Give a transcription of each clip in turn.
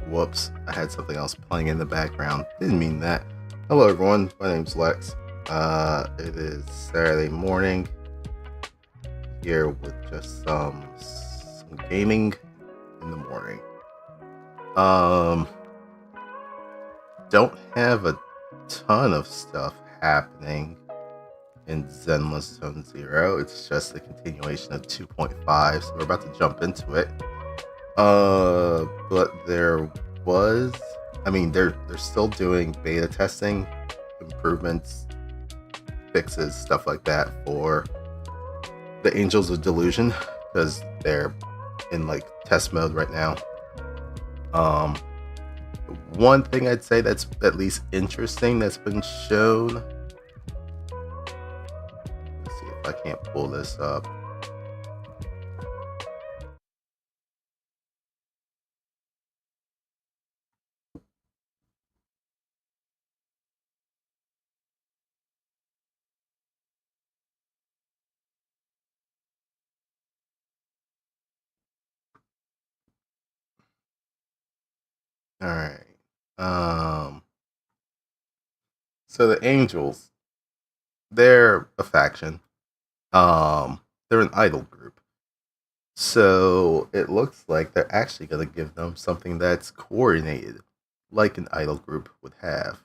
Whoops, I had something else playing in the background. Didn't mean that. Hello everyone, my name's Lex. It is Saturday morning here with just some gaming in the morning. Don't have a ton of stuff happening in Zenless Zone Zero. It's just a continuation of 2.5, so we're about to jump into it. But they're still doing beta testing, improvements, fixes, stuff like that for the Angels of Delusion, because they're in like test mode right now. One thing I'd say that's at least interesting that's been shown. Let's see if I can't pull this up. All right. So the Angels, they're a faction. They're an idol group. So it looks like they're actually going to give them something that's coordinated, like an idol group would have.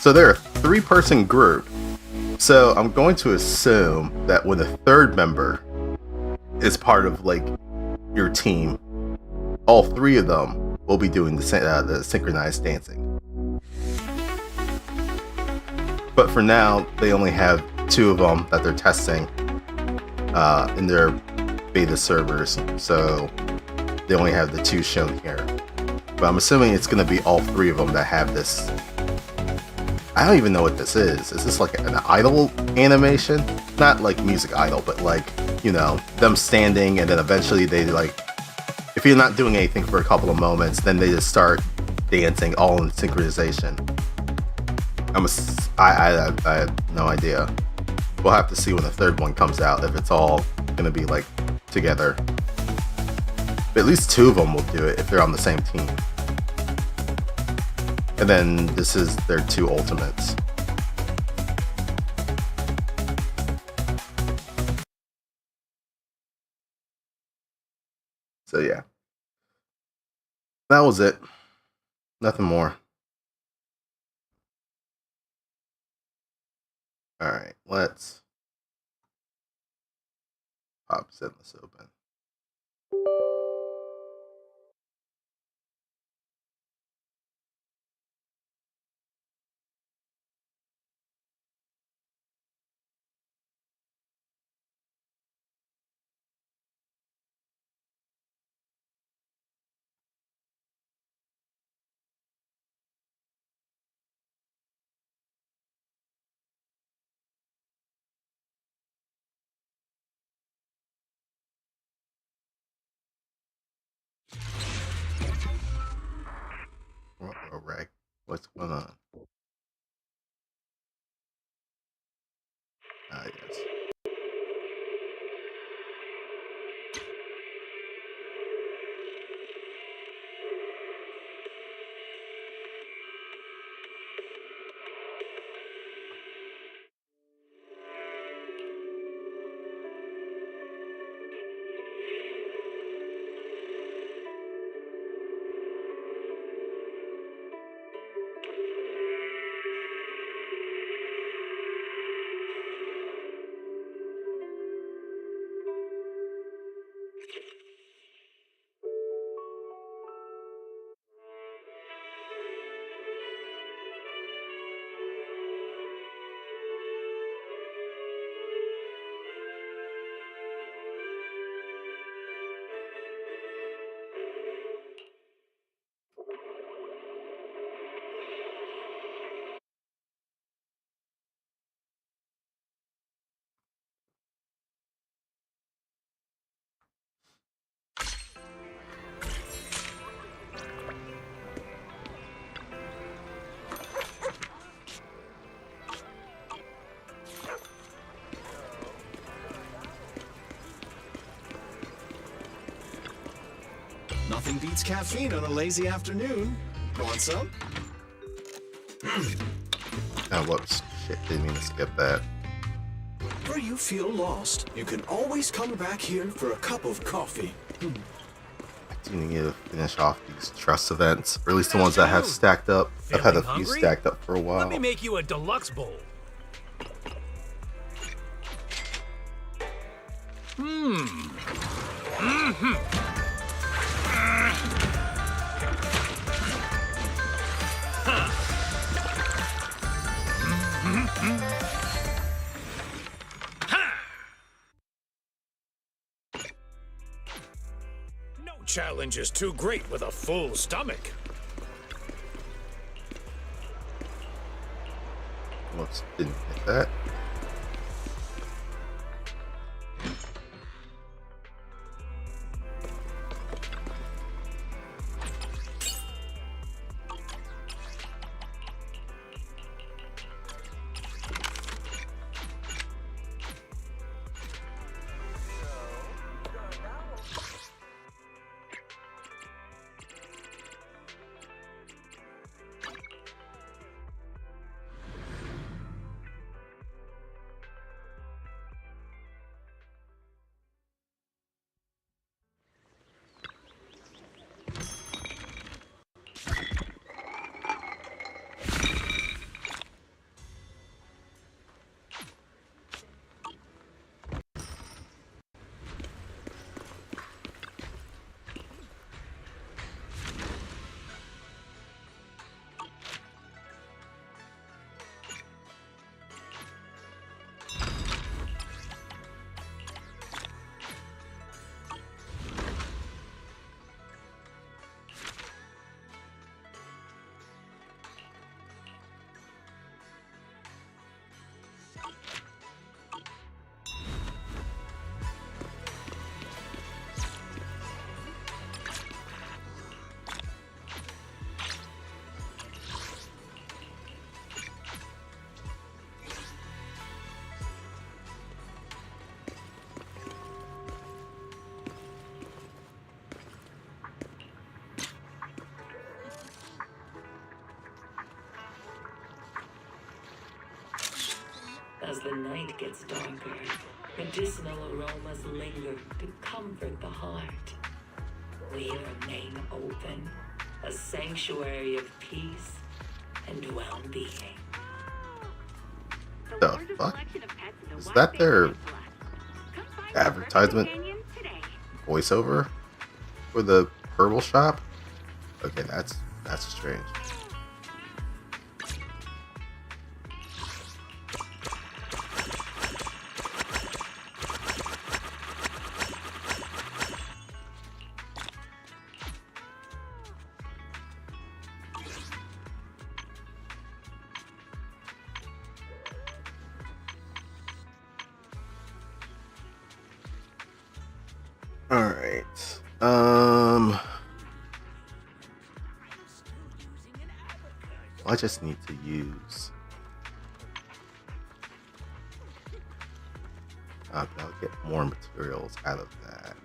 So they're a 3-person group. So I'm going to assume that when a third member is part of like your team, all 3 of them will be doing the synchronized dancing. But for now, they only have 2 of them that they're testing in their beta servers. So they only have the 2 shown here. But I'm assuming it's going to be all 3 of them that have this. I don't even know what this is. Is this like an idol animation? Not like music idol, but like, you know, them standing and then eventually they like, if you're not doing anything for a couple of moments, then they just start dancing all in synchronization. I have no idea. We'll have to see when the third one comes out if it's all gonna be like together. But at least 2 of them will do it if they're on the same team. And then this is their 2 ultimates. So yeah. That was it. Nothing more. Alright, let's pop Zenless open. Alright, what's going on? Yes. Nothing beats caffeine on a lazy afternoon. Want some? Oh, whoops. Shit, didn't mean to skip that. Where you feel lost, you can always come back here for a cup of coffee. I do need to finish off these trust events, or at least the ones that have stacked up. I've had a few stacked up for a while. Let me make you a deluxe bowl. No challenge is too great with a full stomach. Whoops, didn't hit that. As the night gets darker, medicinal aromas linger to comfort the heart. We remain open, a sanctuary of peace and well-being. The fuck? Is that their advertisement voiceover for the herbal shop? Okay, that's strange. Alright. I just need to use. I'll get more materials out of that.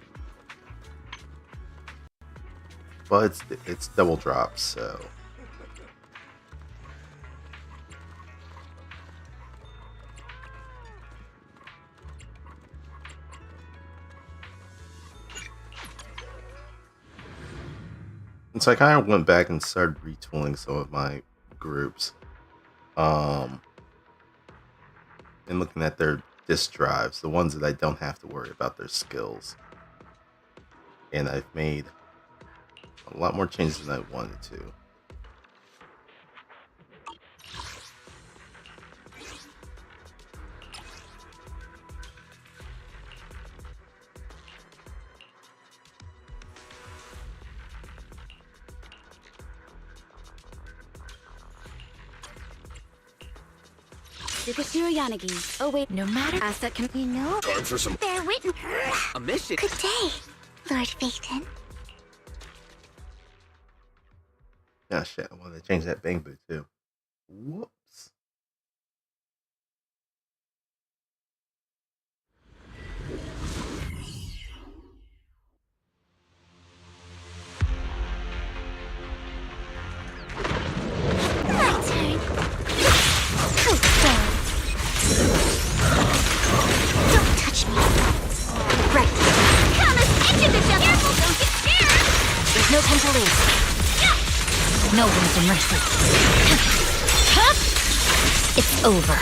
But it's double drop, so. And so I kind of went back and started retooling some of my groups. And looking at their disk drives, the ones that I don't have to worry about their skills. And I've made a lot more changes than I wanted to. Yanagi. Oh wait, no matter asset can we know. Time for some. Bear witness. A mission. Good day, Lord Phaeton. Yeah, shit, I wanted to change that bang boot too. Whoops. police. No room for mercy. It's over.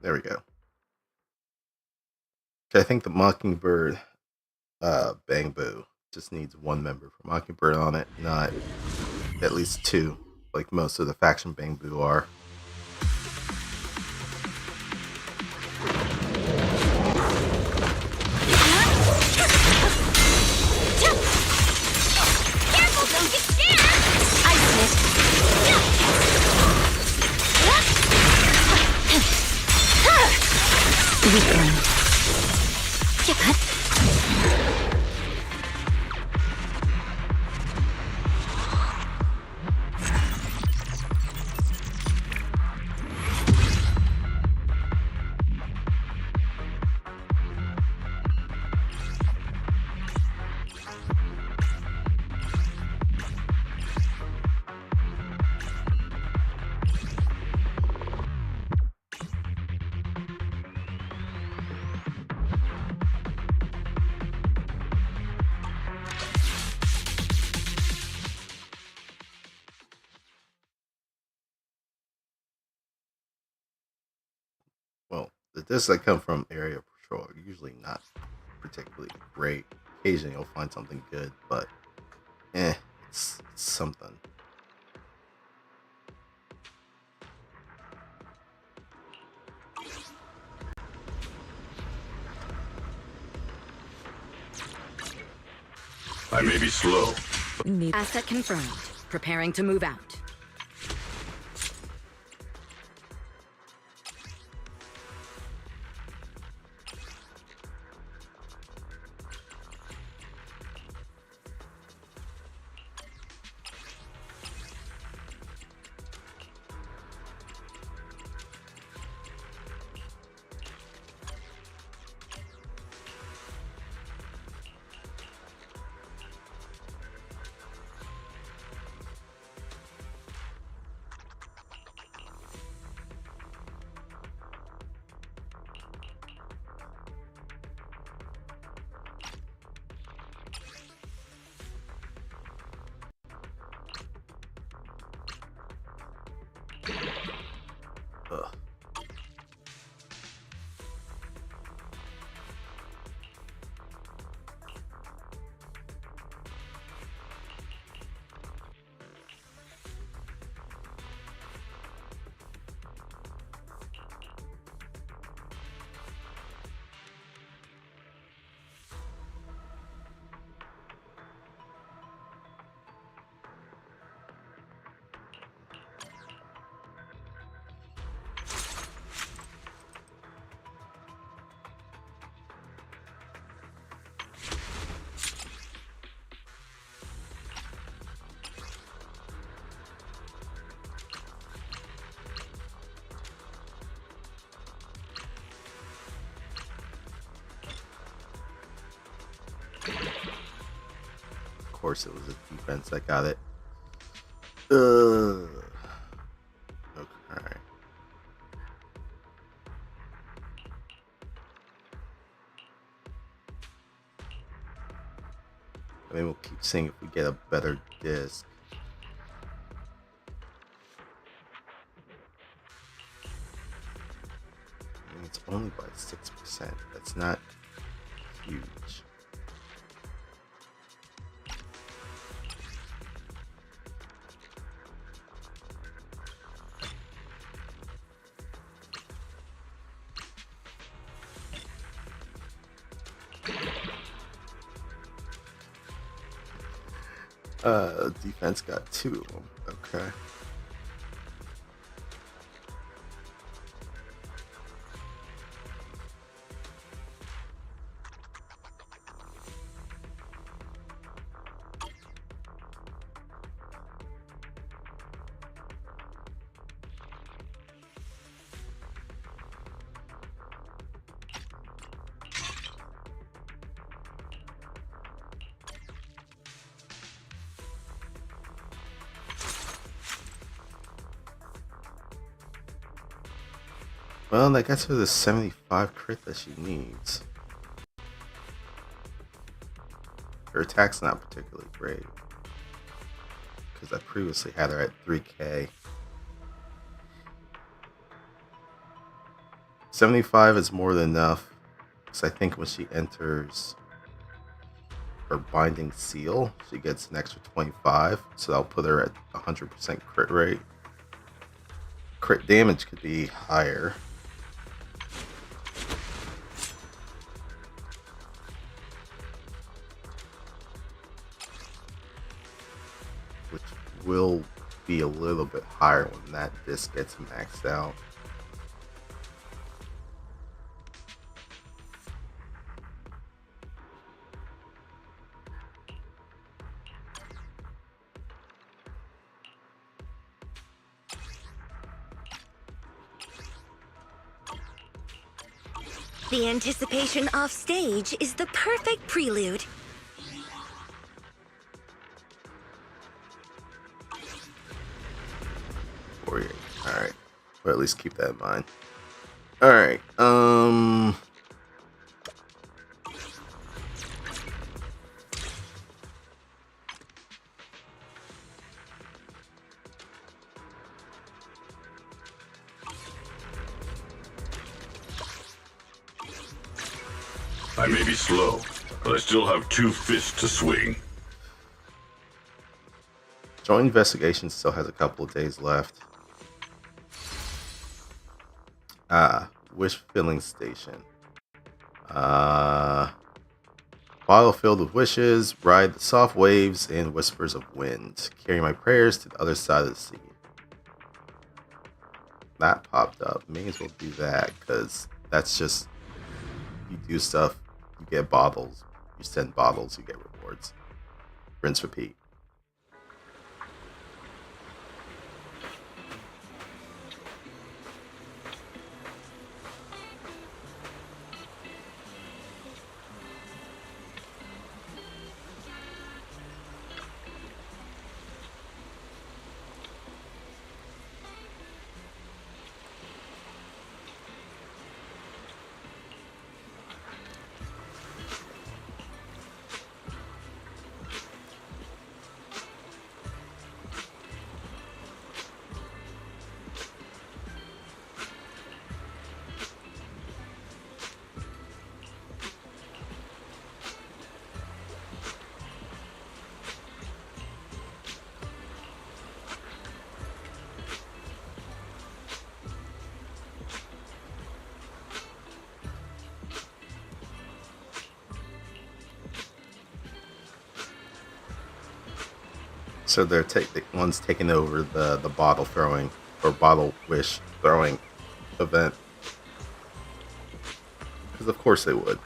There we go. Okay, I think the Mockingbird Bang Boo just needs one member for Mockingbird on it, not at least two, like most of the faction Bang Boo are. Careful, don't get scared! I see it. Weakling. Well, the discs that come from Area Patrol are usually not particularly great. Occasionally you'll find something good, but it's something. I may be slow. Asset confirmed. Preparing to move out. Ugh. Of course it was a defense that got it. Okay. I mean, we'll keep seeing if we get a better disc. I mean, it's only by 6%. That's not huge. Defense got 2 of them. Okay. Well, that gets her the 75 crit that she needs. Her attack's not particularly great, because I previously had her at 3k. 75 is more than enough, because I think when she enters her binding seal, she gets an extra 25, so that'll put her at 100% crit rate. Crit damage could be higher. Which will be a little bit higher when that disc gets maxed out. The anticipation off stage is the perfect prelude. Alright. Or at least keep that in mind. Alright, I may be slow, but I still have 2 fists to swing. Joint Investigation still has a couple of days left. Wish Filling Station. Bottle filled with wishes, ride the soft waves and whispers of wind. Carry my prayers to the other side of the sea. That popped up. May as well do that, because that's just, you do stuff, you get bottles. You send bottles, you get rewards. Rinse, repeat. So they're one's taking over the bottle throwing or bottle wish throwing event, because of course they would.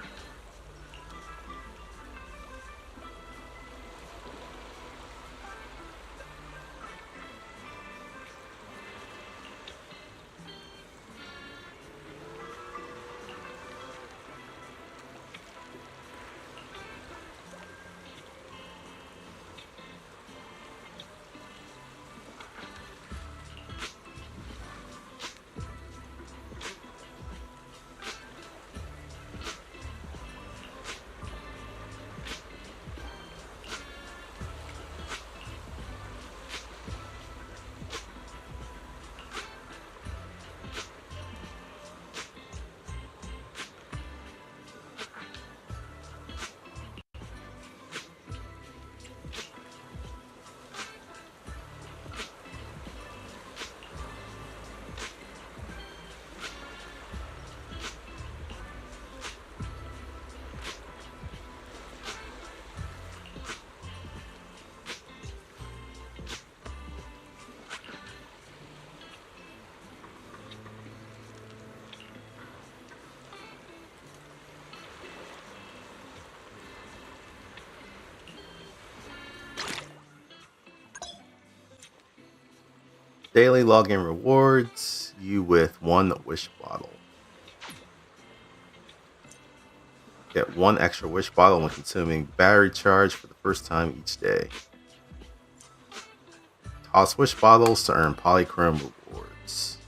Daily login rewards you with 1 wish bottle. Get 1 extra wish bottle when consuming battery charge for the first time each day. Toss wish bottles to earn polychrome rewards.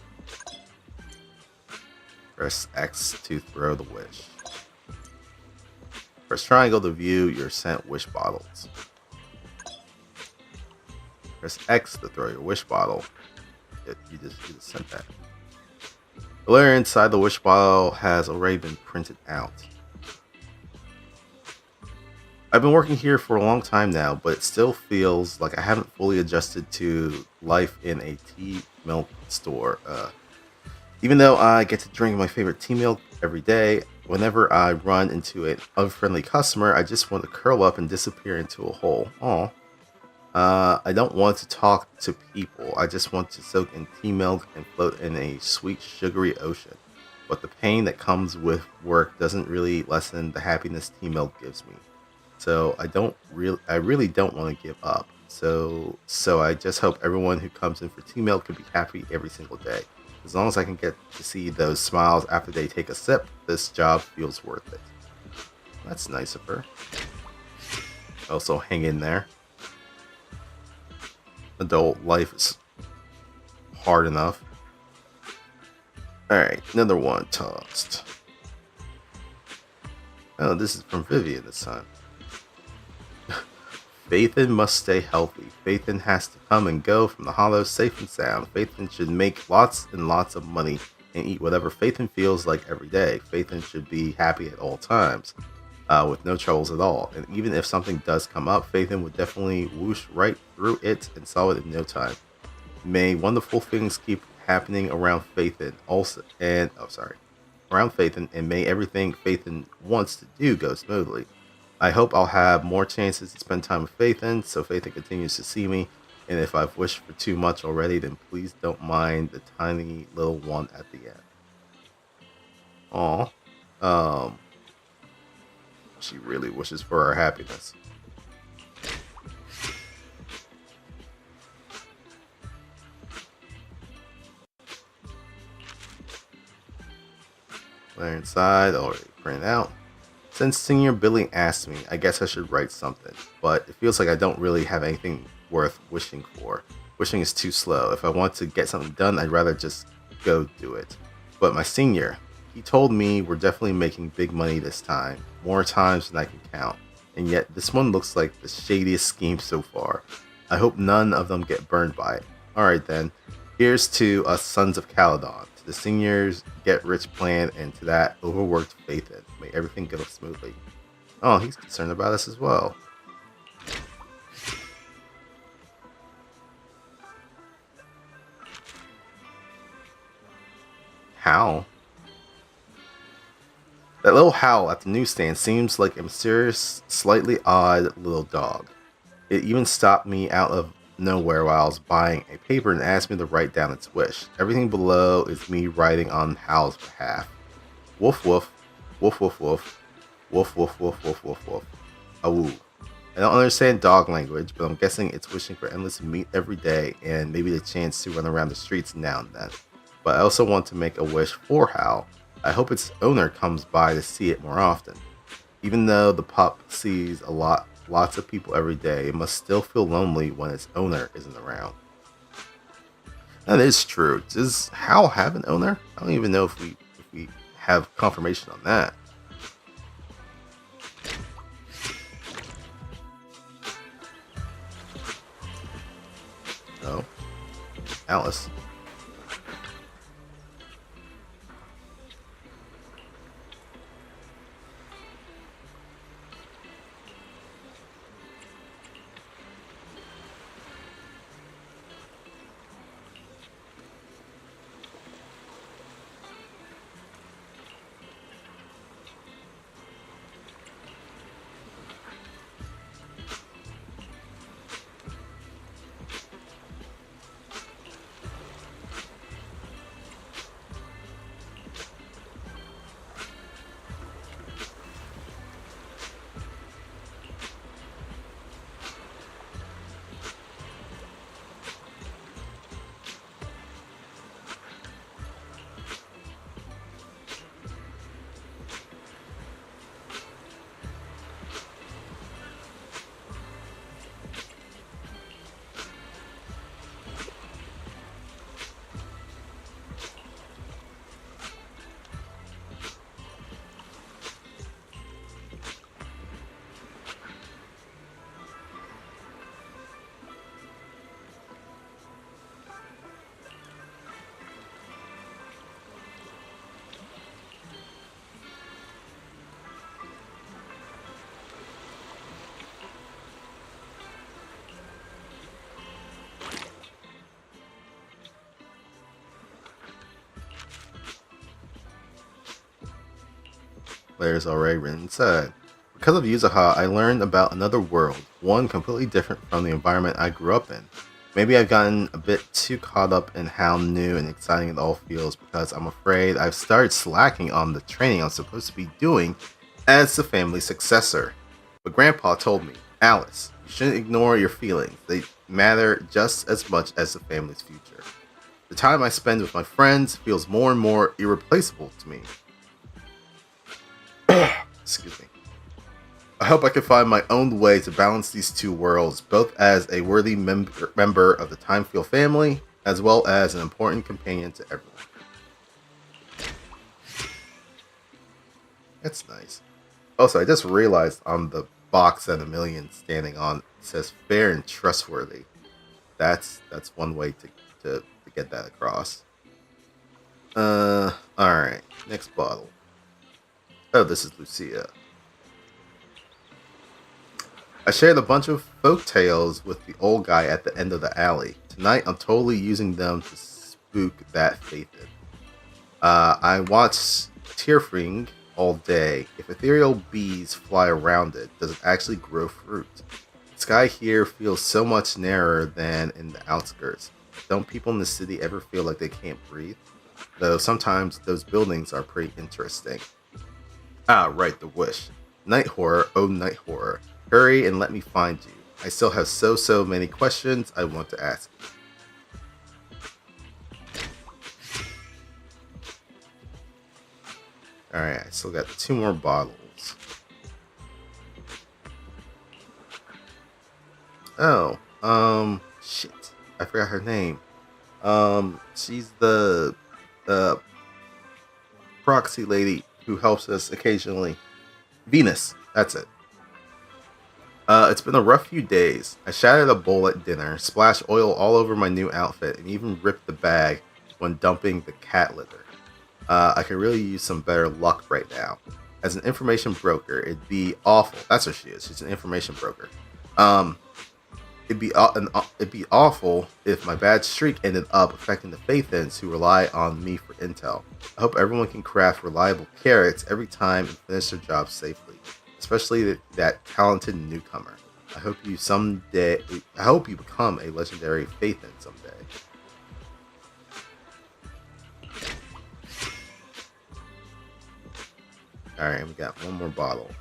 Press X to throw the wish. Press triangle to view your sent wish bottles. Press X to throw your wish bottle. You just sent that. The layer inside the wish bottle has already been printed out. I've been working here for a long time now, but it still feels like I haven't fully adjusted to life in a tea milk store. Even though I get to drink my favorite tea milk every day, whenever I run into an unfriendly customer, I just want to curl up and disappear into a hole. Aw. I don't want to talk to people. I just want to soak in tea milk and float in a sweet, sugary ocean. But the pain that comes with work doesn't really lessen the happiness tea milk gives me. So I really don't want to give up. So I just hope everyone who comes in for tea milk can be happy every single day. As long as I can get to see those smiles after they take a sip, this job feels worth it. That's nice of her. Also, hang in there. Adult life is hard enough. Alright, another one tossed. Oh, this is from Vivian this time. Phaethon must stay healthy. Phaethon has to come and go from the hollow safe and sound. Phaethon should make lots and lots of money and eat whatever Phaethon feels like every day. Phaethon should be happy at all times, with no troubles at all. And even if something does come up, Phaethon would definitely whoosh right through it and solve it in no time. May wonderful things keep happening around Phaethon around Phaethon, and may everything Phaethon wants to do go smoothly. I hope I'll have more chances to spend time with Phaethon, so Phaethon continues to see me, and if I've wished for too much already, then please don't mind the tiny little one at the end. Aw. She really wishes for our happiness. Layer inside, already printed out. Since Senior Billy asked me, I guess I should write something, but it feels like I don't really have anything worth wishing for. Wishing is too slow. If I want to get something done, I'd rather just go do it. But my senior, he told me we're definitely making big money this time, more times than I can count, and yet this one looks like the shadiest scheme so far. I hope none of them get burned by it. Alright then, here's to us Sons of Caledon, to the seniors get-rich plan, and to that overworked Phaethon. May everything go smoothly. Oh, he's concerned about us as well. Howl? That little howl at the newsstand seems like a mysterious, slightly odd little dog. It even stopped me out of nowhere while I was buying a paper and asked me to write down its wish. Everything below is me writing on Howl's behalf. Woof woof, woof woof woof, woof woof woof woof woof woof. Awoo. I don't understand dog language, but I'm guessing it's wishing for endless meat every day and maybe the chance to run around the streets now and then. But I also want to make a wish for Howl. I hope its owner comes by to see it more often. Even though the pup sees lots of people every day, it must still feel lonely when its owner isn't around. That is true. Does Howl have an owner? I don't even know if we have confirmation on that. Oh, Alice. There's already written inside. Because of Yuzuha, I learned about another world, one completely different from the environment I grew up in. Maybe I've gotten a bit too caught up in how new and exciting it all feels because I'm afraid I've started slacking on the training I'm supposed to be doing as the family successor. But Grandpa told me, Alice, you shouldn't ignore your feelings. They matter just as much as the family's future. The time I spend with my friends feels more and more irreplaceable to me. Excuse me. I hope I can find my own way to balance these two worlds, both as a worthy member of the Timefield family, as well as an important companion to everyone. That's nice. Also, I just realized on the box that Emilian's standing on, it says fair and trustworthy. That's one way to get that across. Alright. Next bottle. Oh, this is Lucia. I shared a bunch of folk tales with the old guy at the end of the alley. Tonight, I'm totally using them to spook that faith in. I watched Tearfring all day. If ethereal bees fly around it, does it actually grow fruit? The sky here feels so much narrower than in the outskirts. Don't people in the city ever feel like they can't breathe? Though sometimes those buildings are pretty interesting. Ah, right, the wish. Night horror, oh night horror. Hurry and let me find you. I still have so many questions I want to ask you. Alright, I still got 2 more bottles. Oh, shit. I forgot her name. She's the Proxy lady who helps us occasionally. Venus, that's it. It's been a rough few days. I shattered a bowl at dinner, splashed oil all over my new outfit, and even ripped the bag when dumping the cat litter. I could really use some better luck right now. As an information broker, it'd be awful. That's what she is. She's an information broker. It'd be awful if my bad streak ended up affecting the Faithins who rely on me for intel. I hope everyone can craft reliable carrots every time and finish their job safely, especially that talented newcomer. I hope you become a legendary Faithin someday. Alright, we got one more bottle.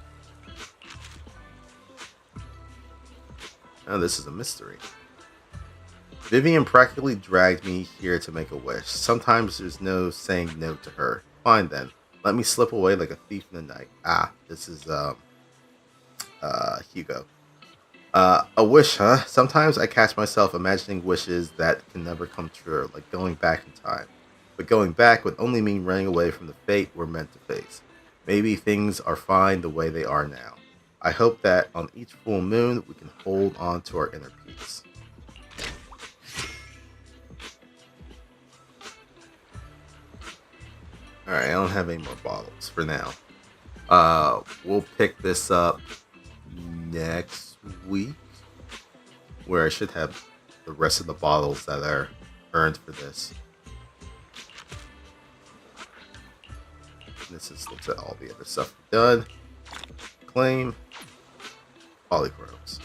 Oh, this is a mystery. Vivian practically dragged me here to make a wish. Sometimes there's no saying no to her. Fine then. Let me slip away like a thief in the night. Ah, this is, Hugo. A wish, huh? Sometimes I catch myself imagining wishes that can never come true, like going back in time. But going back would only mean running away from the fate we're meant to face. Maybe things are fine the way they are now. I hope that on each full moon, we can hold on to our inner peace. Alright, I don't have any more bottles for now. We'll pick this up next week, where I should have the rest of the bottles that are earned for this. This is looks at all the other stuff we've done. Claim polychromes.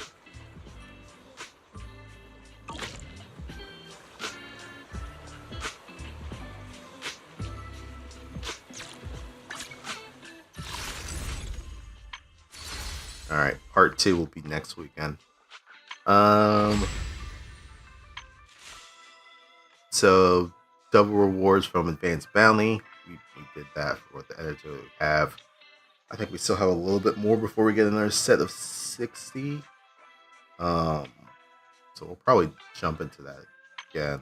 Alright, part 2 will be next weekend. So double rewards from Advanced Bounty. We did that for what the editor would have. I think we still have a little bit more before we get another set of 60. So we'll probably jump into that again.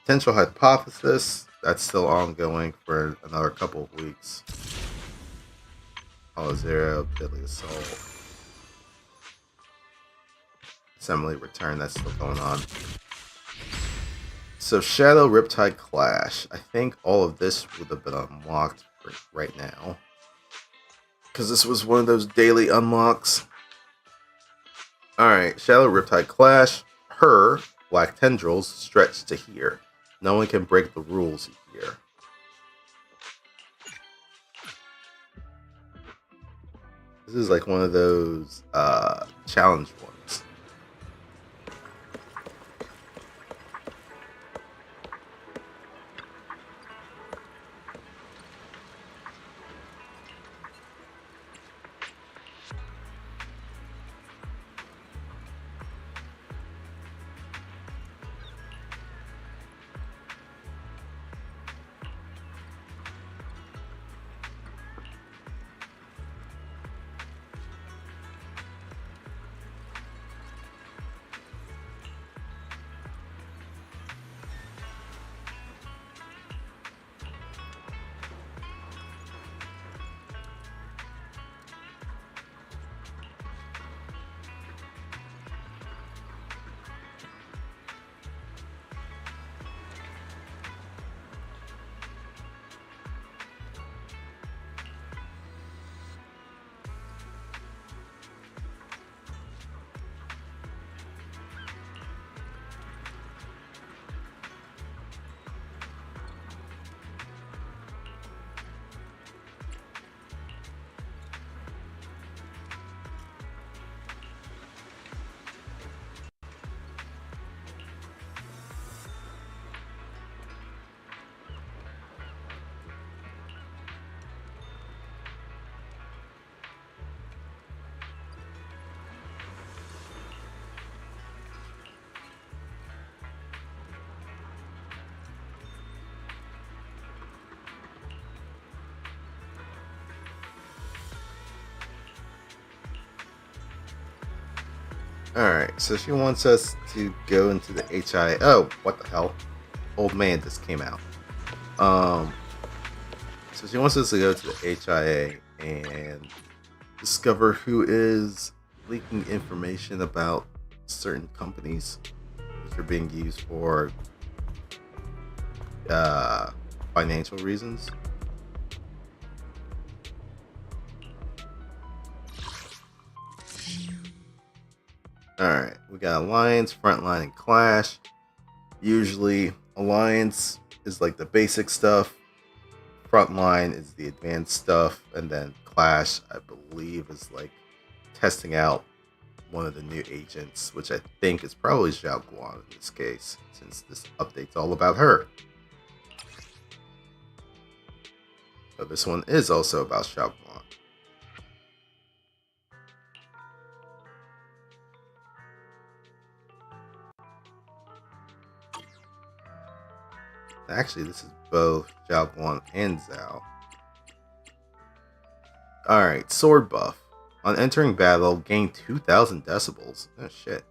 Potential Hypothesis. That's still ongoing for another couple of weeks. HoYoverse Zero, Deadly Assault. Assembly Return, that's still going on. So Shadow Riptide Clash. I think all of this would have been unlocked right now, because this was one of those daily unlocks. Alright, Shadow Riptide Clash. Her black tendrils stretch to here. No one can break the rules here. This is like one of those challenge ones. Alright, so she wants us to go into the HIA. Oh, what the hell? Old man just came out. So she wants us to go to the HIA and discover who is leaking information about certain companies which are being used for financial reasons. Alright, we got Alliance, Frontline, and Clash. Usually, Alliance is like the basic stuff, Frontline is the advanced stuff, and then Clash, I believe, is like testing out one of the new agents, which I think is probably Xiao Guan in this case, since this update's all about her. So this one is also about Xiao Guan. Actually, this is both Xiao Guan and Zhao. Alright, sword buff. On entering battle, gain 2,000 decibels. Oh shit.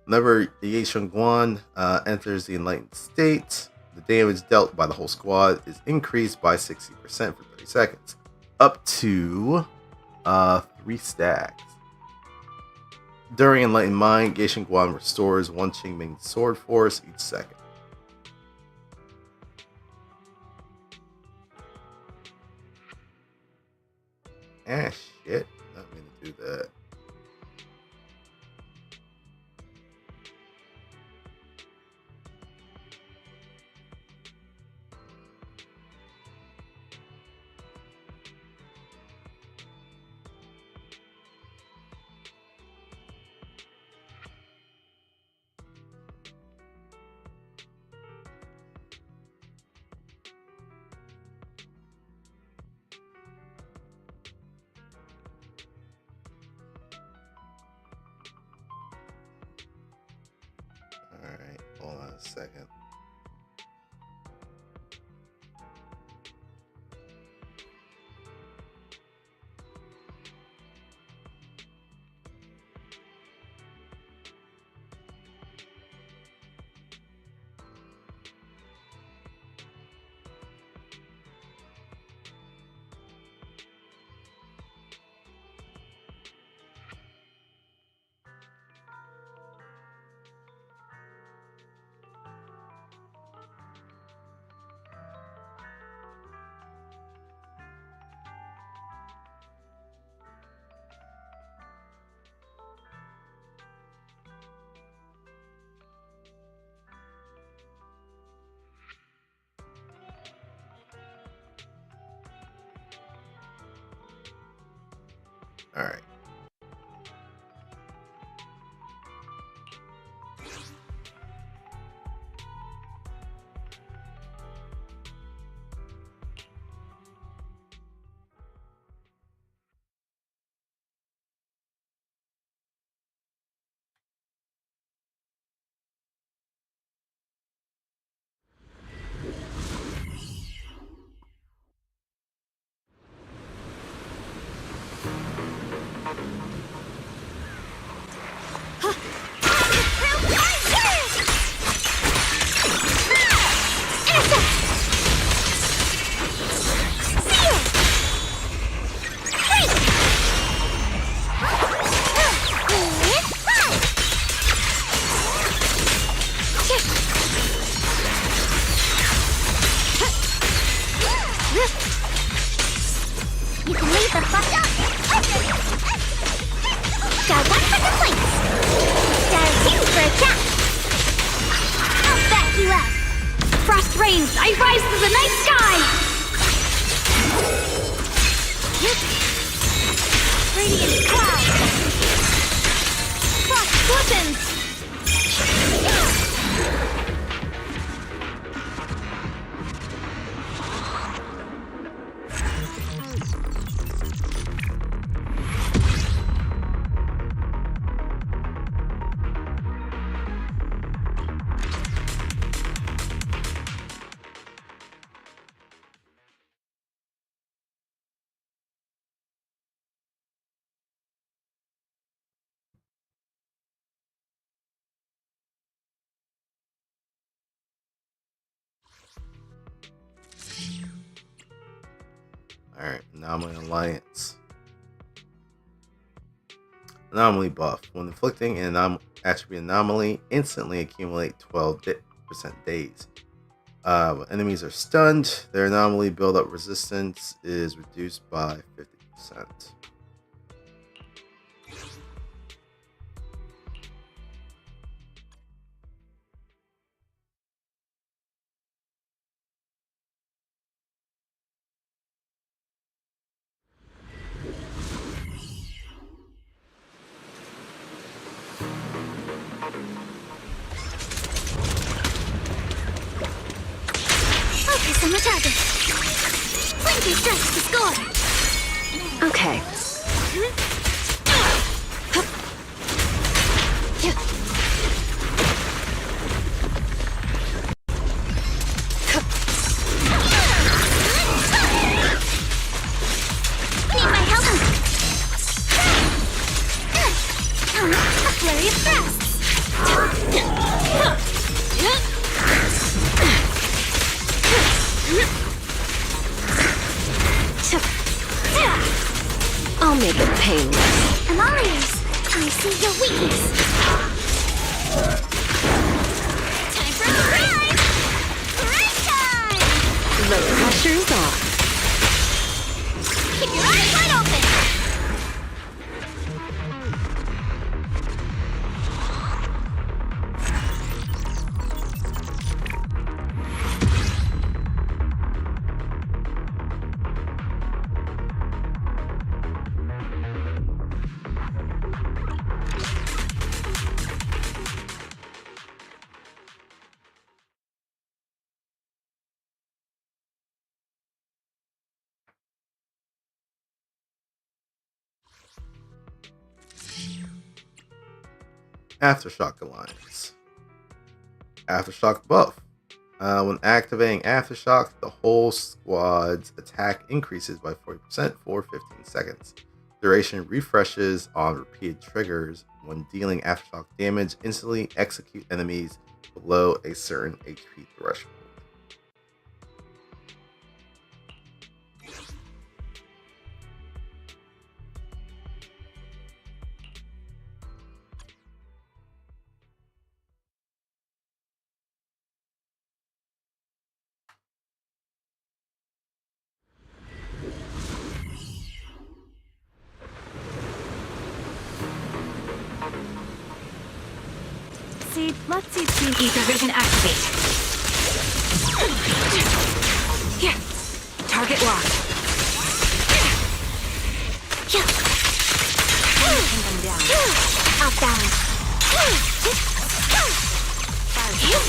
Whenever Ye Guan enters the enlightened state, the damage dealt by the whole squad is increased by 60% for 30 seconds. Up to 3 stacks. During Enlightened Mind, Ye Guan restores 1 Qingming sword force each second. Ah, shit. Not mean to do that. Alright, hold on a second. All right. You can leave the fuck up! Star 1 for complaints! Star 2 for attack! I'll back you up! Frost rains, I rise to the night sky! Radiant cloud! Frost glistens! Alright, Anomaly Alliance. Anomaly buff. When inflicting an attribute anomaly, instantly accumulate 12% days. When enemies are stunned, their anomaly build-up resistance is reduced by 50%. Focus on the target. Plenty stretch to score. Okay. Need my help? A flurry of thrusts. I'll make it painless. I'm all ears. I see your weakness. Time for a surprise! Break time! The pressure's off. Keep your eyes wide open! Aftershock Alliance. Aftershock buff. When activating Aftershock, the whole squad's attack increases by 40% for 15 seconds. Duration refreshes on repeated triggers. When dealing Aftershock damage, instantly execute enemies below a certain HP threshold. Let's see Ether Vision activate. Here. Target locked. style.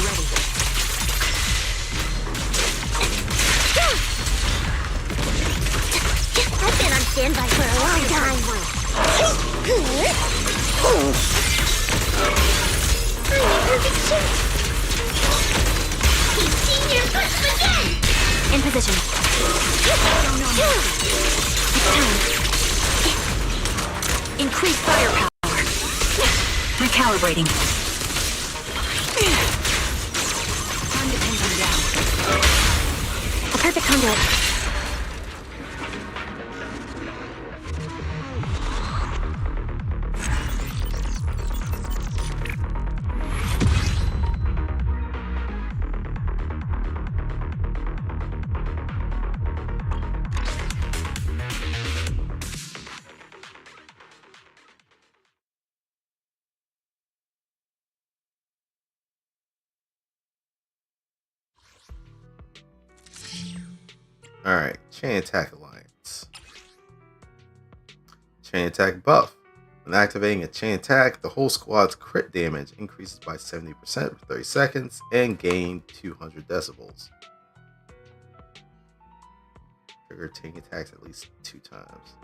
Ready. I've been on standby for a long time. I'm in perfect shape. Keep seeing your push again. In position. It's time. Increase firepower. Recalibrating. Time to pin them down. A perfect conduit. Alright, Chain Attack Alliance. Chain Attack buff. When activating a chain attack, the whole squad's crit damage increases by 70% for 30 seconds and gain 200 decibels. Trigger chain attacks at least 2 times.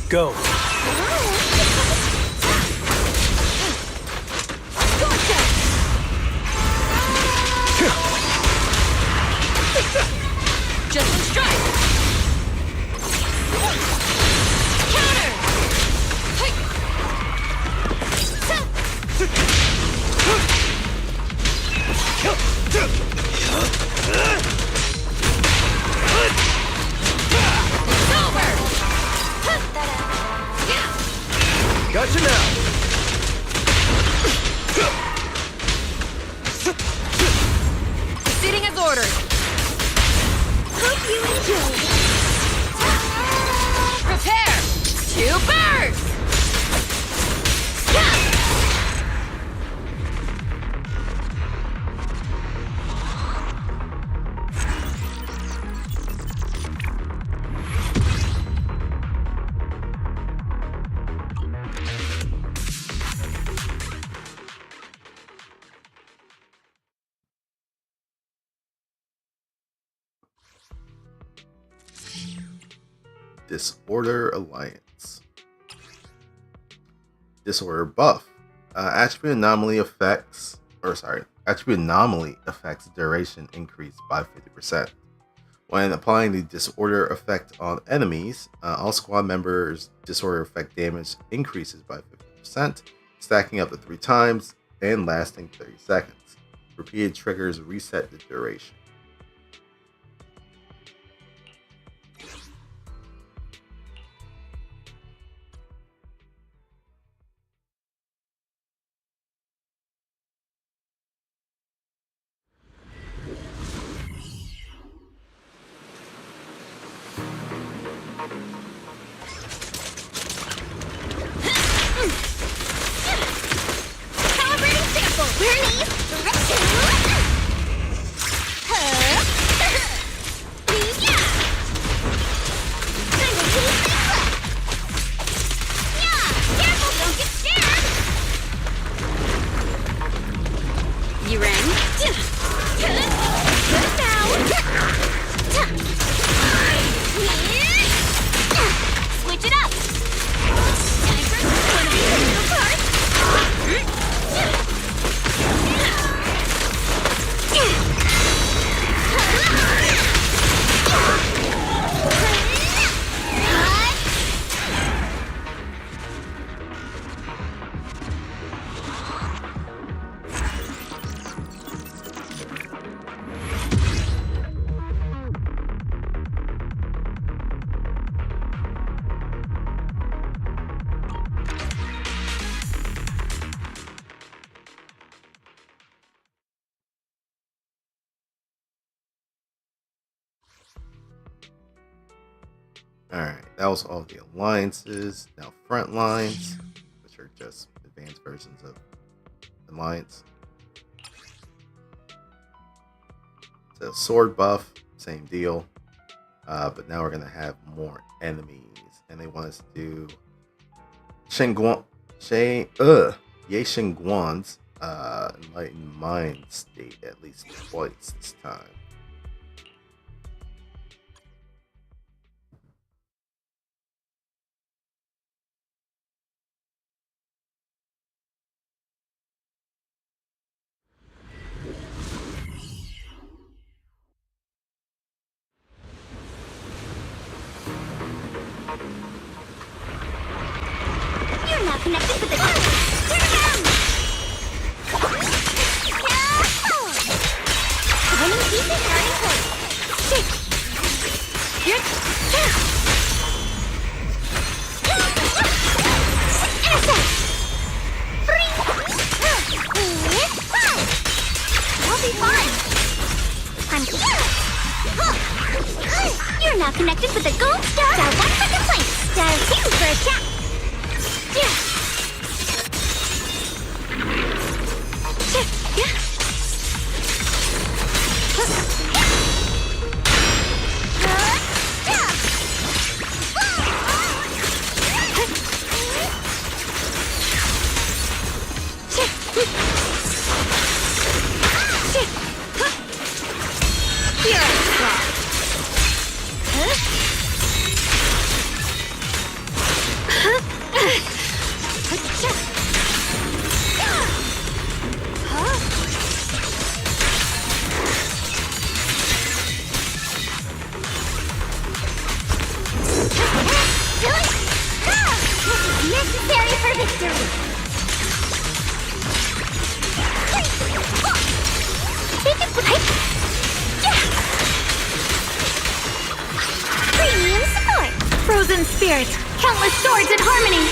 Go. Just in strike. Counter. Gotcha now. Proceeding as ordered. Hope you enjoy. Prepare to burst. Disorder Alliance. Disorder buff. Attribute anomaly affects duration increased by 50%. When applying the disorder effect on enemies, all squad members' disorder effect damage increases by 50%, stacking up to 3 times and lasting 30 seconds. Repeated triggers reset the duration. Calibrating sample. Bernie's direction. Yeah. Time to keep things up. Yeah. Careful, don't get scared. You rang? Good now. Switch it up. Time for one of these little parts. Alright, that was all the alliances. Now front lines, which are just advanced versions of alliance. So sword buff, same deal. But now we're gonna have more enemies. And they want us to do Ye Shengguan's Enlightened Mind State at least twice this time. You're now connected with the turn around! Winning pieces are in place. Here. I'll be fine. I'm here. You're now connected with the gold star. Dial 1 second place. Dial 2 for a chat. Necessary for victory. Premium support. Frozen spirit. Countless swords in harmony.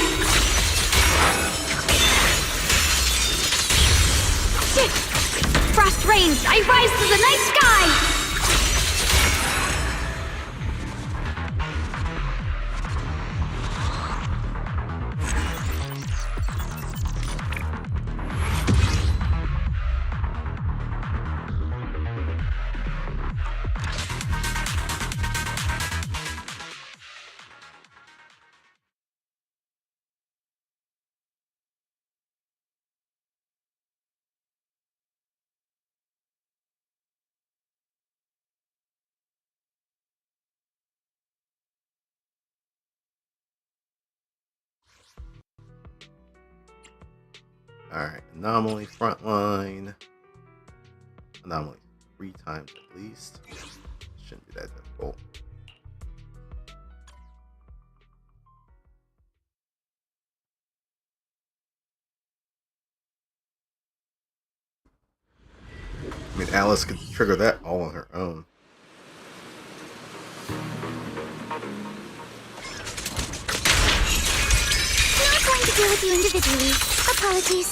Frost rains. I rise to the night sky. Alright, anomaly frontline. Anomaly 3 times at least. Shouldn't be that difficult. I mean, Alice could trigger that all on her own. Not going to deal with you individually. Apologies.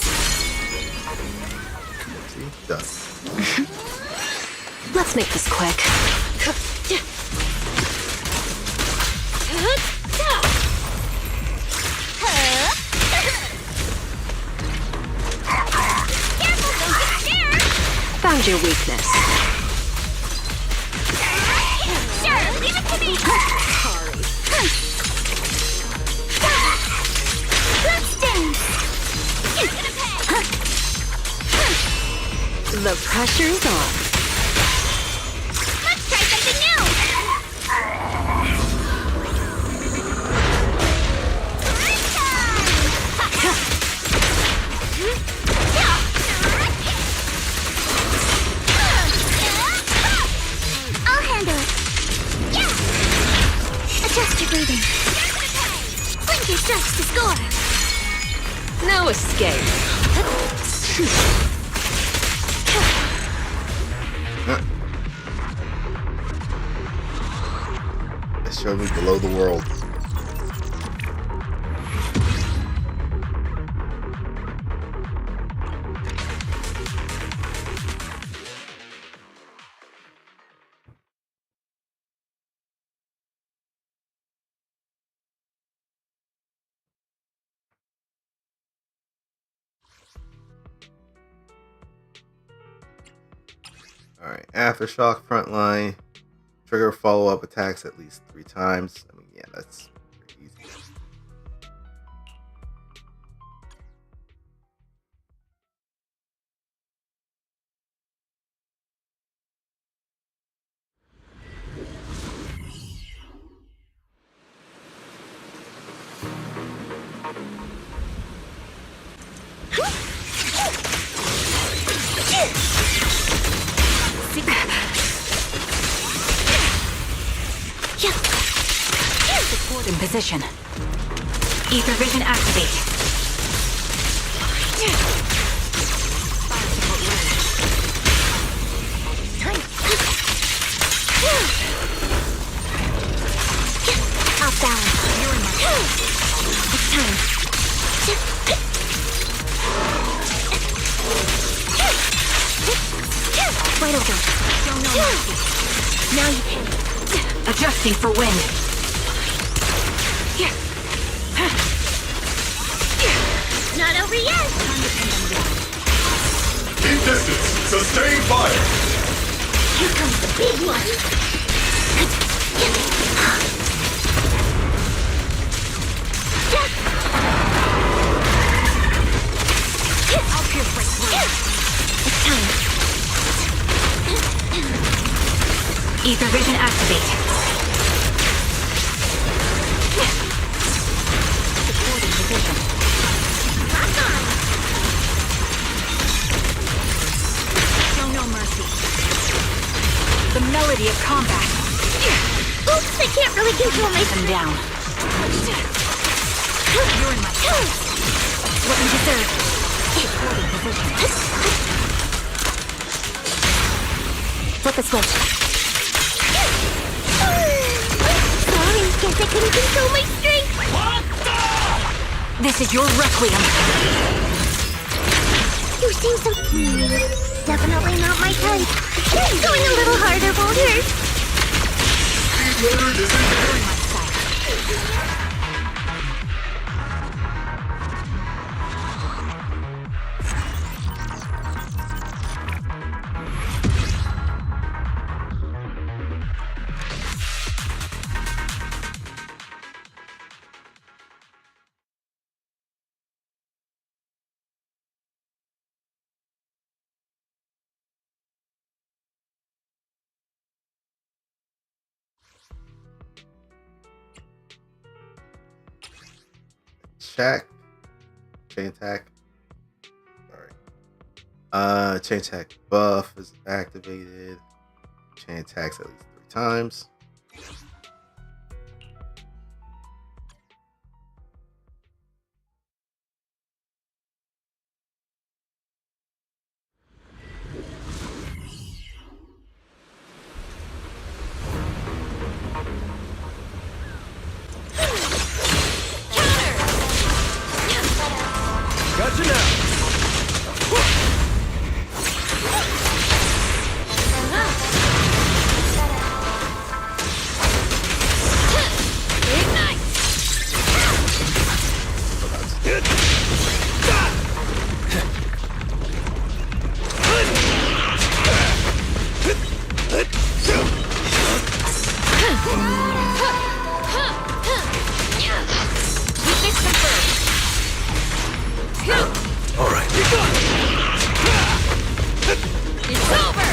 See? Done. Let's make this quick. Careful, don't get scared! Found your weakness. Sure, leave it to me! Let's dance! You're gonna pay! The pressure's on. Let's try something new! I'll handle it. Yeah! Adjust your breathing. Blink your strikes to score. No escape. That showed me below the world. Alright, Aftershock frontline. Trigger follow-up attacks at least 3 times. I mean, yeah, that's pretty easy. Support in position. Ether vision activate. Off balance. You're in my It's time. Wide open. Show no mercy. Now you can. Adjusting for wind. Not over yet. Time to pin them down. Keep distance. Sustain fire. Here comes the big one. I'll pierce right through. It's time. Ether vision activate. Support in position. Rock on. Show no mercy. The melody of combat. Oops, I can't really control my... Them down. You're in my What you deserve. support in position. Flip a switch. Sorry, guess I couldn't control my strength. This is your requiem. You seem so... Definitely not my type. Going a little harder won't hurt. Leonard is in You're in my sight. Check. Chain attack. Sorry. Chain attack buff is activated. Chain attacks at least 3 times. Gotcha now. All right. It's over!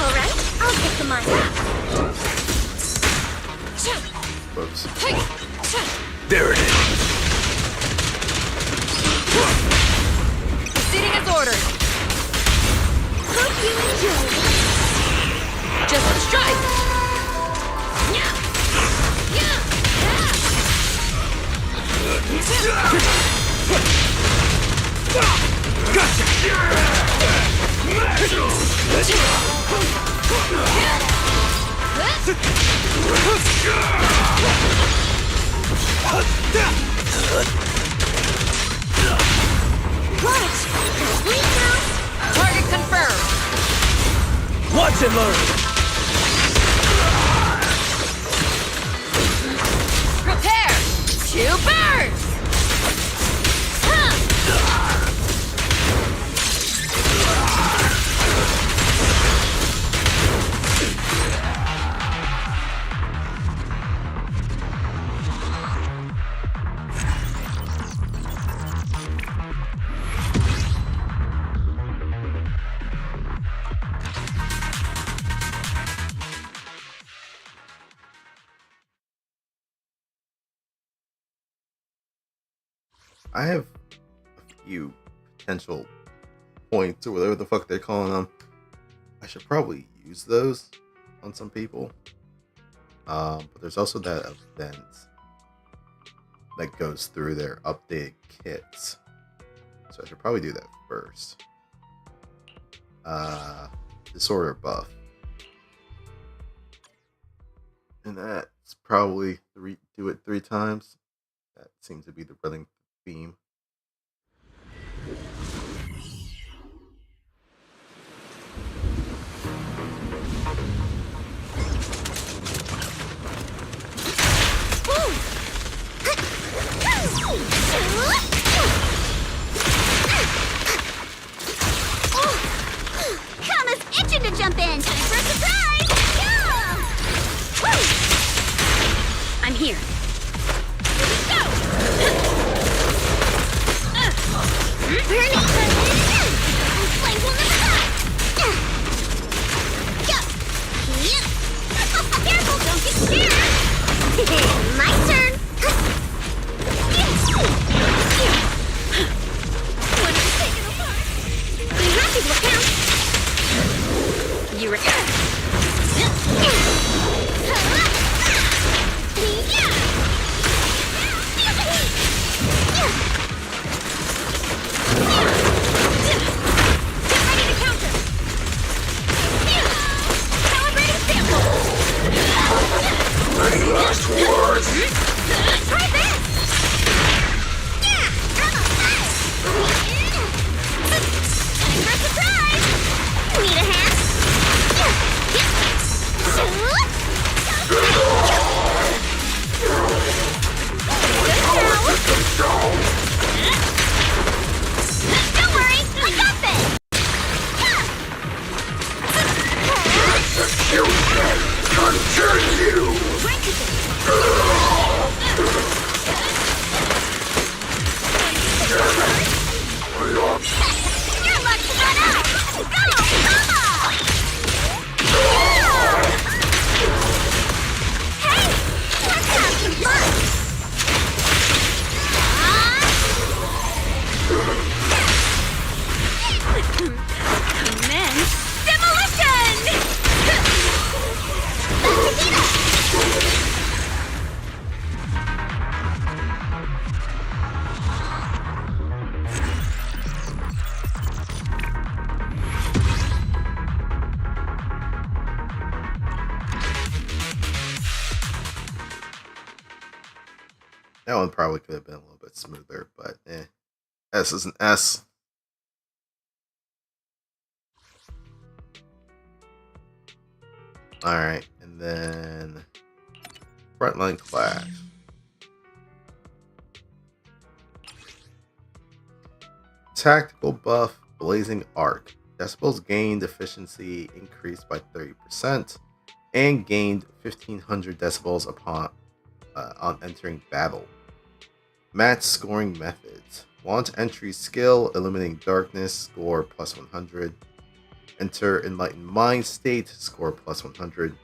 Alright, I'll get the mine. Whoops. There it is. Proceeding as ordered. Hope you enjoy. Just strike. Watch! Sweet now! Target confirmed. Watch and learn. Prepare to burn. I have a few potential points or whatever the fuck they're calling them. I should probably use those on some people. But there's also that event that goes through their updated kits. So I should probably do that first. Disorder buff. And that's probably do it 3 times. That seems to be the running theme. Kama's itching to jump in. Time for a surprise! Yeah! I'm here. Go! Burning! Flames will never die! Go! Careful, don't get scared! My turn! One is taken apart. The rest is what counts. You return. Get ready to counter. Calibrating sample. Any last words? Try this. Time for a surprise. Need a hand? Don't worry, I got this! Continue! Your luck's run out! Go, Mama! Hey, let's have some fun! Commence. Demolition! That one probably could have been a little bit smoother, but S is an S. Alright, and then Frontline Clash. Tactical buff, Blazing Arc. Decibels gained efficiency increased by 30% and gained 1500 decibels upon on entering battle. Match scoring methods. Launch entry skill, Illuminating Darkness, score plus 100. Enter Enlightened Mind state, score plus 100.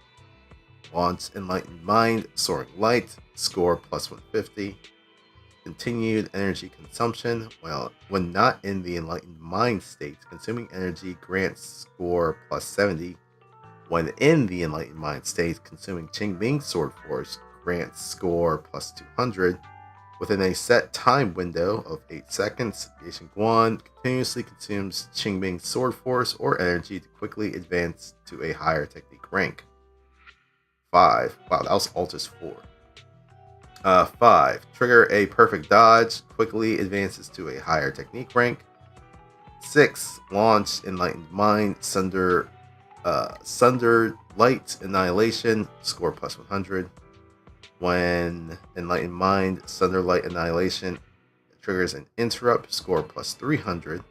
Launch Enlightened Mind, Soaring Light, score plus 150. Continued energy consumption. Well, when not in the Enlightened Mind state, consuming energy grants score plus 70. When in the Enlightened Mind state, consuming Qingming Sword Force grants score plus 200. Within a set time window of 8 seconds, Yashin Guan continuously consumes Qingming Sword Force or energy to quickly advance to a higher technique rank. 5. Wow, that was Altus 4. 5. Trigger a perfect dodge, quickly advances to a higher technique rank. 6. Launch Enlightened Mind, Sunder Light Annihilation, score plus 100. When Enlightened Mind, Sunder Light Annihilation triggers an interrupt, score plus 300.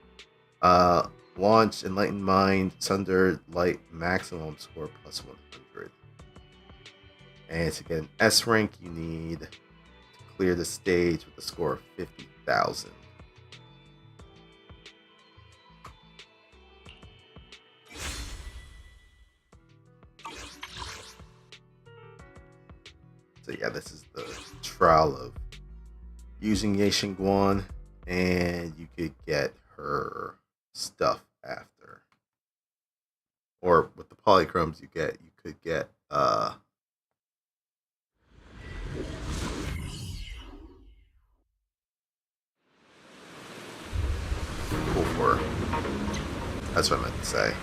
Launch Enlightened Mind, Sunder Light Maximum, score plus 100. And to get an S rank, you need to clear the stage with a score of 50,000. So yeah, this is the trial of using Yashin Guan and you could get her stuff after. Or with the polychromes you could get cool for her. That's what I meant to say.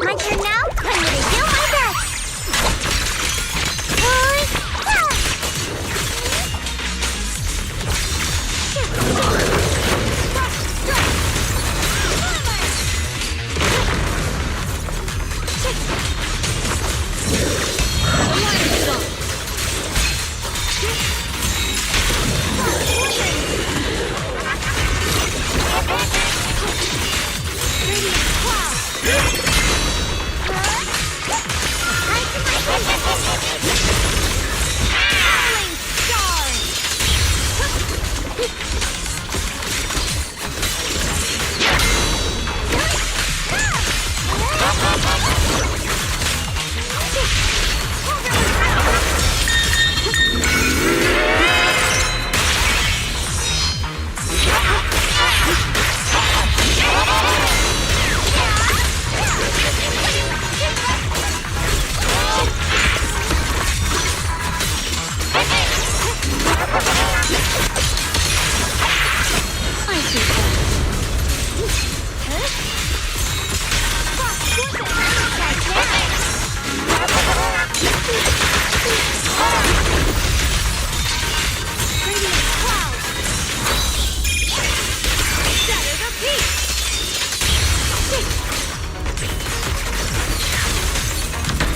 My turn now? I'm gonna do my best!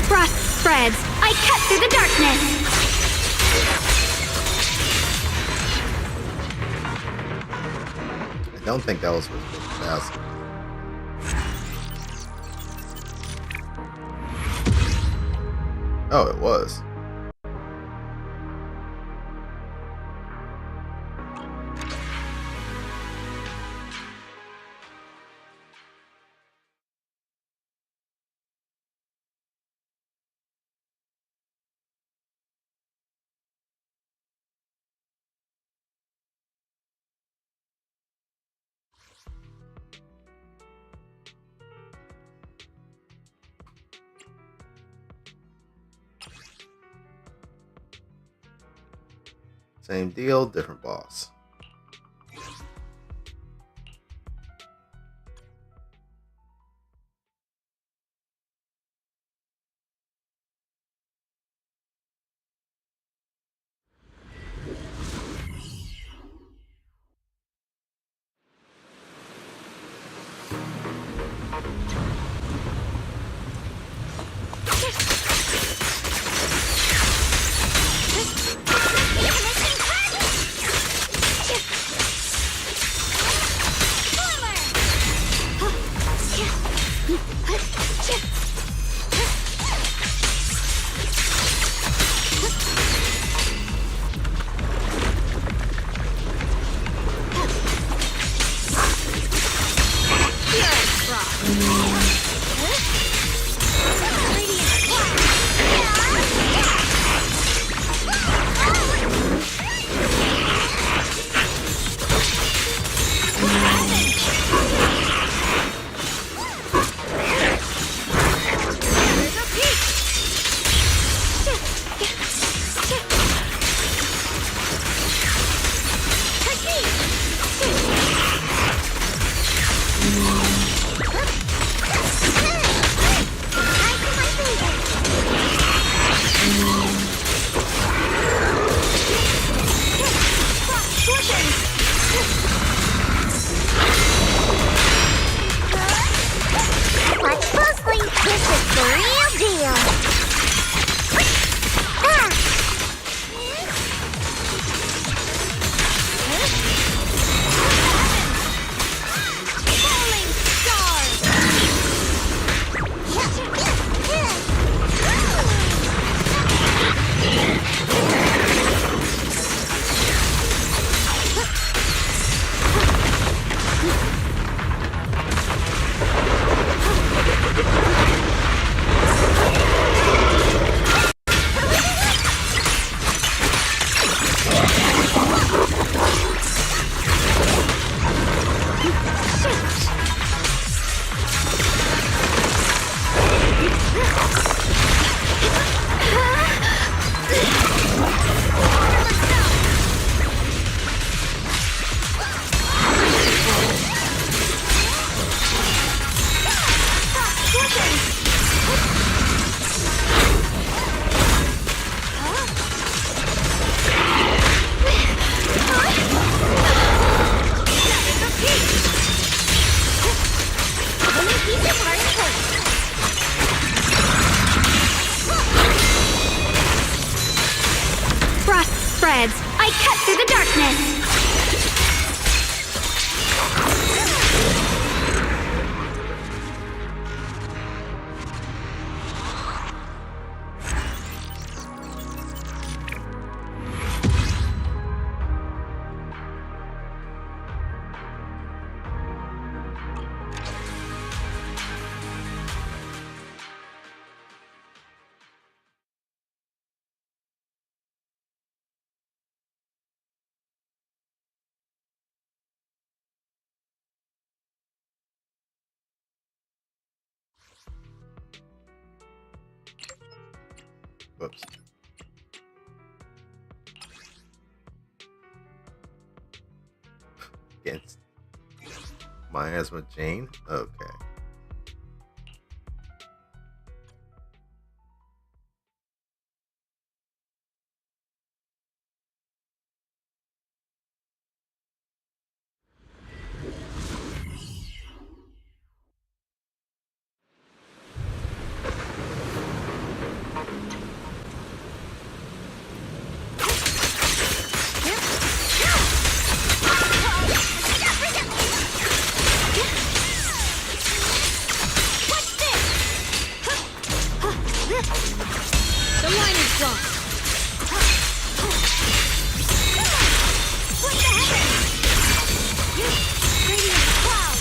Frost spreads. I cut through the darkness. I don't think that was worth 50,000. Oh, it was. Same deal, different boss. cut through the darkness. Whoops. Against Miasma Jane? Okay. The line is drawn. What the heck? Radiant cloud.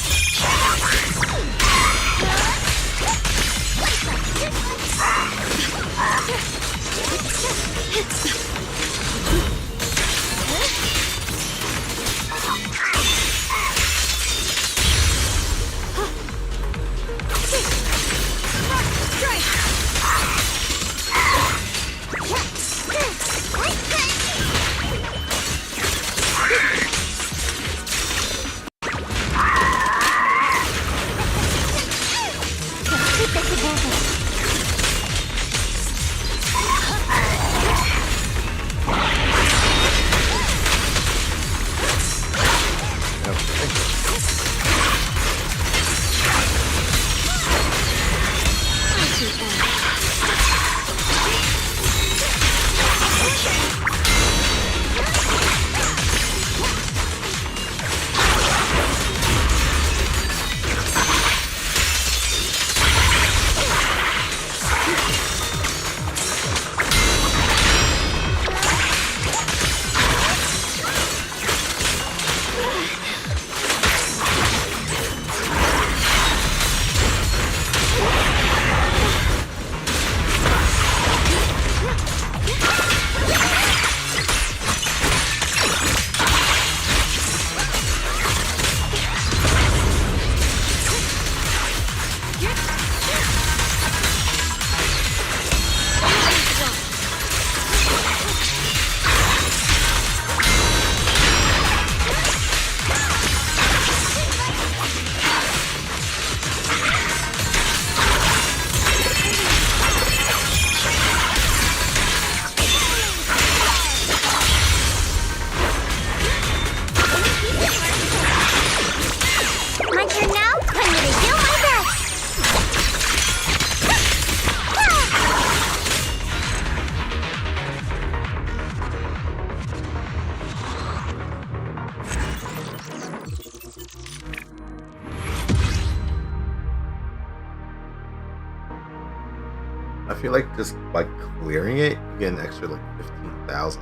I feel like just by clearing it, you get an extra like 15,000.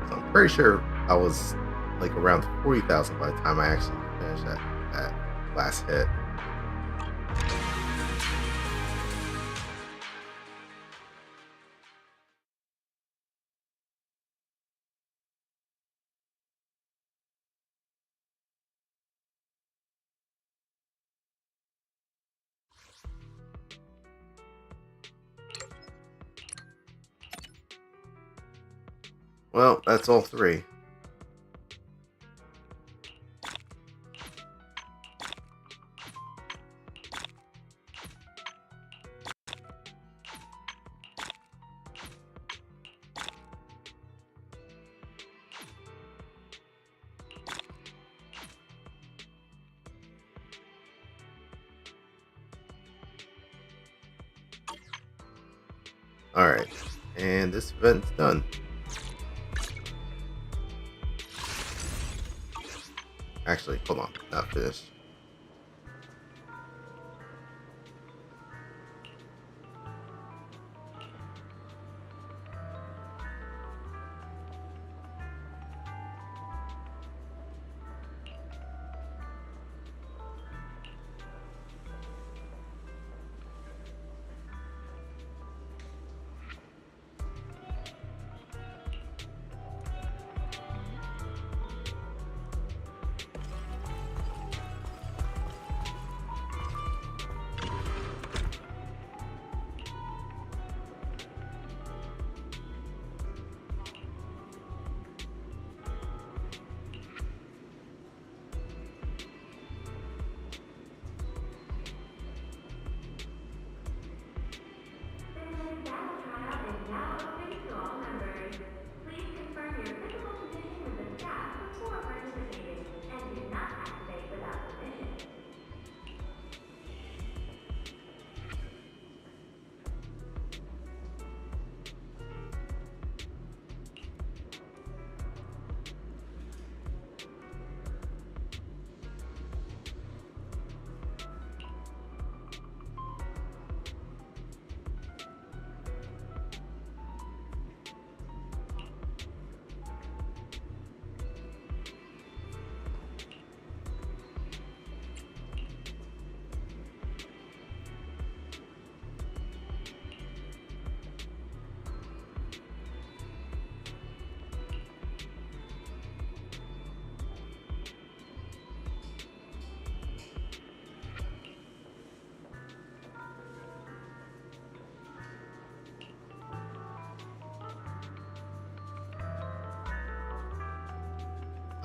So I'm pretty sure I was like around 40,000 by the time I actually finished that last hit. Well, that's all three. Alright, and this event's done. Actually, hold on, not finished.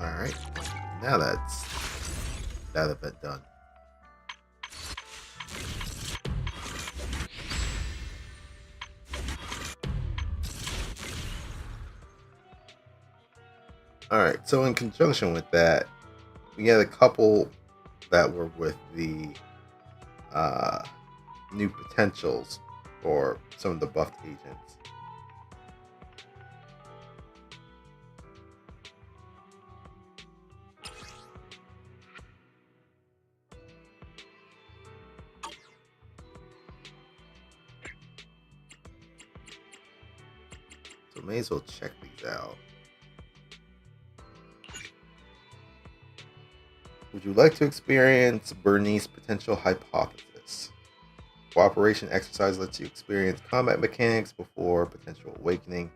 Alright, now that's that event done. Alright, so in conjunction with that, we had a couple that were with the new potentials for some of the buffed agents. So may as well check these out. Would you like to experience Bernice's potential hypothesis? Cooperation exercise lets you experience combat mechanics before potential awakening,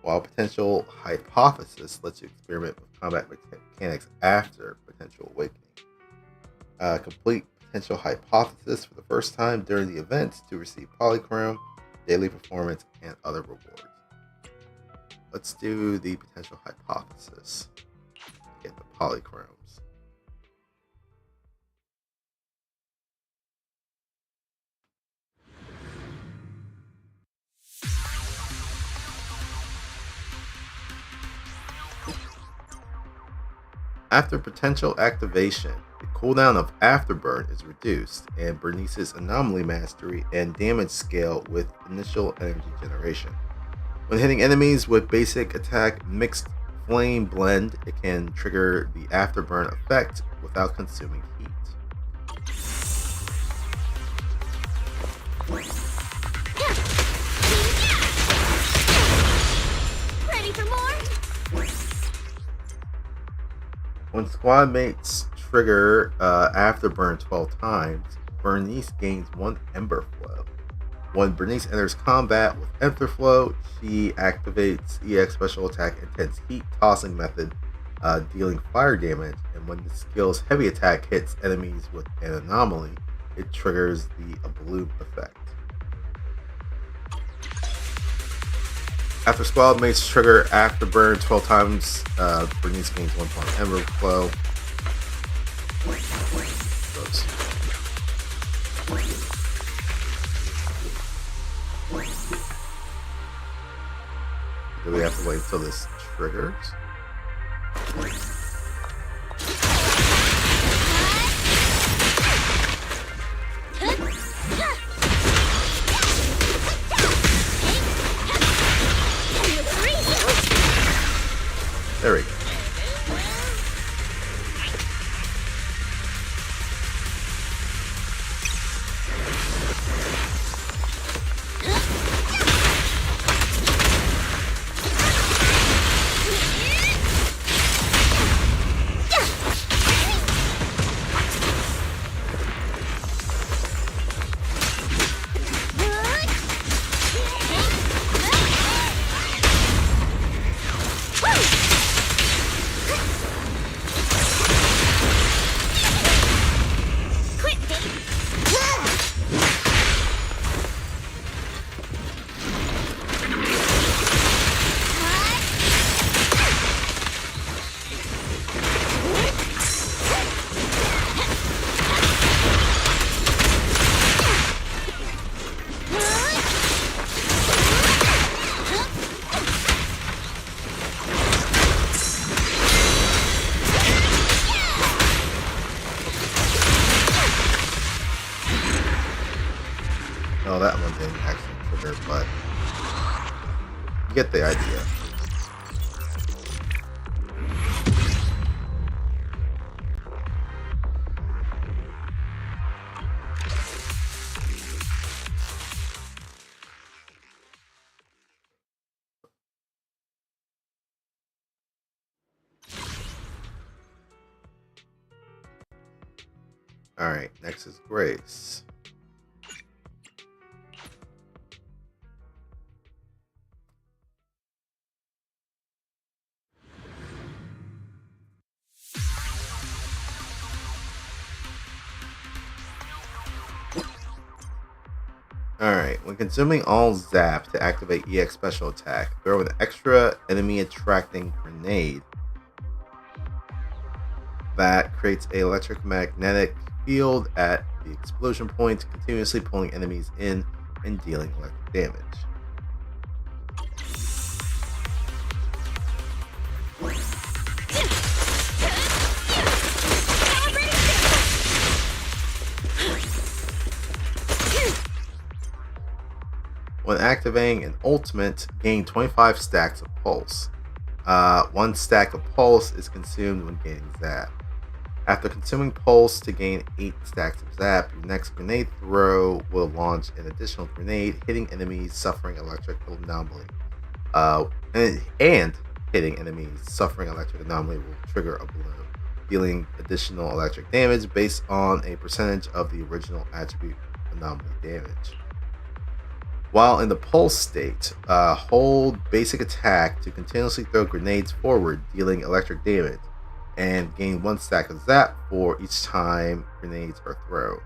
while potential hypothesis lets you experiment with combat mechanics after potential awakening. Complete potential hypothesis for the first time during the event to receive polychrome, daily performance, and other rewards. Let's do the potential hypothesis. Get the polychromes. After potential activation, the cooldown of Afterburn is reduced, and Bernice's anomaly mastery and damage scale with initial energy generation. When hitting enemies with basic attack mixed flame blend, it can trigger the Afterburn effect without consuming heat. Ready for more? When squad mates trigger Afterburn 12 times, Bernice gains 1 Ember Flow. When Bernice enters combat with Ember Flow, she activates EX Special Attack Intense Heat Tossing Method, dealing fire damage, and when the skill's heavy attack hits enemies with an anomaly, it triggers the Bloom effect. After squad mates trigger Afterburn 12 times, Bernice gains 1 point Ember Flow. Oops. Do we have to wait until this triggers? There we go. didn't actually trigger, but you get the idea. Alright, next is Grace. Alright, when consuming all Zap to activate EX special attack, throw an extra enemy attracting grenade that creates an electromagnetic field at the explosion point, continuously pulling enemies in and dealing electric damage. When activating an ultimate, gain 25 stacks of pulse. 1 stack of pulse is consumed when gaining Zap. After consuming pulse to gain 8 stacks of Zap, your next grenade throw will launch an additional grenade, hitting enemies suffering electric anomaly. And hitting enemies suffering electric anomaly will trigger a balloon, dealing additional electric damage based on a percentage of the original attribute anomaly damage. While in the pulse state, hold basic attack to continuously throw grenades forward, dealing electric damage, and gain 1 stack of Zap for each time grenades are thrown.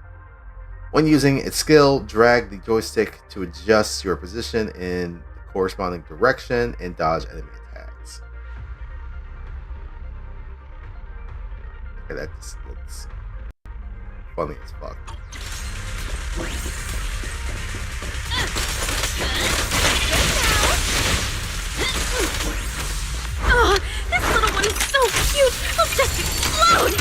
When using its skill, drag the joystick to adjust your position in the corresponding direction and dodge enemy attacks. Okay, that just looks funny as fuck. Oh, this little one is so cute! I'll just explode!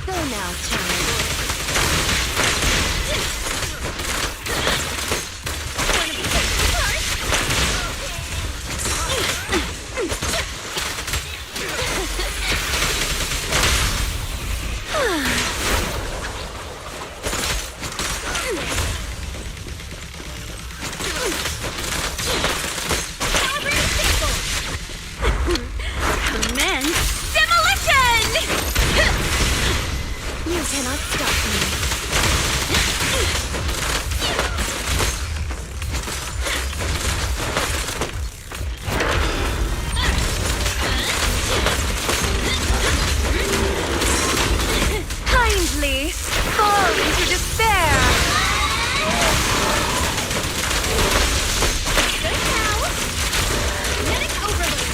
Go now, child. Commence demolition! You cannot stop me. Kindly fall into despair! Good now! Medic overload!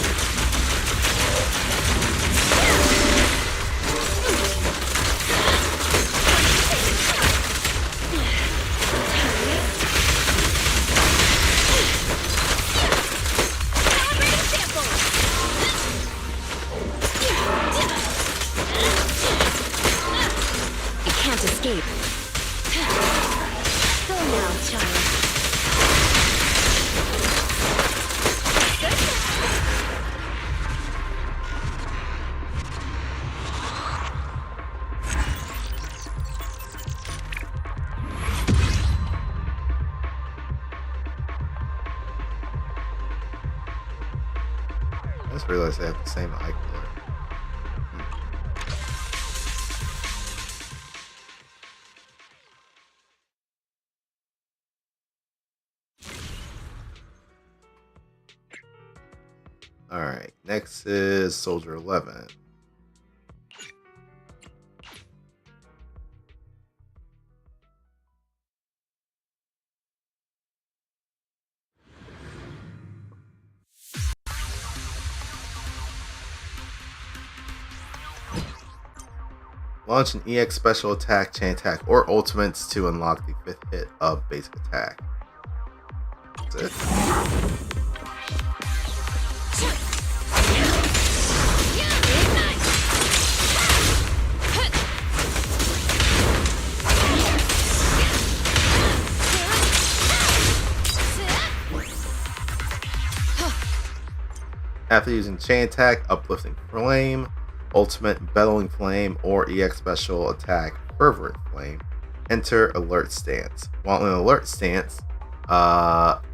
You can't escape. Go now, child. I just realized they have the same eye color. Alright, next is Soldier 11. Launch an EX special attack, chain attack, or ultimates to unlock the 5th hit of basic attack. That's it. After using chain attack, uplifting flame, ultimate bellowing flame, or EX special attack, fervent flame, enter alert stance. While in alert stance,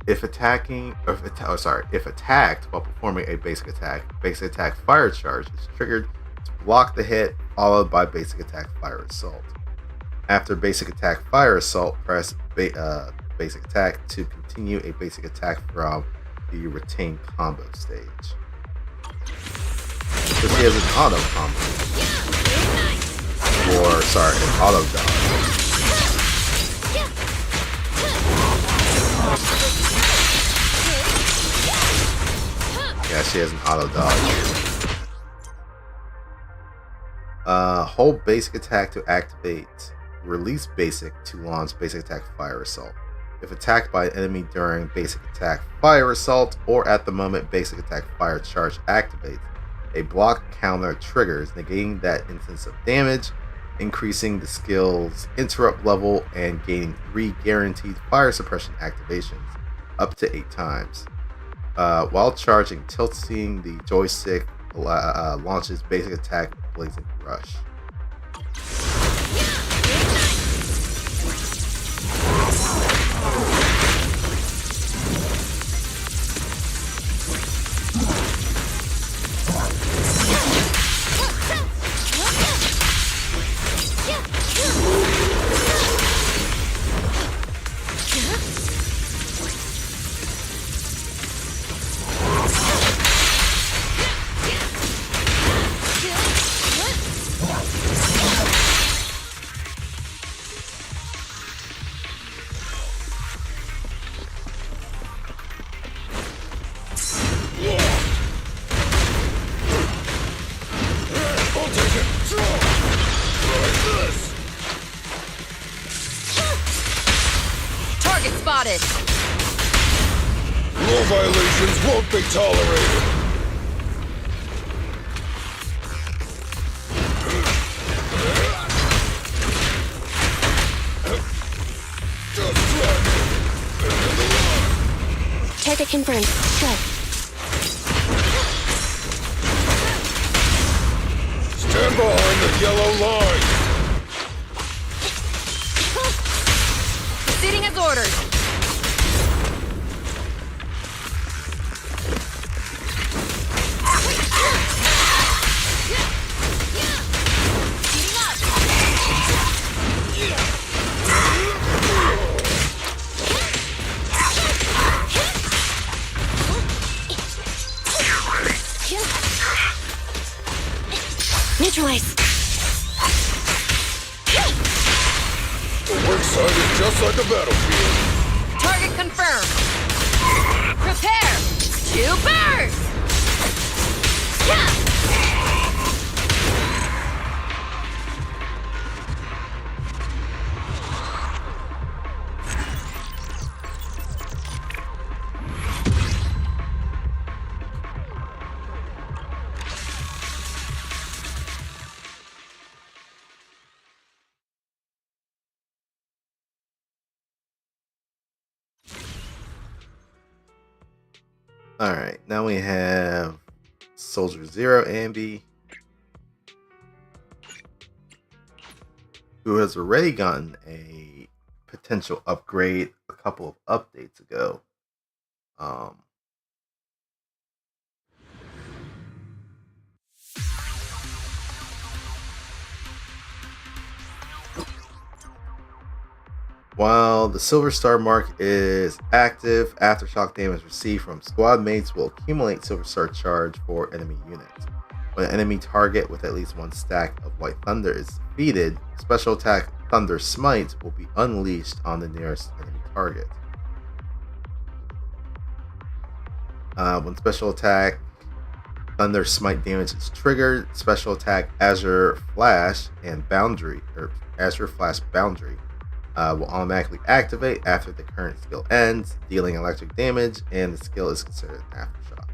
if attacked while performing a basic attack fire charge is triggered to block the hit, followed by basic attack fire assault. After basic attack fire assault, press basic attack to continue a basic attack from the retained combo stage. So she has an auto combo. Or, sorry, an auto dodge. Yeah, she has an auto dodge. Hold basic attack to activate. Release basic to launch basic attack fire assault. If attacked by an enemy during basic attack fire assault or at the moment basic attack fire charge activates, a block counter triggers, negating that instance of damage, increasing the skill's interrupt level, and gaining 3 guaranteed fire suppression activations, up to 8 times. While charging, tilting the joystick launches basic attack Blazing Rush. Spotted. Rule violations won't be tolerated. Target confirmed. Strike. Stand behind the yellow line. Proceeding as ordered. Neutralize. The work site is just like a battlefield. Target confirmed. Prepare to burn. Alright, now we have Soldier Zero Ambi, who has already gotten a potential upgrade a couple of updates ago. While the Silver Star mark is active, aftershock damage received from squad mates will accumulate Silver Star charge for enemy units. When an enemy target with at least one stack of White Thunder is defeated, special attack Thunder Smite will be unleashed on the nearest enemy target. When special attack Thunder Smite damage is triggered, special attack Azure Flash and Boundary, or Azure Flash Boundary, will automatically activate after the current skill ends, dealing electric damage, and the skill is considered an aftershock.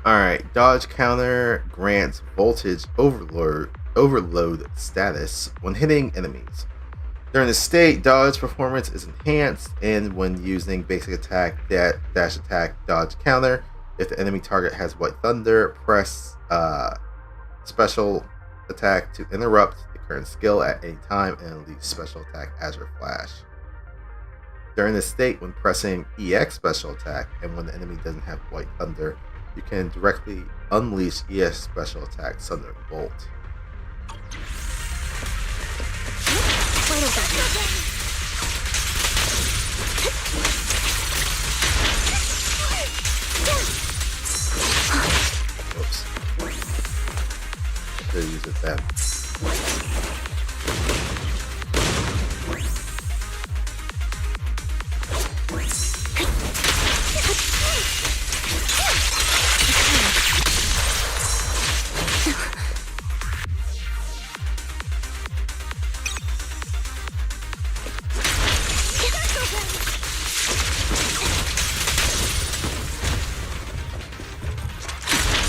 Alright, dodge counter grants voltage overload status when hitting enemies. During the state, dodge performance is enhanced, and when using basic attack, dash attack, dodge counter, if the enemy target has White Thunder, press special attack to interrupt the current skill at any time and unleash special attack Azure Flash. During this state, when pressing EX special attack and when the enemy doesn't have White Thunder, you can directly unleash EX special attack Thunder Bolt. Whoops. Should use it then.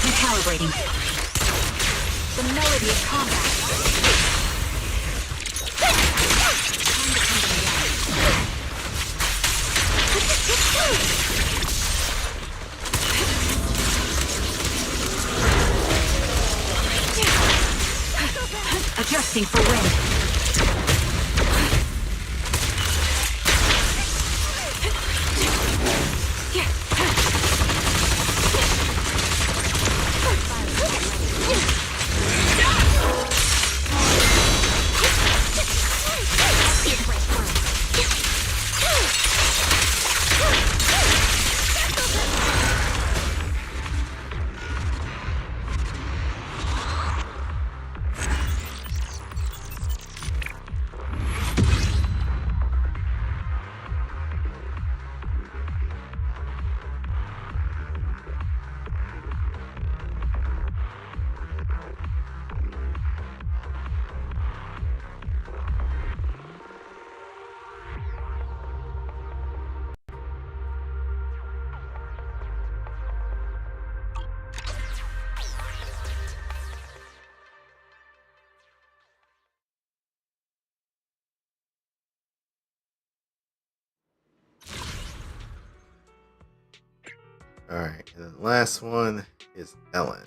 Recalibrating. The melody of combat. Adjusting for wind. Alright, and then the last one is Ellen.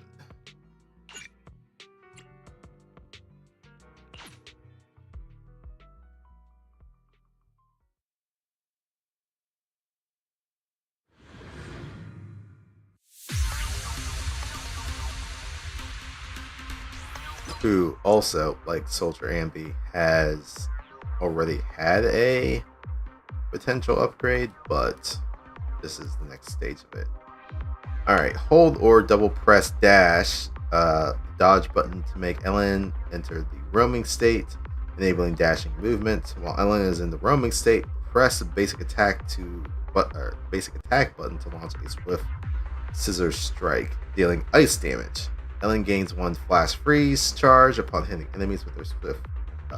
Who also, like Soldier Ambi, has already had a potential upgrade, but this is the next stage of it. Alright, hold or double press dash dodge button to make Ellen enter the roaming state, enabling dashing movement. While Ellen is in the roaming state, press the basic attack button to launch a swift scissor strike, dealing ice damage. Ellen gains 1 flash freeze charge upon hitting enemies with her swift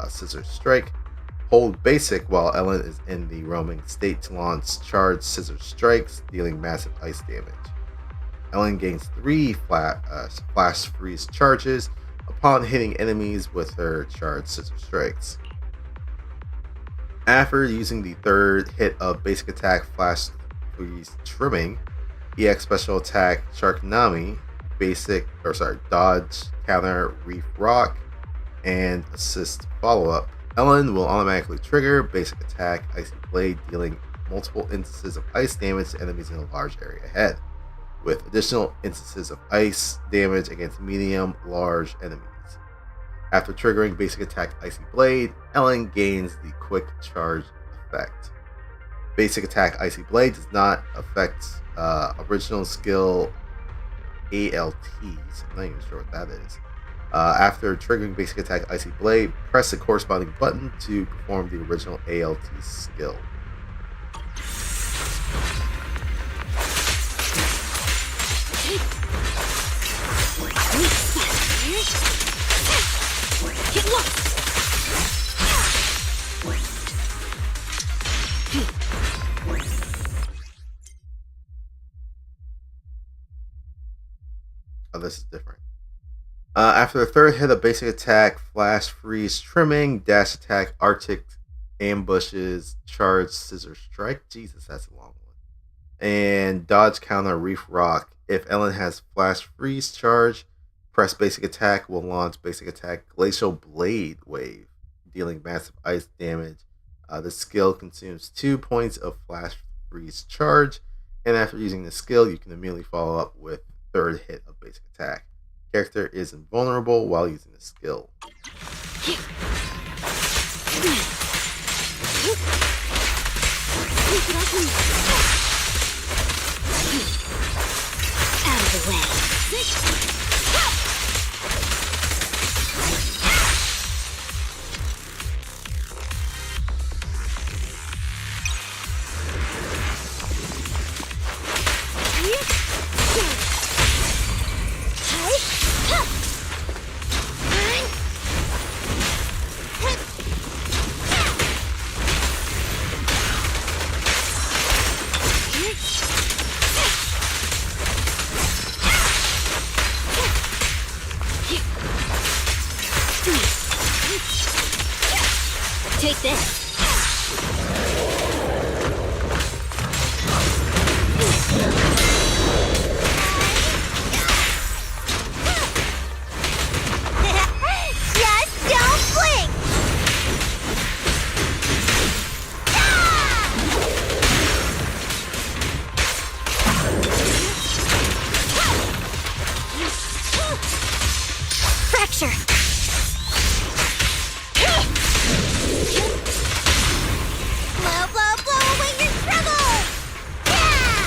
scissor strike. Hold basic while Ellen is in the roaming state to launch charged scissor strikes, dealing massive ice damage. Ellen gains 3 flash freeze charges upon hitting enemies with her charged scissor strikes. After using the third hit of basic attack flash freeze trimming, EX special attack Sharknami, dodge counter reef rock, and assist follow up, Ellen will automatically trigger basic attack Icy Blade, dealing multiple instances of ice damage to enemies in a large area ahead, with additional instances of ice damage against medium, large enemies. After triggering basic attack Icy Blade, Ellen gains the quick charge effect. basic attack Icy Blade does not affect original skill ALTs. I'm not even sure what that is. After triggering basic attack Icy Blade, press the corresponding button to perform the original ALT skill. Oh, this is different. After the third hit of basic attack, flash, freeze, trimming, dash attack, Arctic ambushes, charge, scissor strike. Jesus, that's a long one. And dodge, counter, reef, rock. If Ellen has flash, freeze, charge, press basic attack will launch basic attack glacial blade wave, dealing massive ice damage. The skill consumes 2 points of flash, freeze, charge, and after using the skill, you can immediately follow up with third hit of basic attack. Character is invulnerable while using the skill. Out of the way. Take this. Just don't blink. Fracture. Blow, blow, blow away your trouble! Yeah!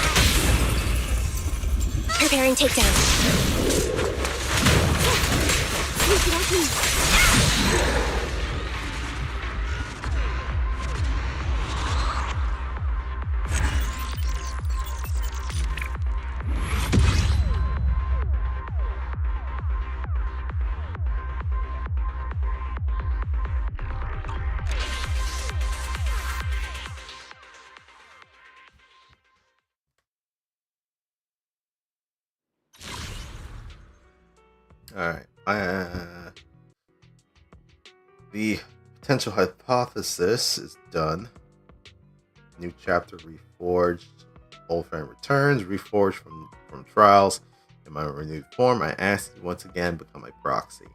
Preparing takedown. Alright. The potential hypothesis is done. New chapter reforged. Old friend returns, reforged from trials. In my renewed form, I ask you once again, become a proxy.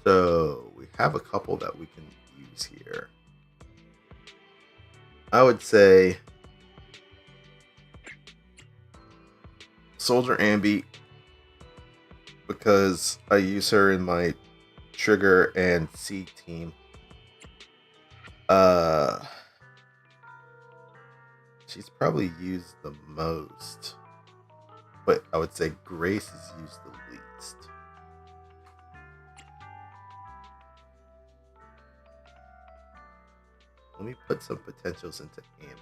So we have a couple that we can use here. I would say Soldier Ambi, because I use her in my Trigger and C team. She's probably used the most, but I would say Grace is used the least. Let me put some potentials into Ambi.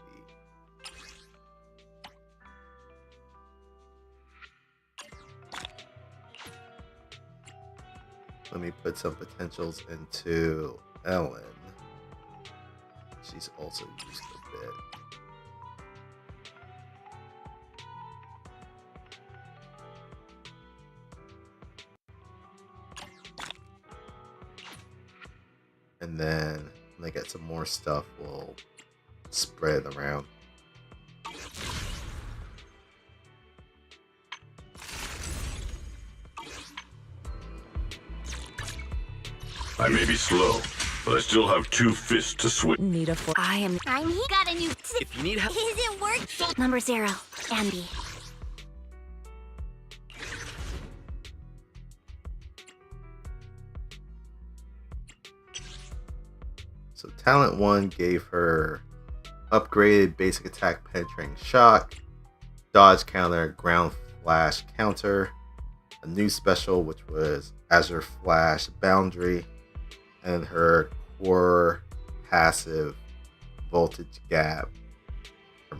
Let me put some potentials into Ellen. She's also used a bit. And then when I get some more stuff, we'll spread it around. I may be slow, but I still have 2 fists to swing. Need a I'm here. Got a new. If you need help. Is it work? Number 0, Ambi. Talent 1 gave her upgraded basic attack penetrating shock, dodge counter, ground flash counter, a new special which was Azure Flash Boundary, and her core passive voltage gap. The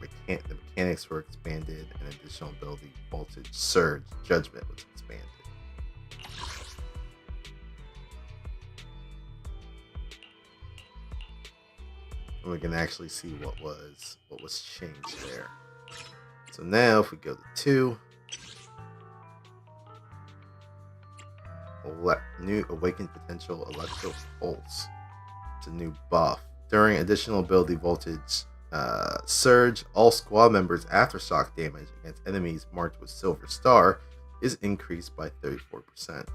mechanics were expanded, and additional ability voltage surge judgment was expanded. And we can actually see what was changed there. So now if we go to 2, new awakened potential electro pulse. It's a new buff. During additional ability voltage surge, all squad members' aftershock damage against enemies marked with silver star is increased by 34%.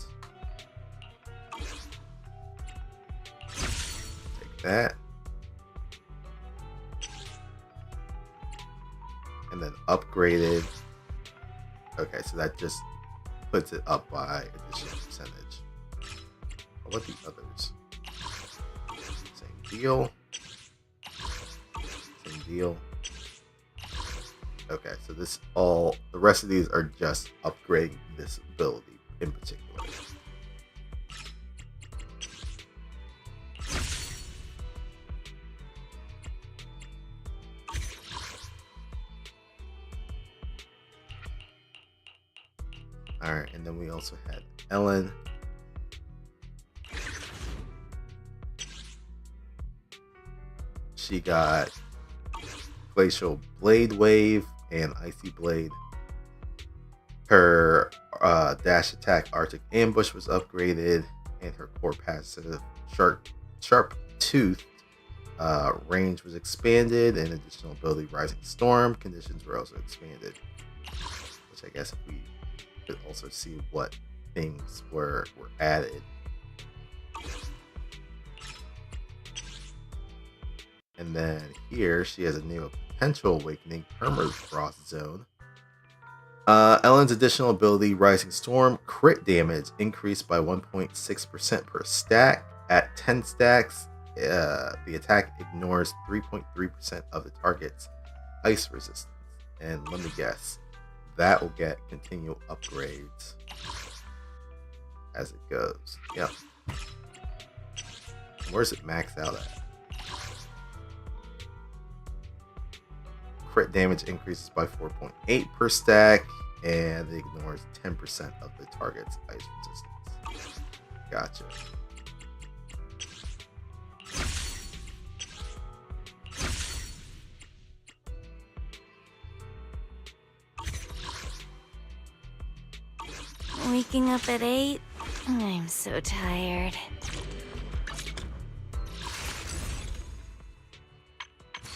Take that. And then upgraded. Okay, so that just puts it up by additional percentage. What about the others? Same deal. Same deal. Okay, so the rest of these are just upgrading this ability in particular. Alright, and then we also had Ellen. She got Glacial Blade Wave and Icy Blade. Her dash attack Arctic Ambush was upgraded, and her core passive Sharp Tooth range was expanded, and additional ability Rising Storm conditions were also expanded. Which I guess if we could also see what things were added. And then here she has a new potential awakening Permafrost Zone. Ellen's additional ability Rising Storm crit damage increased by 1.6% per stack. At 10 stacks, the attack ignores 3.3% of the target's ice resistance. And let me guess, that will get continual upgrades as it goes. Yep. Where's it maxed out at? Crit damage increases by 4.8 per stack, and it ignores 10% of the target's ice resistance. Gotcha. Waking up at 8? I'm so tired.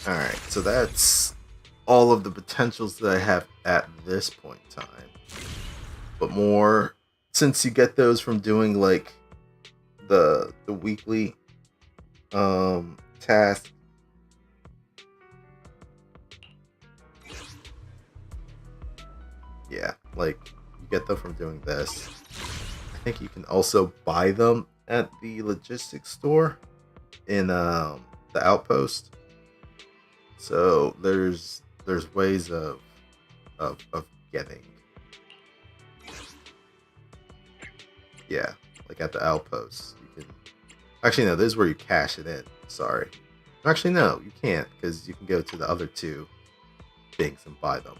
Alright, so that's all of the potentials that I have at this point in time. But more, since you get those from doing like the weekly task. Yeah, like you get them from doing this. I think you can also buy them at the logistics store in the outpost. So there's ways of getting. Yeah, like at the outpost. You can actually no, this is where you cash it in. Sorry. Actually no, you can't, because you can go to the other two things and buy them.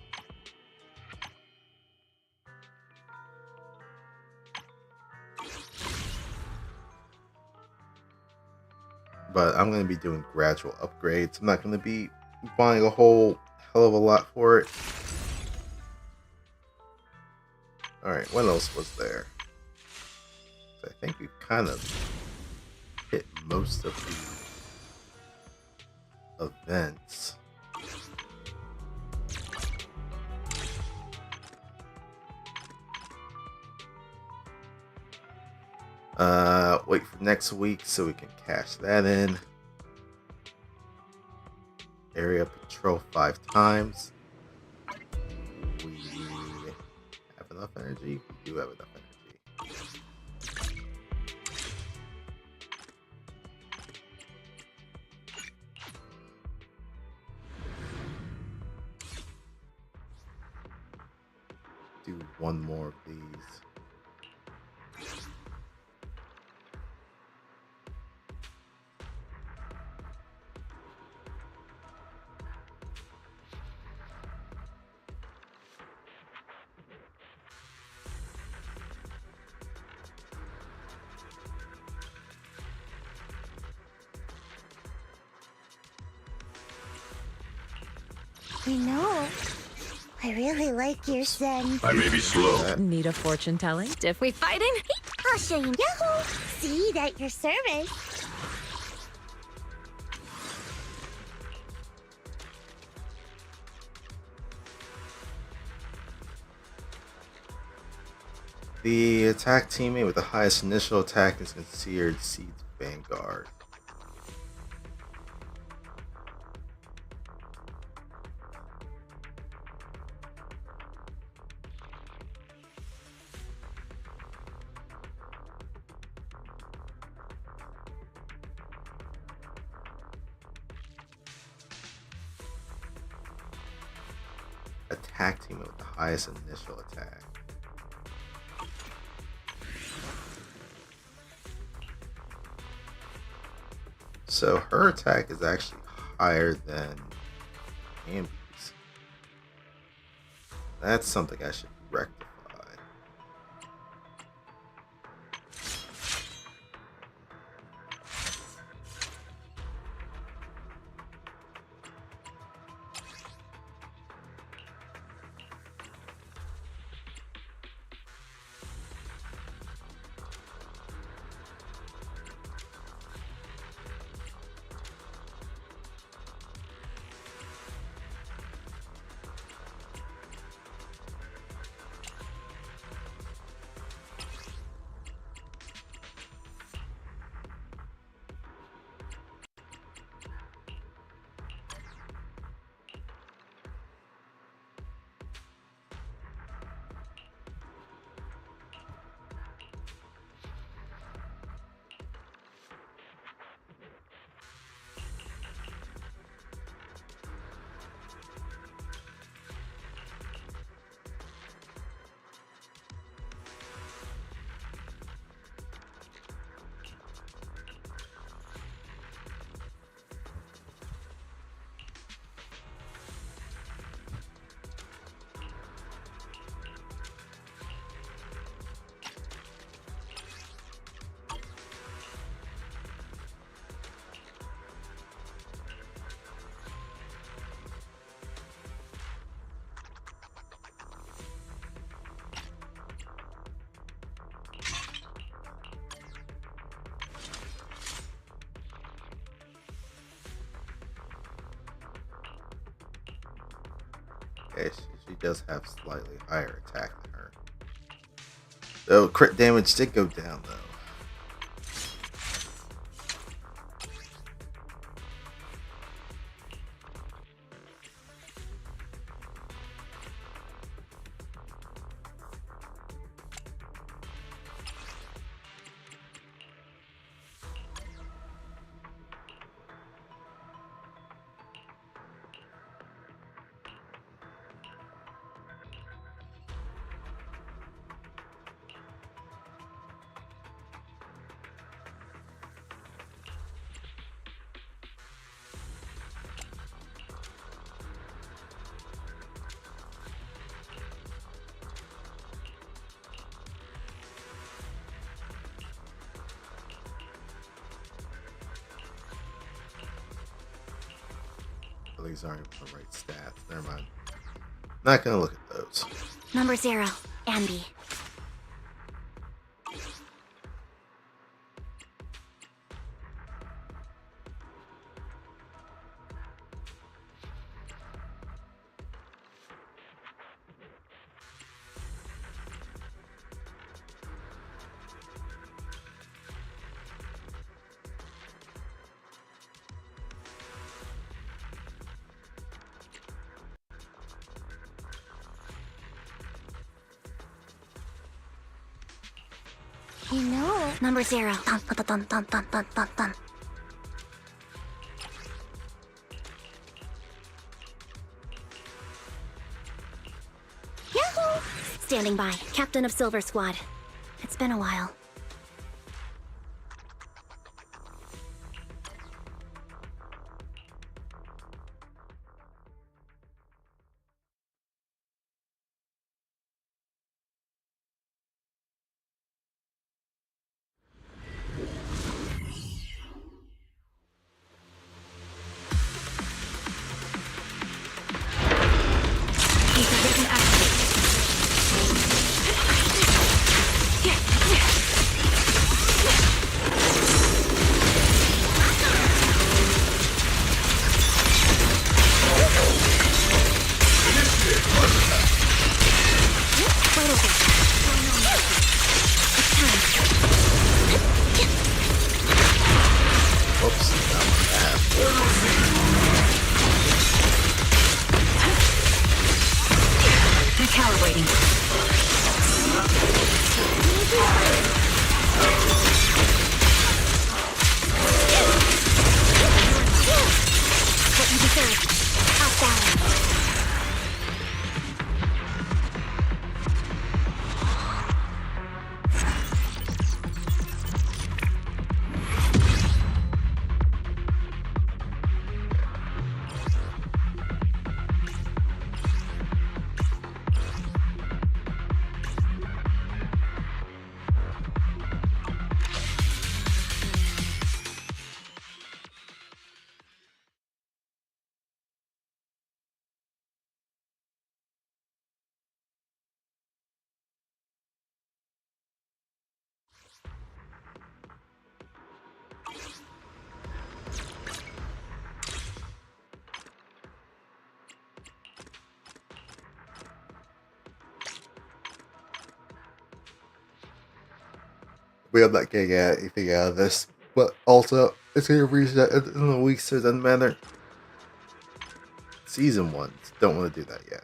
But I'm going to be doing gradual upgrades. I'm not going to be buying a whole hell of a lot for it. Alright, what else was there? So I think we kind of hit most of the events. Wait for next week so we can cash that in. Area patrol 5 times. We have enough energy? We do have enough energy. do one more of these. You know, I really like your Zen. I may be slow. Need a fortune telling? If we fighting, I'll show you. Yahoo! See that your service. The attack teammate with the highest initial attack is considered Seed's Vanguard. Attack teammate with the highest initial attack. So her attack is actually higher than Ambi's. That's something I should rectify. Okay, she does have slightly higher attack than her. Though crit damage did go down though. These aren't even the right stats. Never mind. Not gonna look at those. Number 0, Ambi. You know, number 0. Dun, dun, dun, dun, dun, dun, dun, dun. Yahoo! standing by, captain of Silver Squad. It's been a while. We are not getting anything out of this, but also it's going to reach that in the weeks, so it doesn't matter. Season 1, don't want to do that yet.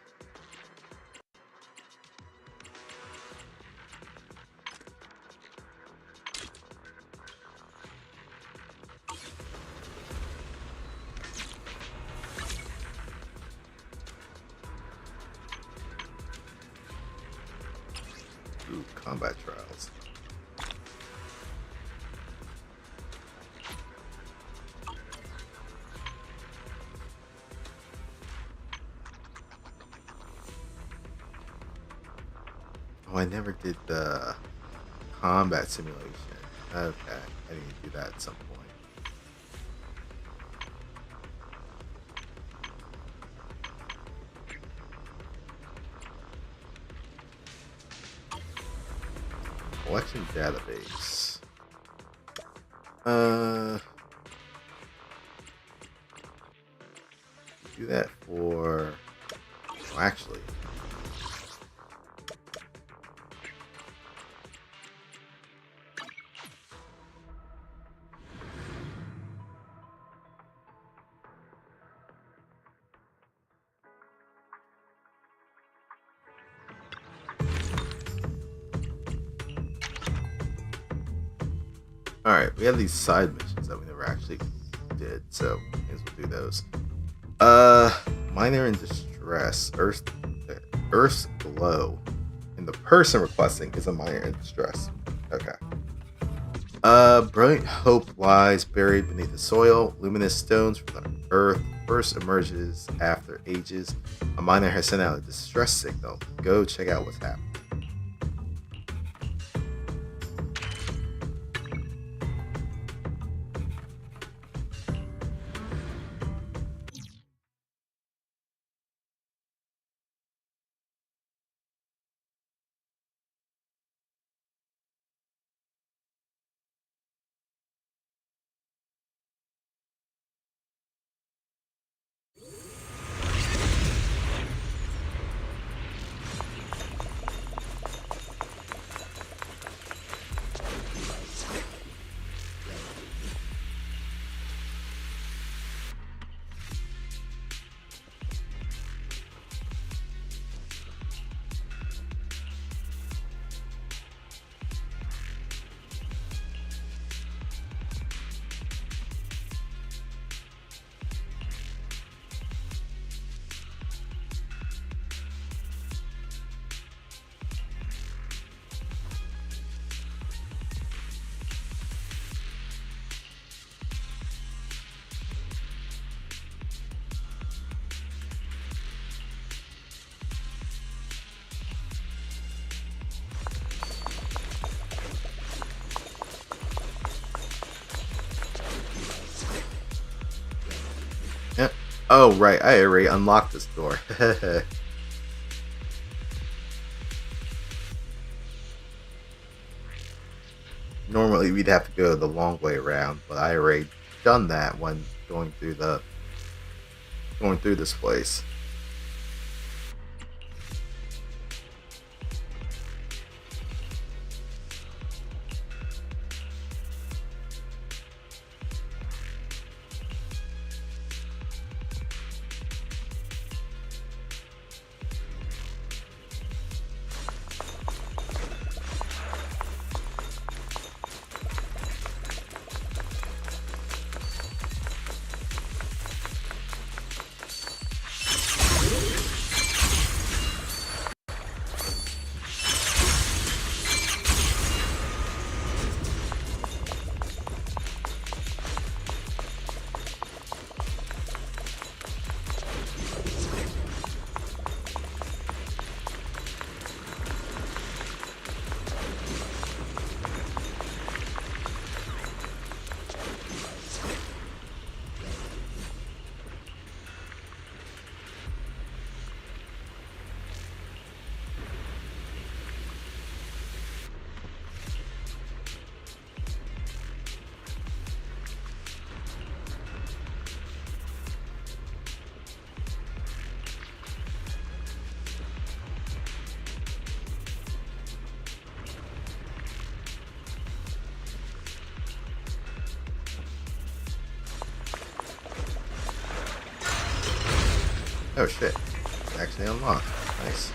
Ooh, combat trials. Oh, I never did the combat simulation. Okay, I need to do that at some point. Collection database. Do that for. Well, actually. Alright, we have these side missions that we never actually did, so I guess we'll do those. Miner in distress, Earth's glow. And the person requesting is a miner in distress. Okay. Brilliant hope lies buried beneath the soil. Luminous stones from the earth first emerges after ages. A miner has sent out a distress signal. Go check out what's happening. Oh, right. I already unlocked this door. Normally, we'd have to go the long way around, but I already done that when going through this place. Oh shit. It's actually unlocked. Nice.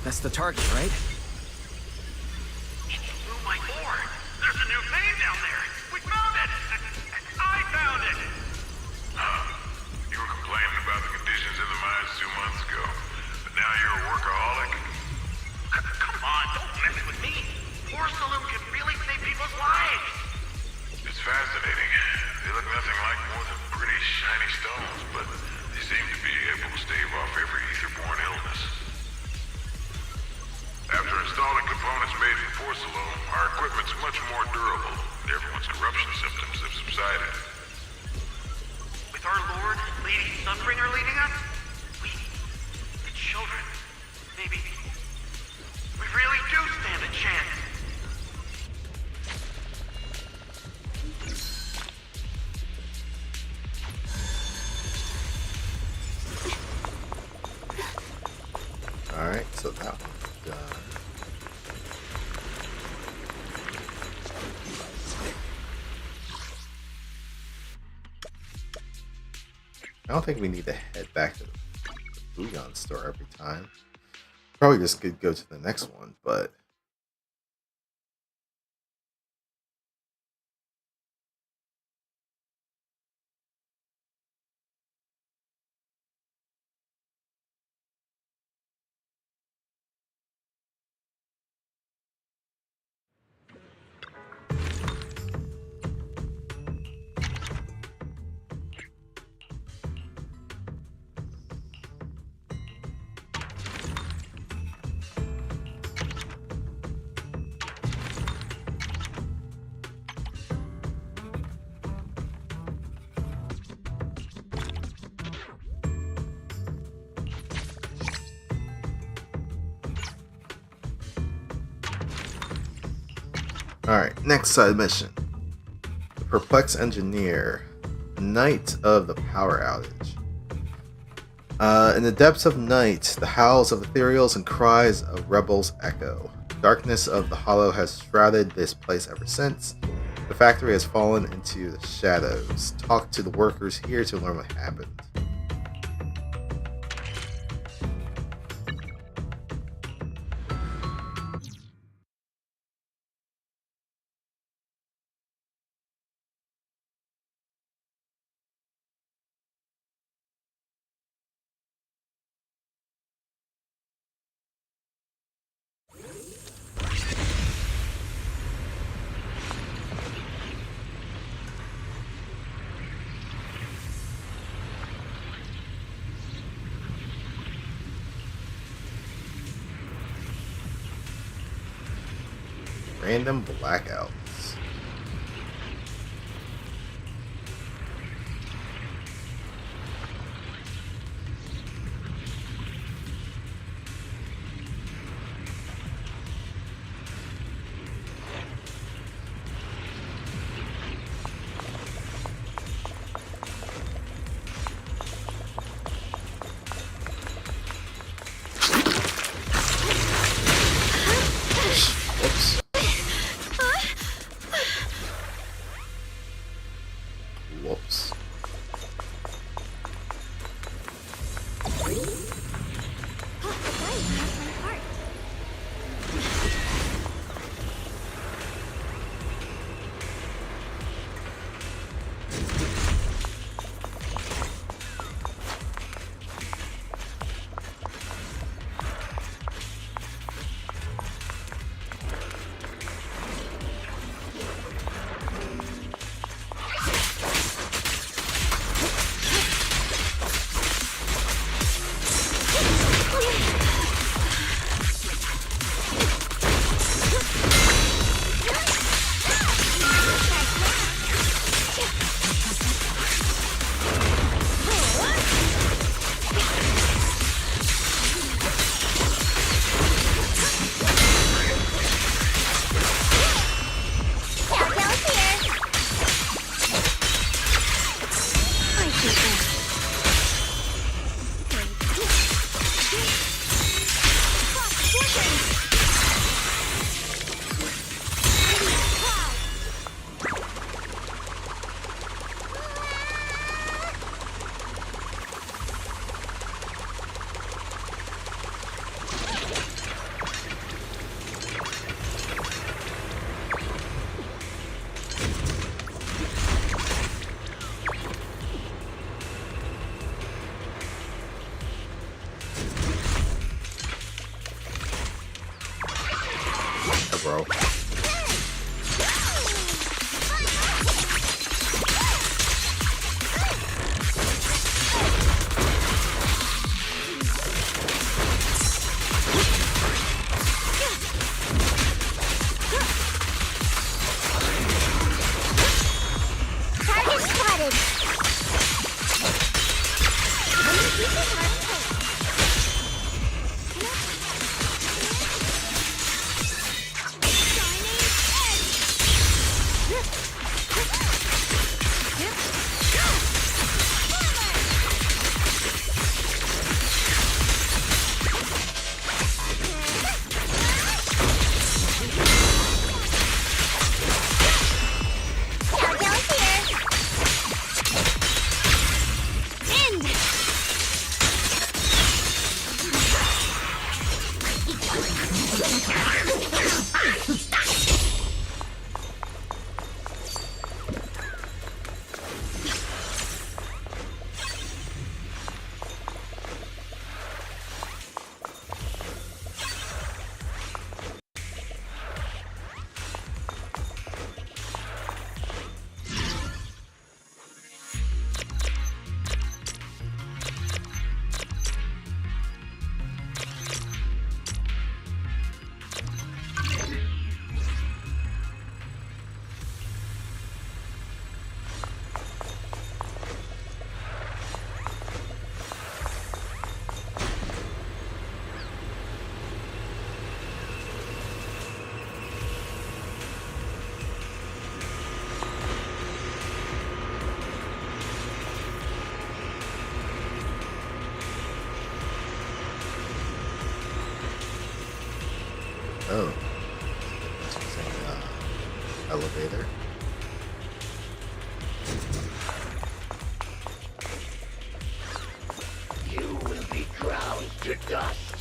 That's the target, right? Oh my lord! There's a new vein down there! We found it! I found it! You were complaining about the conditions in the mines 2 months ago, but now you're a workaholic? Come on, don't mess with me! Porcelain can really save people's lives! It's fascinating. They look nothing like more than pretty shiny stones, but they seem to be able to stave off every ether-borne illness. After installing components made from porcelain, our equipment's much more durable, and everyone's corruption symptoms have subsided. With our Lord, Lady Sunbringer leading us, the children, maybe, we really do stand a chance. Alright, so that one's done. I don't think we need to head back to the Bouillon store every time. Probably just could go to the next one, but alright, next side mission. The Perplexed Engineer. Night of the Power Outage. In the depths of night, the howls of ethereals and cries of rebels echo. The darkness of the hollow has shrouded this place ever since. The factory has fallen into the shadows. Talk to the workers here to learn what happened. Random blackouts. Whoops. bro. Target spotted. Countdown here. End. Oh. Elevator. You will be ground to dust.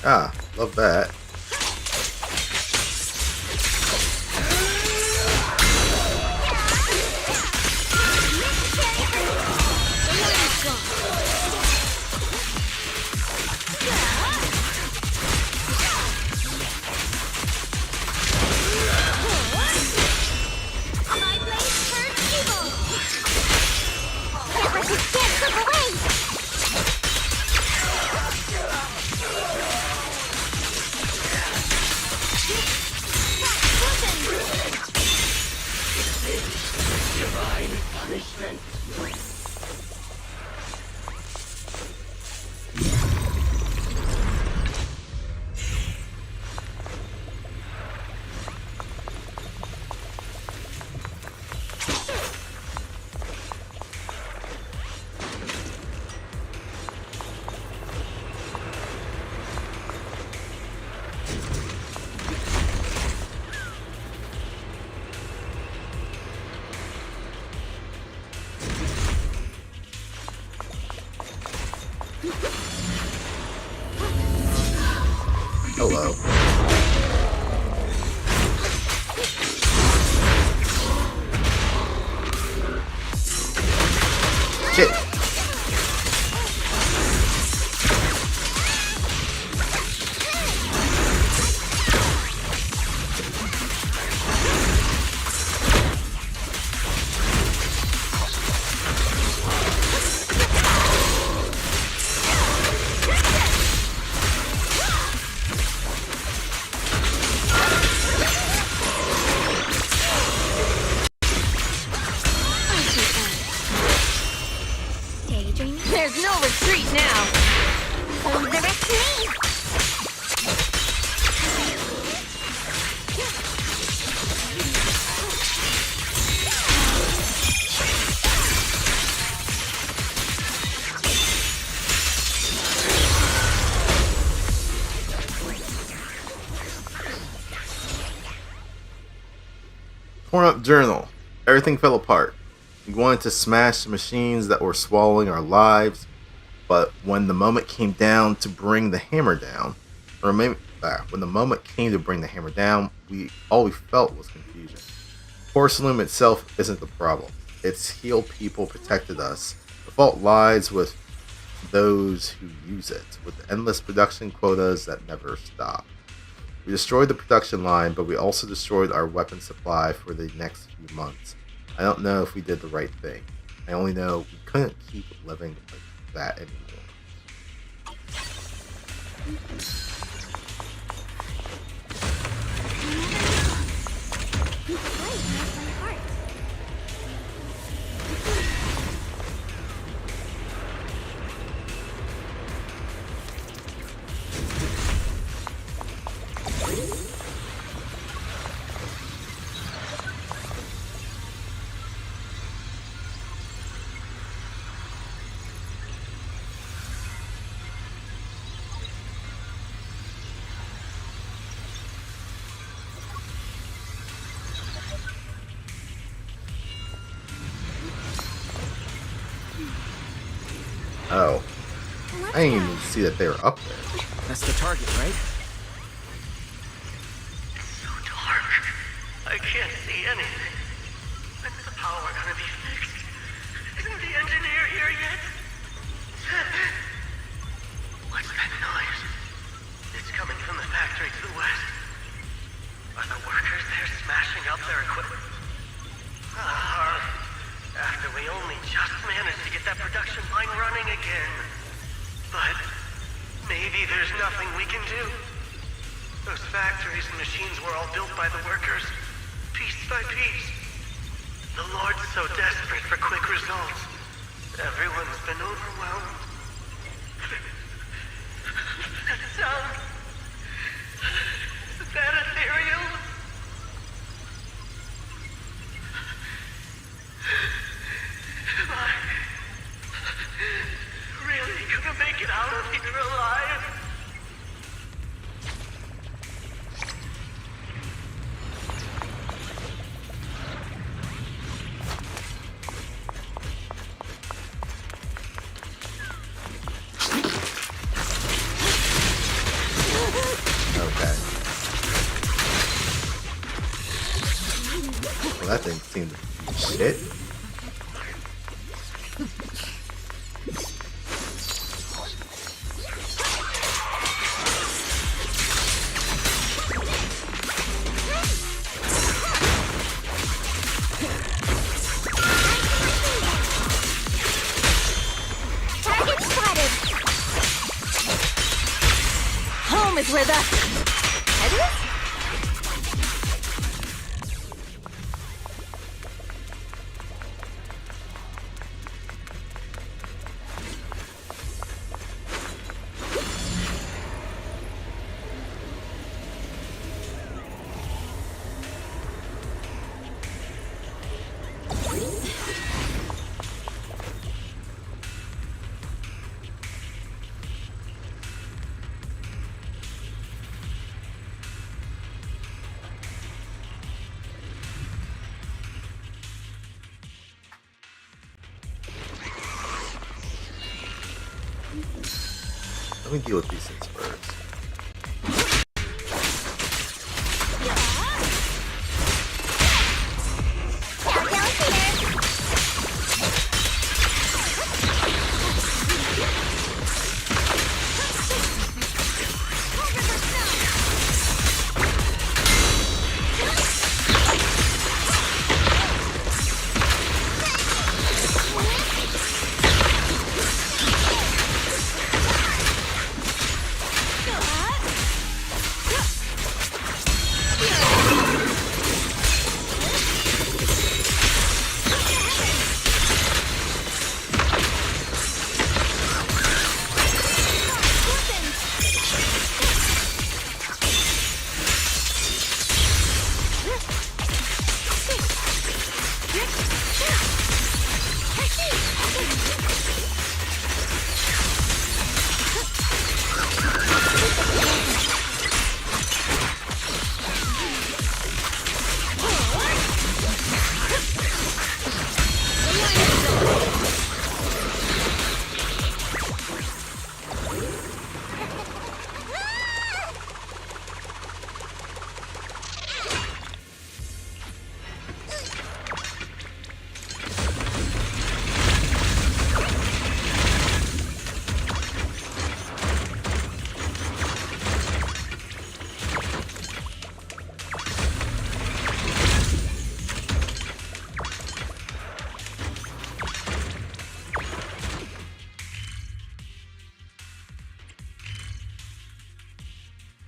Ah, love that. My blade turns evil. Can't let this dance slip away. Divine punishment. Hello. Shit. Daydreaming. There's no retreat now. Leave the rest to me. Torn up journal. Everything fell apart. We wanted to smash the machines that were swallowing our lives, but when the moment came down to bring the hammer down, when the moment came to bring the hammer doan, all we felt was confusion. Porcelain itself isn't the problem. Its heal people protected us. The fault lies with those who use it, with endless production quotas that never stop. We destroyed the production line, but we also destroyed our weapon supply for the next few months. I don't know if we did the right thing. I only know we couldn't keep living like that anymore. Oh. I didn't even see that they were up there. That's the target, right? It's so dark. I can't see anything. When's the power gonna be fixed? Isn't the engineer here yet? What's that noise? It's coming from the factory to the west. Are the workers there smashing up their equipment? After we only just managed to get that production line running again. But maybe there's nothing we can do. Those factories and machines were all built by the workers, piece by piece. The Lord's so desperate for quick results. Everyone's been overwhelmed. That sound... Is that ethereal? Am I really gonna make it out of here alive? Okay. Well, that didn't seem to be shit. Target spotted. Home is where the head is? Let me deal with these things first. Countdown here.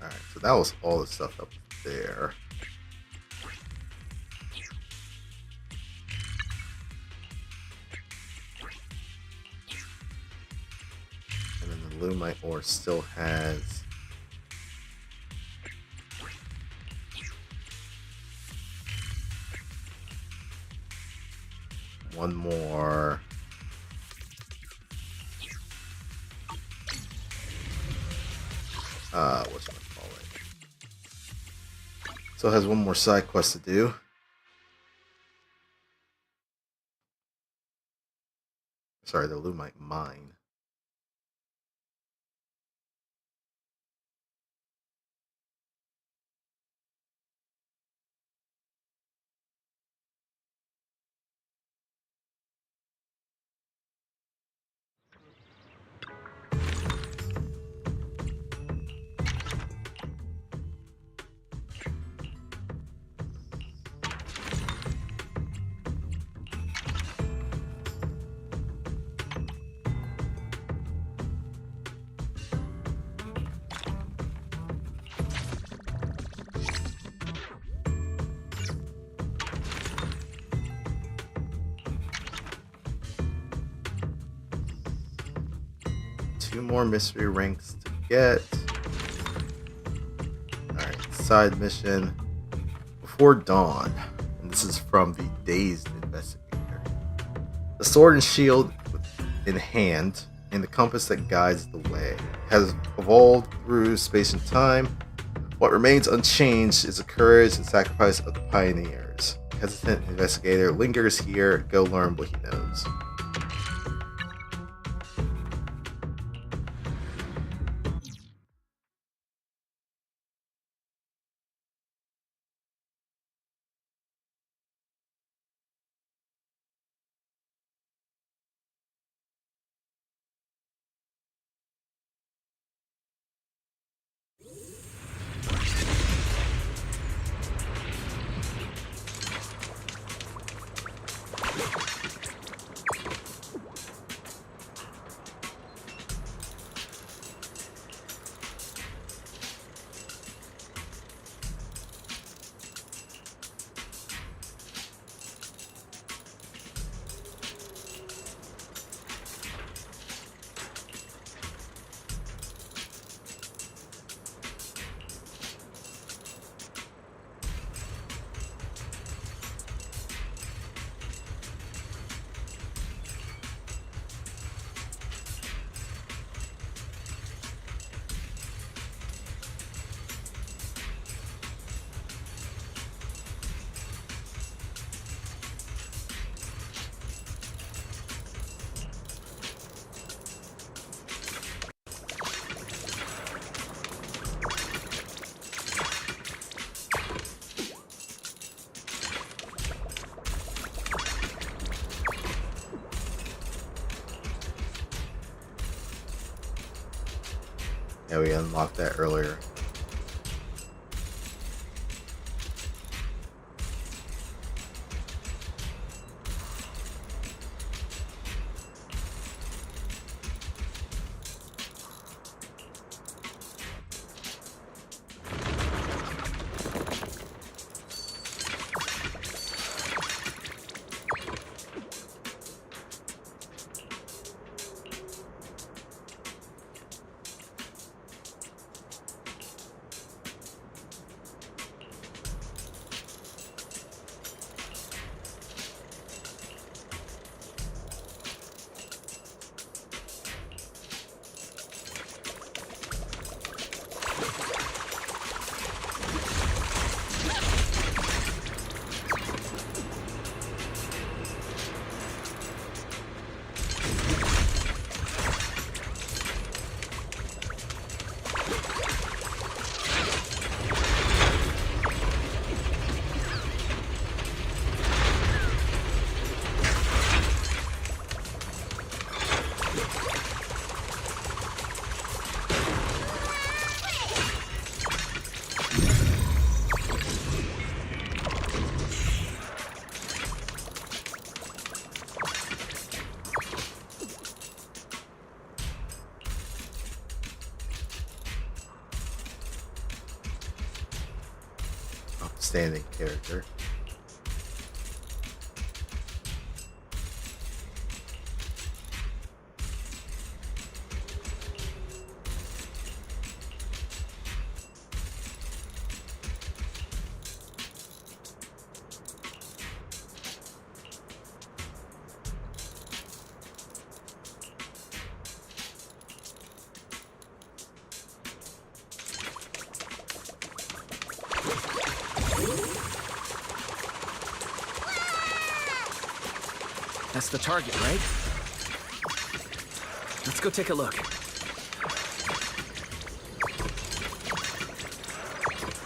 Alright, so that was all the stuff up there. And then the Lumite ore still has one more whatchamacallit. So it has one more side quest to do. Sorry, the Lumite mine. Two more mystery ranks to get. Alright, side mission. Before dawn. And this is from the Dazed Investigator. The sword and shield in hand, and the compass that guides the way, has evolved through space and time. What remains unchanged is the courage and sacrifice of the pioneers. Hesitant investigator lingers here. Go learn what he knows. Yeah, we unlocked that earlier. standing character. That's the target, right? Let's go take a look.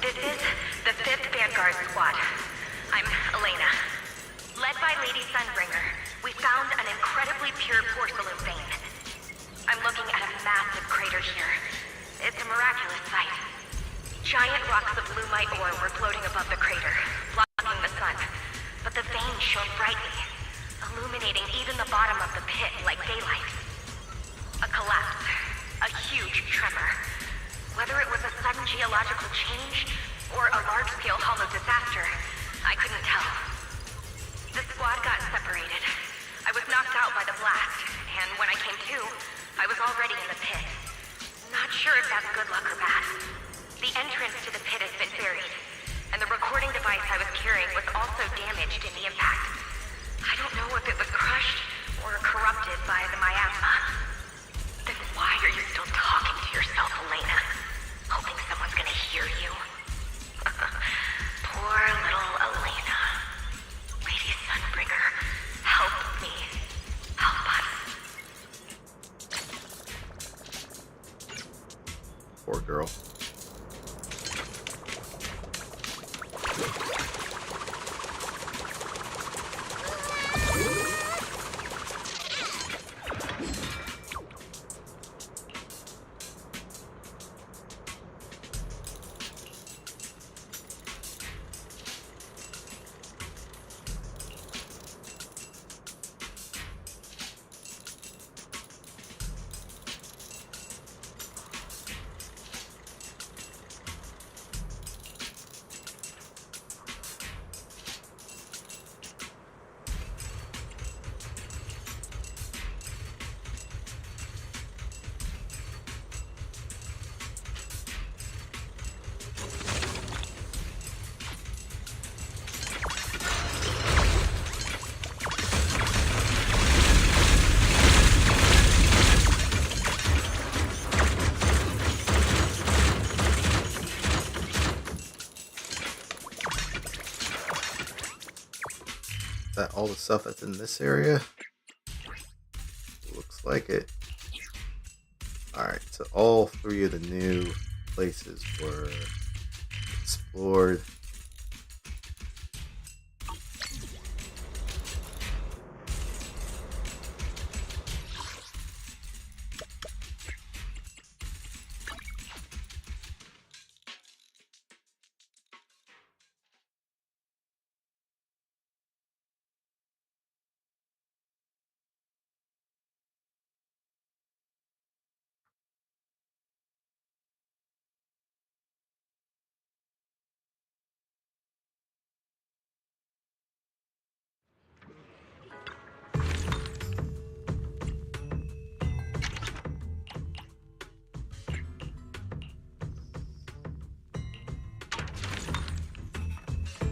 This is the 5th Vanguard Squad. I'm Elena. Led by Lady Sunbringer, we found an incredibly pure porcelain vein. I'm looking at a massive crater here. It's a miraculous sight. Giant rocks of lumite ore were floating above the crater, blocking the sun. But the vein shone brightly, illuminating even the bottom of the pit like daylight. A collapse. A huge tremor. Whether it was a sudden geological change or a large-scale hollow disaster, I couldn't tell. The squad got separated. I was knocked out by the blast, and when I came to, I was already in the pit. Not sure if that's good luck or bad. The entrance to the pit has been buried, and the recording device I was carrying was also damaged in the impact. I don't know if it was crushed or corrupted by the miasma. Then why are you still talking to yourself, Elena? Hoping someone's gonna hear you? Poor little Elena. Lady Sunbringer, help me. Help us. Poor girl. That all the stuff that's in this area? Looks like it. Alright, so all 3 of the new places were explored.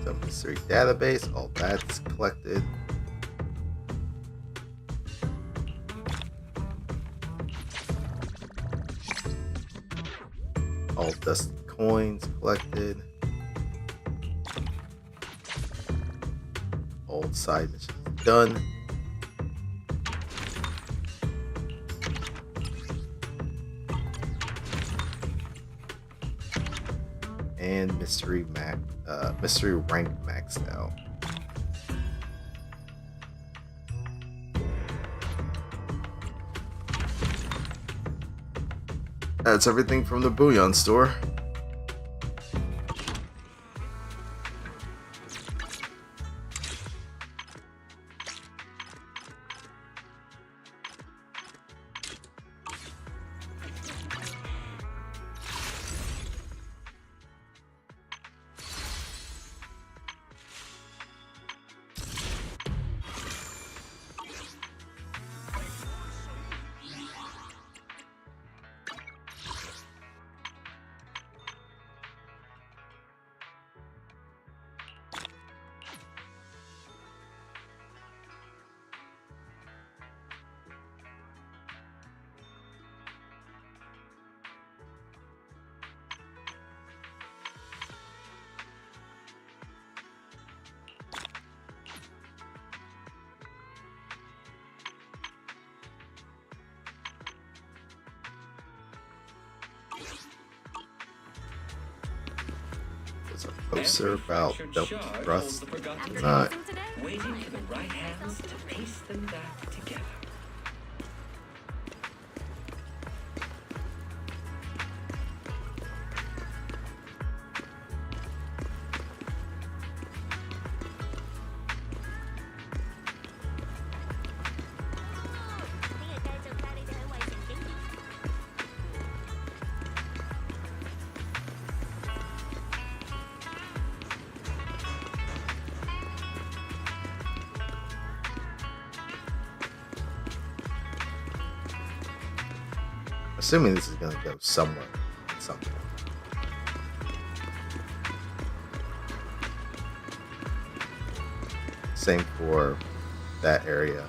So mystery database, all that's collected. All dusty coins collected. All side missions done. And mystery rank maxed out. That's everything from the Bullion store. There's a poster about Don't Trust. Not. Waiting for the right hands to piece them back together. Assuming this is going to go somewhere at some point. Same for that area.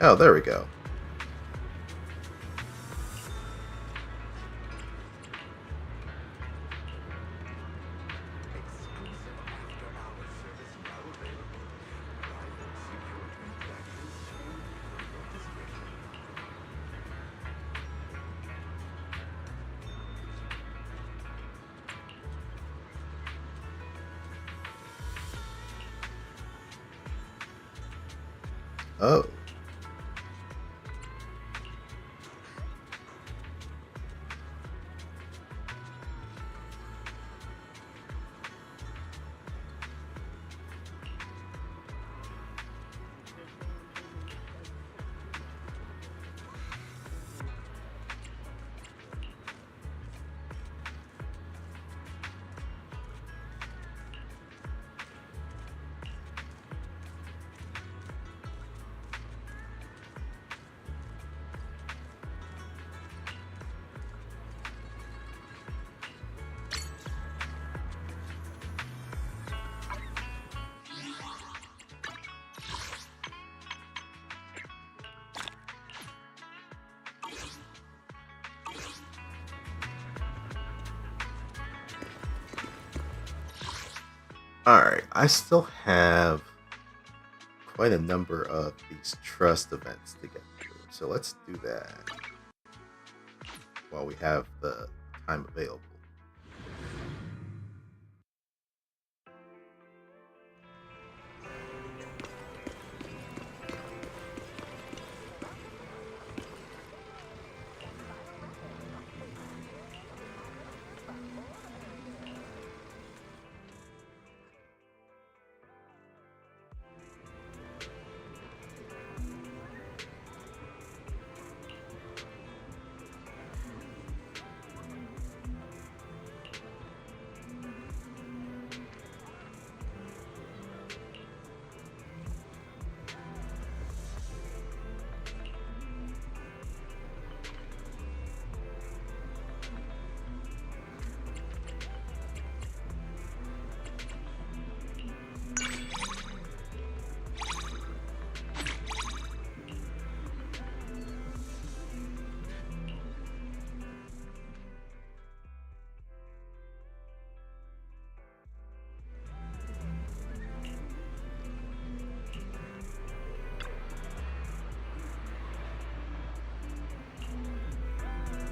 Oh, there we go. Oh. Alright, I still have quite a number of these trust events to get through, so let's do that while we have the time available.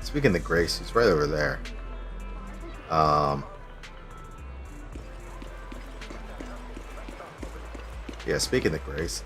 Speaking of Grace, he's right over there. Yeah, speaking of Grace.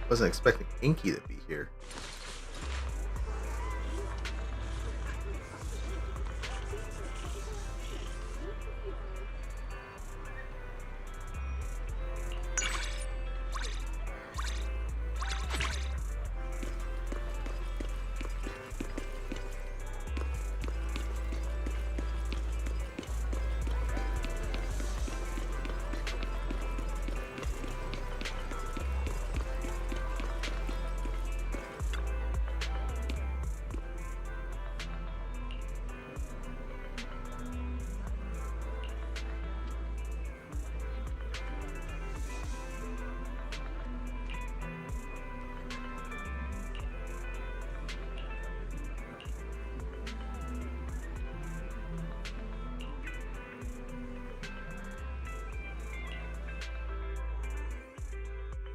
Wasn't expecting Inky to be here.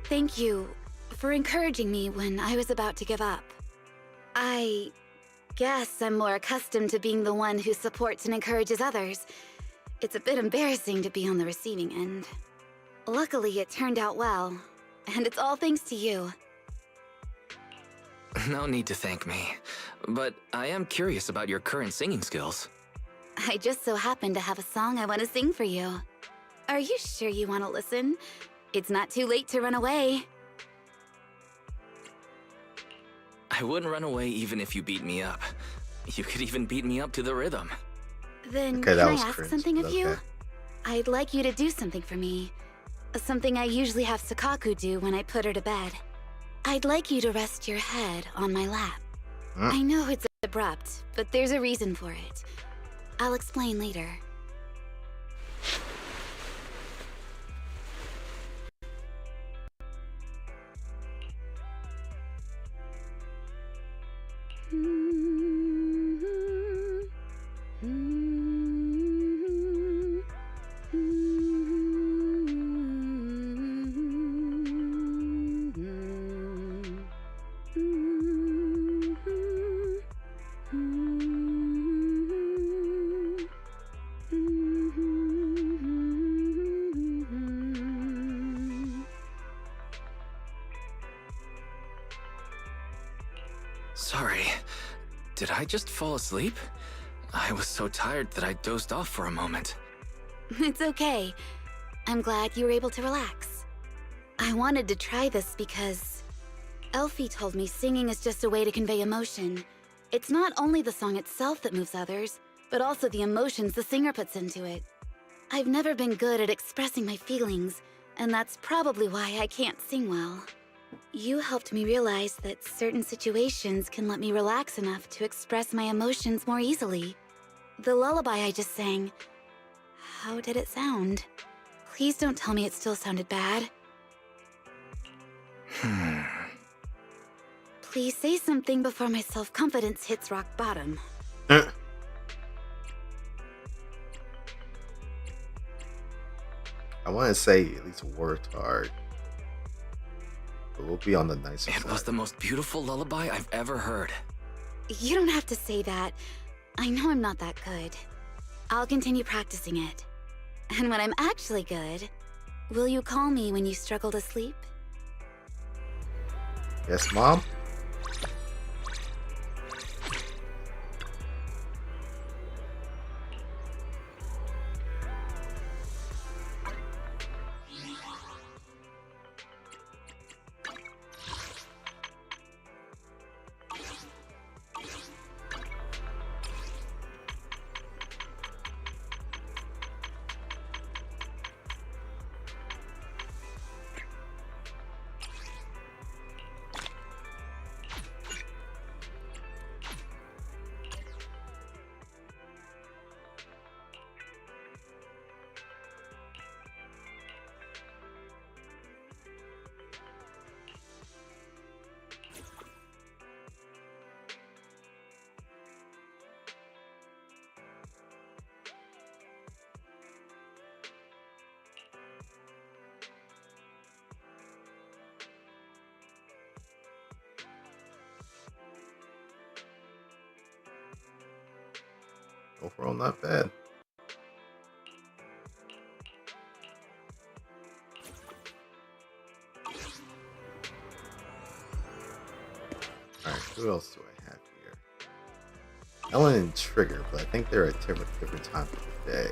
Thank you for encouraging me when I was about to give up. I guess I'm more accustomed to being the one who supports and encourages others. It's a bit embarrassing to be on the receiving end. Luckily, it turned out well, and it's all thanks to you. No need to thank me, but I am curious about your current singing skills. I just so happen to have a song I want to sing for you. Are you sure you want to listen? It's not too late to run away. I wouldn't run away even if you beat me up. You could even beat me up to the rhythm. Then Okay, can that I was ask cringe, something but of you? okay. I'd like you to do something for me. Something I usually have Sakaku do when I put her to bed. I'd like you to rest your head on my lap. I know it's abrupt, but there's a reason for it. I'll explain later. Sorry, did I just fall asleep? I was so tired that I dozed off for a moment. It's okay. I'm glad you were able to relax. I wanted to try this because Elfie told me singing is just a way to convey emotion. It's not only the song itself that moves others, but also the emotions the singer puts into it. I've never been good at expressing my feelings, and that's probably why I can't sing well. You helped me realize that certain situations can let me relax enough to express my emotions more easily. The lullaby I just sang, how did it sound? Please don't tell me it still sounded bad. Please say something before my self-confidence hits rock bottom. I want to say at least worked hard, but we'll be on the nicer side. It was the most beautiful lullaby I've ever heard. You don't have to say that. I know I'm not that good. I'll continue practicing it. And when I'm actually good, will you call me when you struggle to sleep? Yes, Mom? Overall, not bad. Who else do I have here? Ellen and Trigger, but I think they're at different times of the day.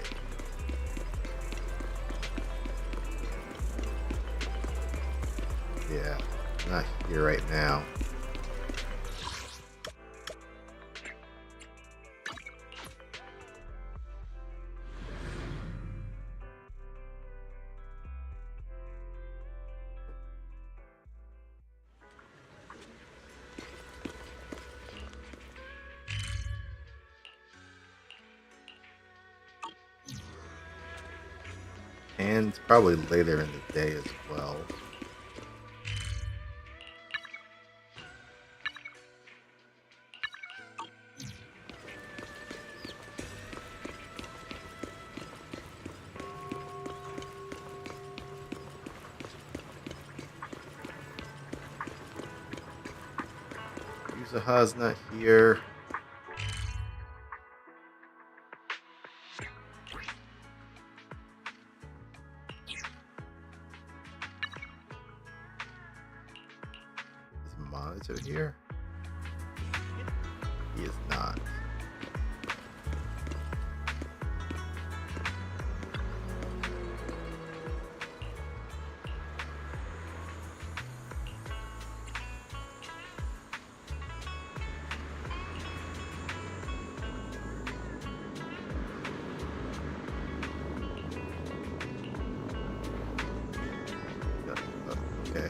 Yeah, not here right now. And probably later in the day as well. Yuzaha's not here. Monitor here? He is not. Okay.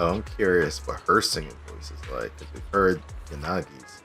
Oh, I'm curious what her singing voice is like, because we've heard Yanagi's.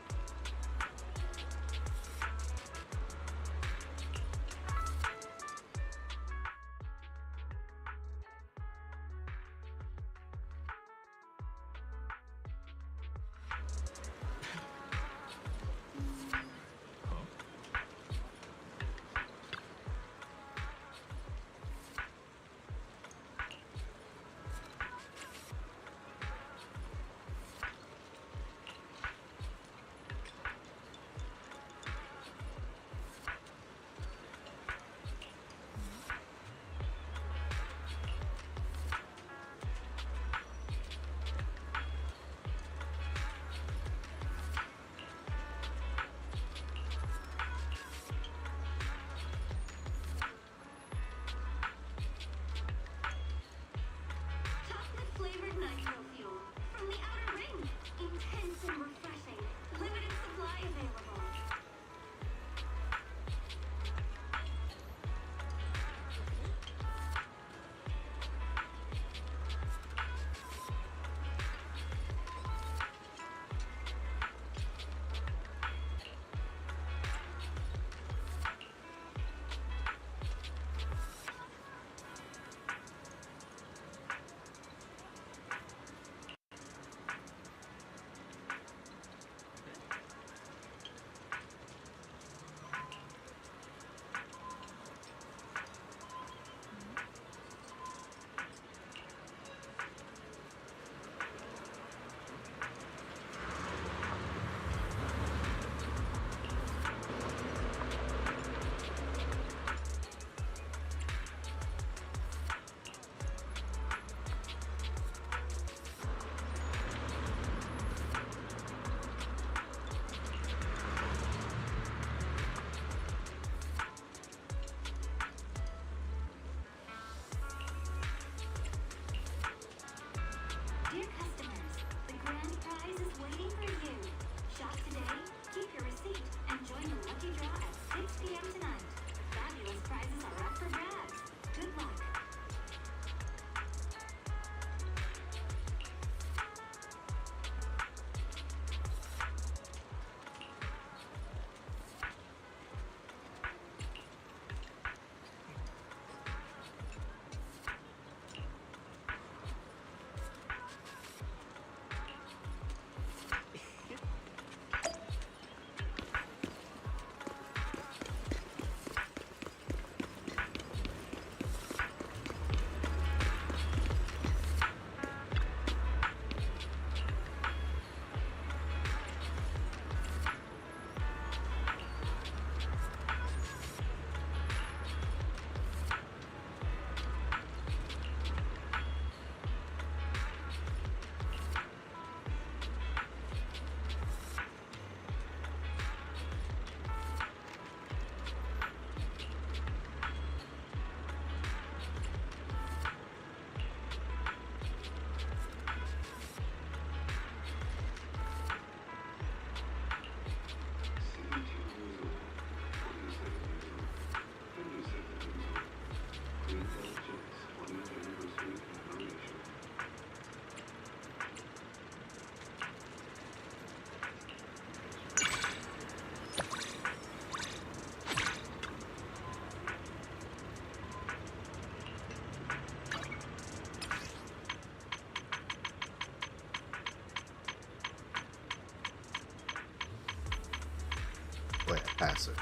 passer.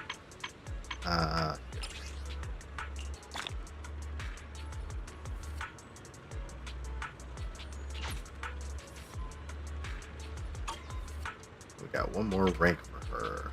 We got one more rank for her.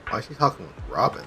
Why is she talking with Robin?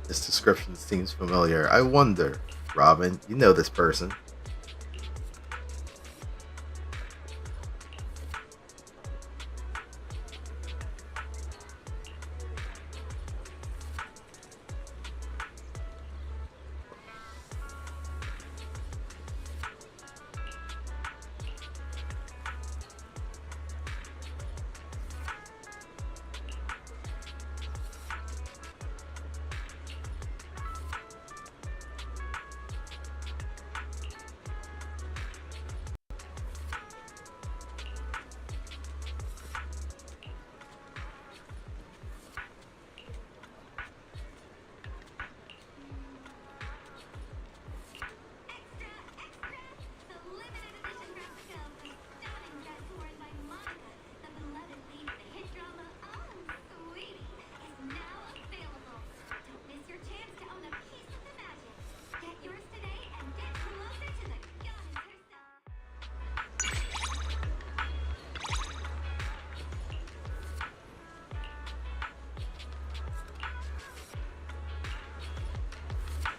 This description seems familiar. I wonder, Robin, you know this person.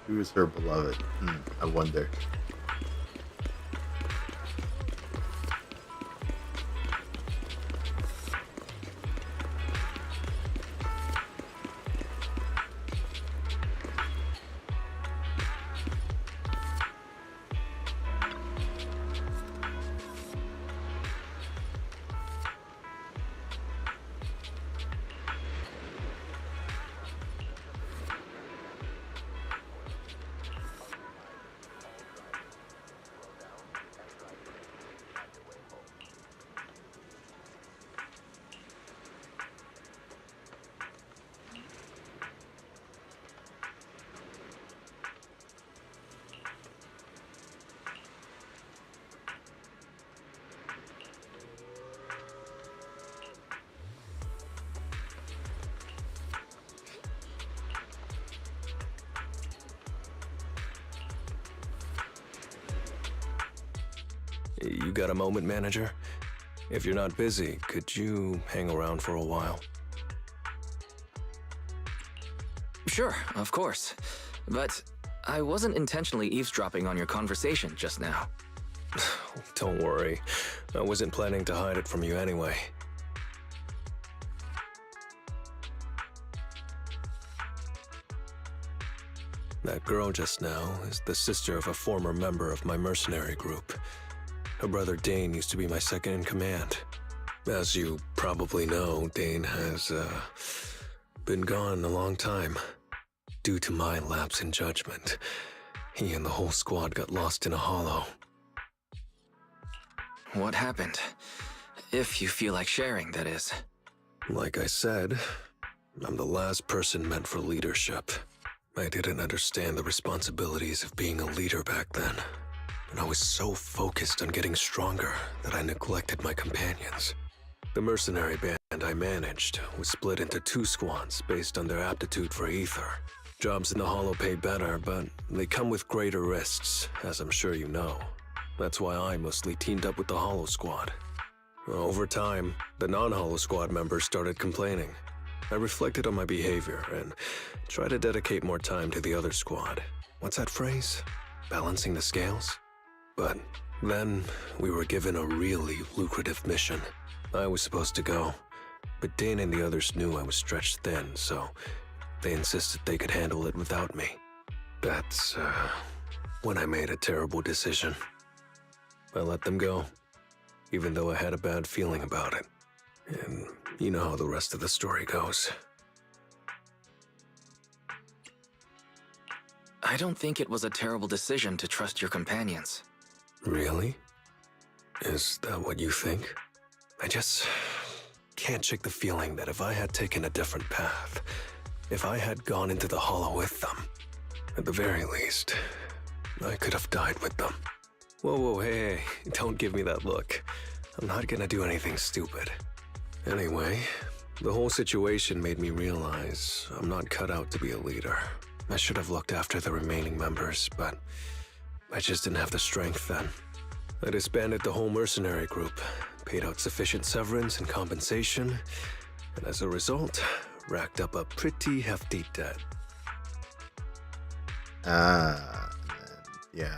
Who is her beloved? I wonder. You got a moment, manager? If you're not busy, could you hang around for a while? Sure, of course. But I wasn't intentionally eavesdropping on your conversation just now. Don't worry. I wasn't planning to hide it from you anyway. That girl just now is the sister of a former member of my mercenary group. Her brother Dane used to be my second in command. As you probably know, Dane has, been gone a long time. Due to my lapse in judgment, he and the whole squad got lost in a hollow. What happened? If you feel like sharing, that is. Like I said, I'm the last person meant for leadership. I didn't understand the responsibilities of being a leader back then. And I was so focused on getting stronger that I neglected my companions. The mercenary band I managed was split into 2 squads based on their aptitude for ether. Jobs in the hollow pay better, but they come with greater risks, as I'm sure you know. That's why I mostly teamed up with the hollow squad. Over time, the non-hollow squad members started complaining. I reflected on my behavior and tried to dedicate more time to the other squad. What's that phrase? Balancing the scales? But then we were given a really lucrative mission. I was supposed to go, but Dane and the others knew I was stretched thin, so they insisted they could handle it without me. That's, when I made a terrible decision. I let them go, even though I had a bad feeling about it. And you know how the rest of the story goes. I don't think it was a terrible decision to trust your companions. Really? Is that what you think? I just can't shake the feeling that if I had taken a different path, if I had gone into the hollow with them, at the very least, I could have died with them. Whoa, hey, don't give me that look. I'm not gonna do anything stupid. Anyway, the whole situation made me realize I'm not cut out to be a leader. I should have looked after the remaining members, but I just didn't have the strength then. I disbanded the whole mercenary group, paid out sufficient severance and compensation, and as a result, racked up a pretty hefty debt. Yeah.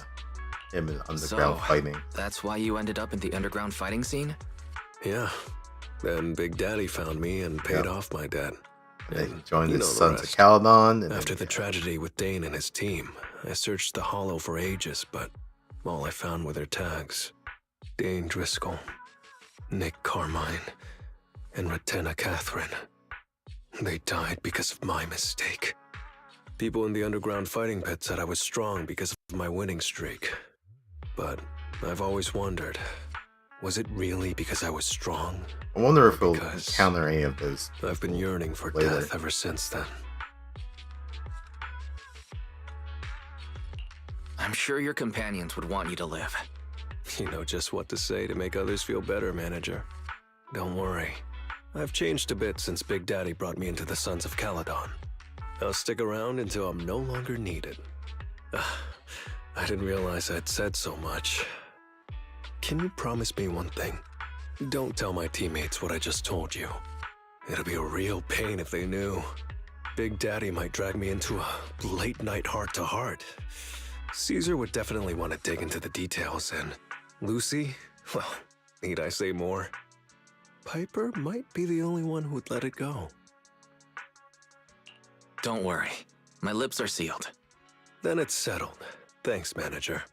Him in underground fighting. That's why you ended up in the underground fighting scene? Yeah. Then Big Daddy found me and paid off my debt. They joined the the Sons of rest. Caledon. And After the tragedy with Dane and his team, I searched the hollow for ages, but all I found were their tags. Dane Driscoll, Nick Carmine, and Ratena Catherine. They died because of my mistake. People in the underground fighting pit said I was strong because of my winning streak. But I've always wondered, was it really because I was strong? I wonder if he'll counter any of those. I've been yearning for later. death ever since then. I'm sure your companions would want you to live. You know just what to say to make others feel better, Manager. Don't worry. I've changed a bit since Big Daddy brought me into the Sons of Caledon. I'll stick around until I'm no longer needed. I didn't realize I'd said so much. Can you promise me one thing? Don't tell my teammates what I just told you. It'll be a real pain if they knew. Big Daddy might drag me into a late-night heart-to-heart. Caesar would definitely want to dig into the details, and Lucy, well, need I say more? Piper might be the only one who'd let it go. Don't worry. My lips are sealed. Then it's settled. Thanks, Manager.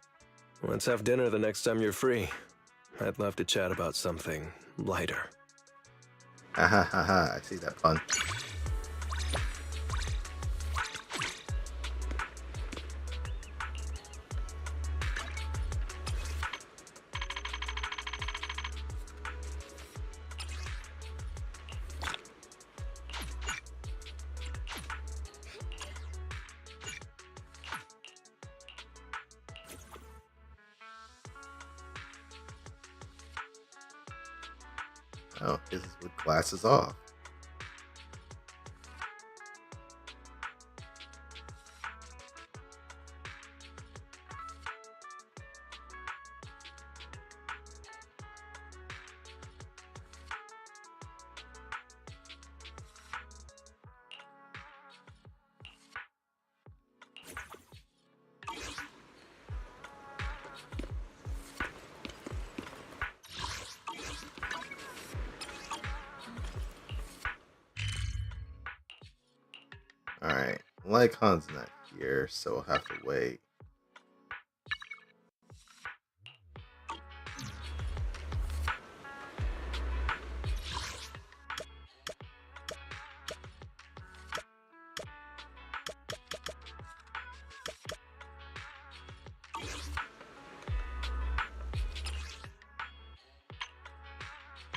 Let's have dinner the next time you're free. I'd love to chat about something lighter. Ha ha ha ha, I see that pun. Oh, this is with glasses off. Alright, like Hans next. here, so we'll have to wait.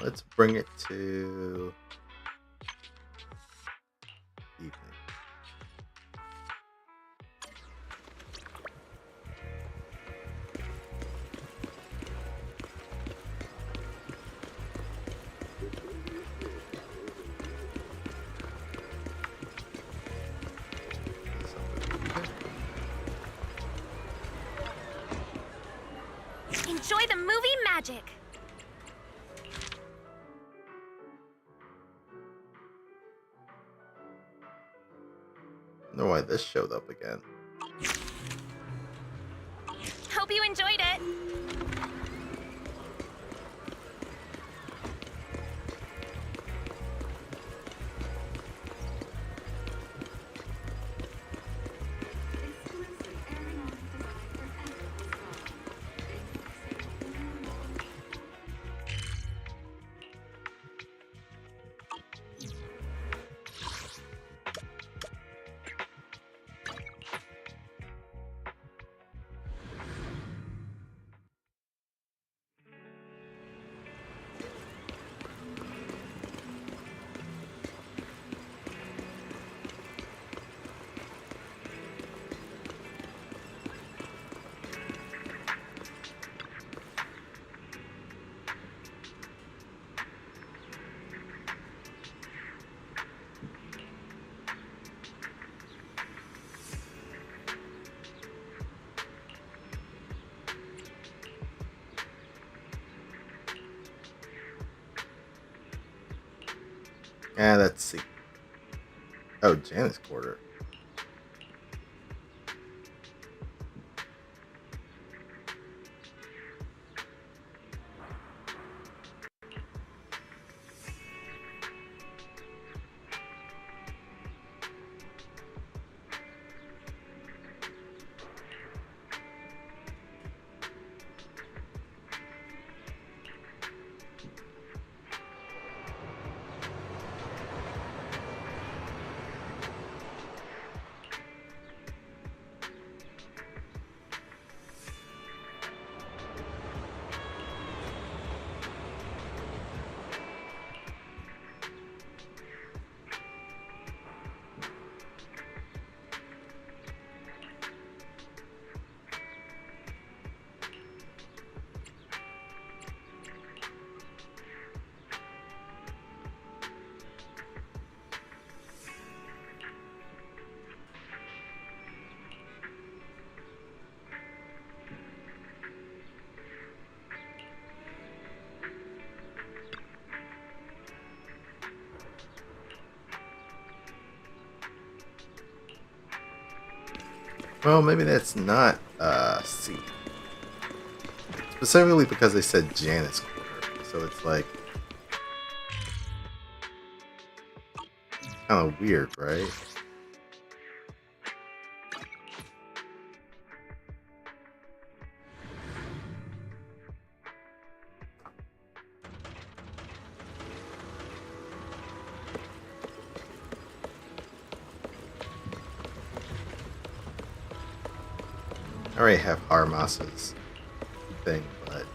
Let's bring it to evening. Enjoy the movie magic. I don't know why this showed up again. Hope you enjoyed it. And let's see. Oh, Janet's quarter. Well, maybe that's not C. Specifically because they said Janet's quarter, so it's like kind of weird, right? I already have Harmas's thing, but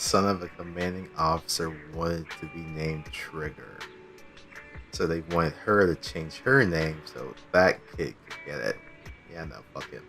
son of a commanding officer wanted to be named Trigger. So they wanted her to change her name so that kid could get it. Yeah, no, fuck him.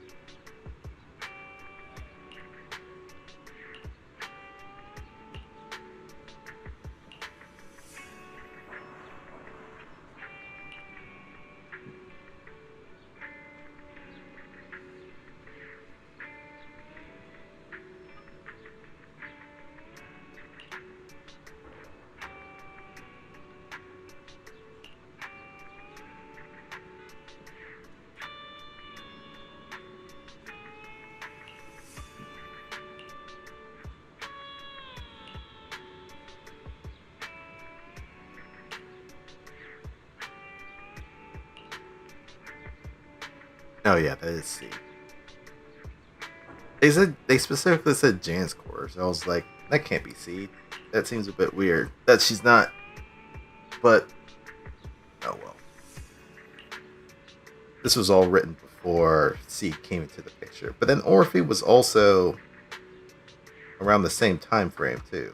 Oh yeah, that is C. They specifically said Jan's quarters. I was like, that can't be C. That seems a bit weird. That she's not. But oh well. This was all written before C came into the picture. But then Orphe was also around the same time frame too.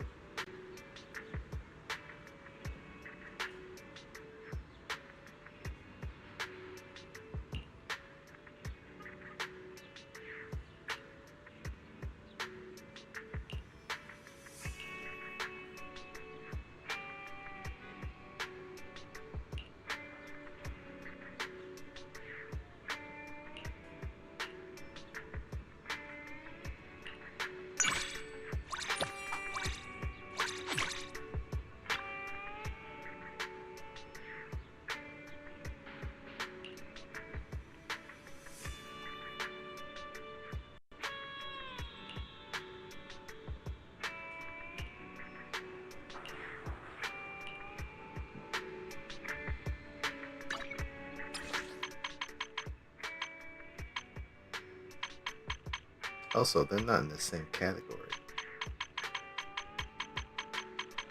Also, they're not in the same category.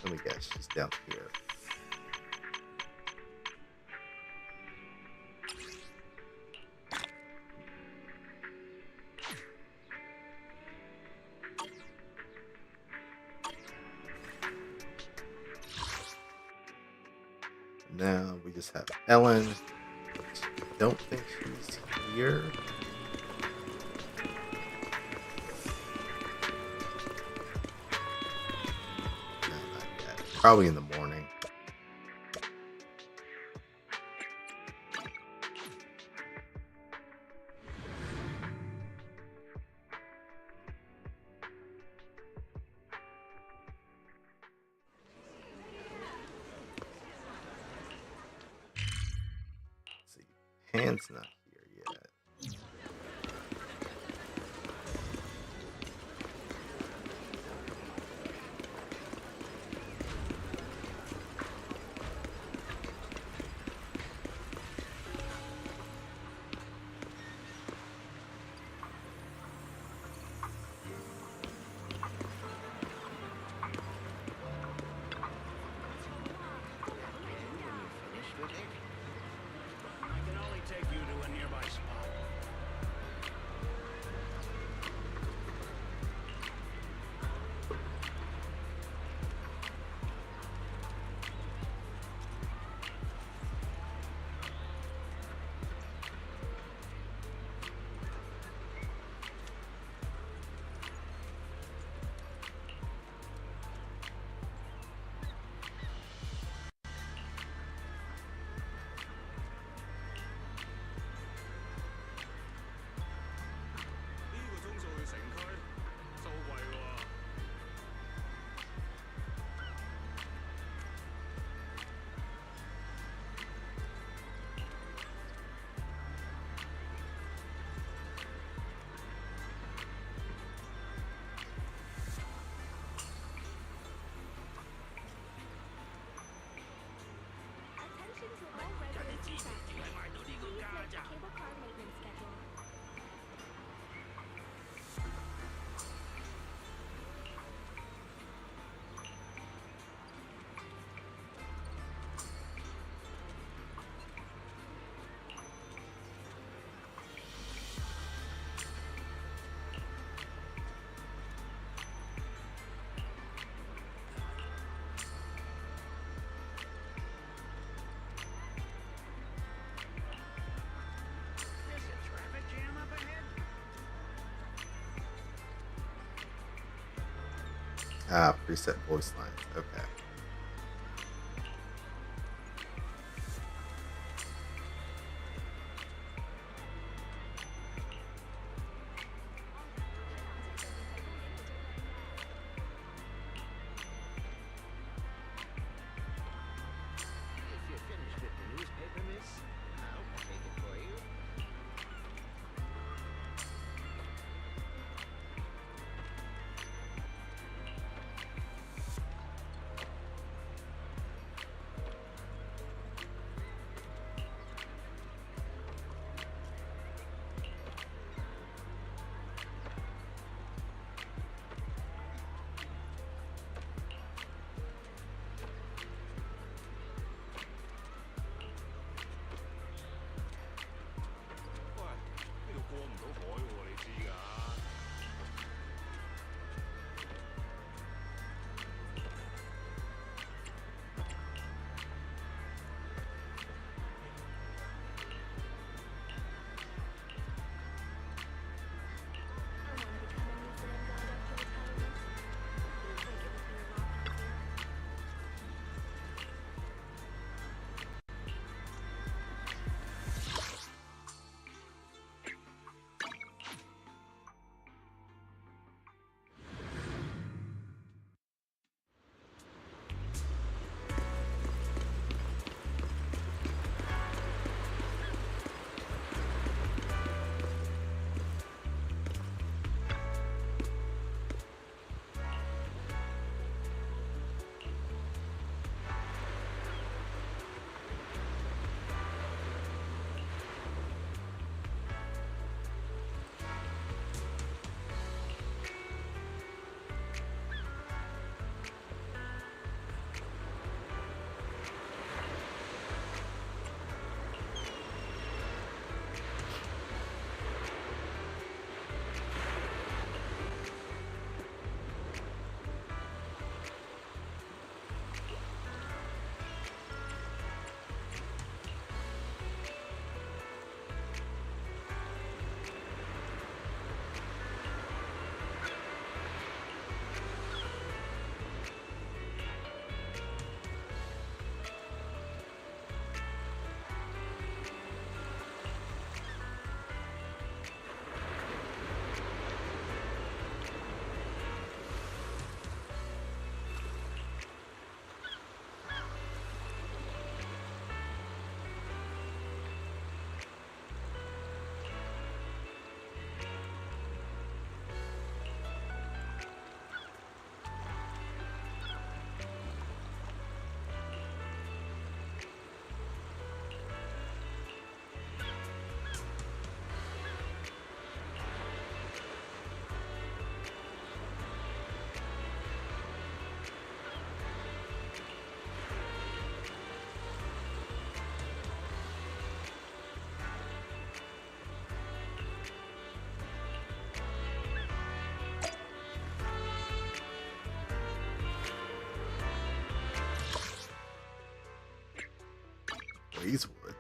Let me guess, she's down here. Now we just have Ellen, which I don't think she's here. Probably in the morning. Let's see, Pan's not here yet. I can only take you to a nearby Preset voice lines. Okay. Breezewood.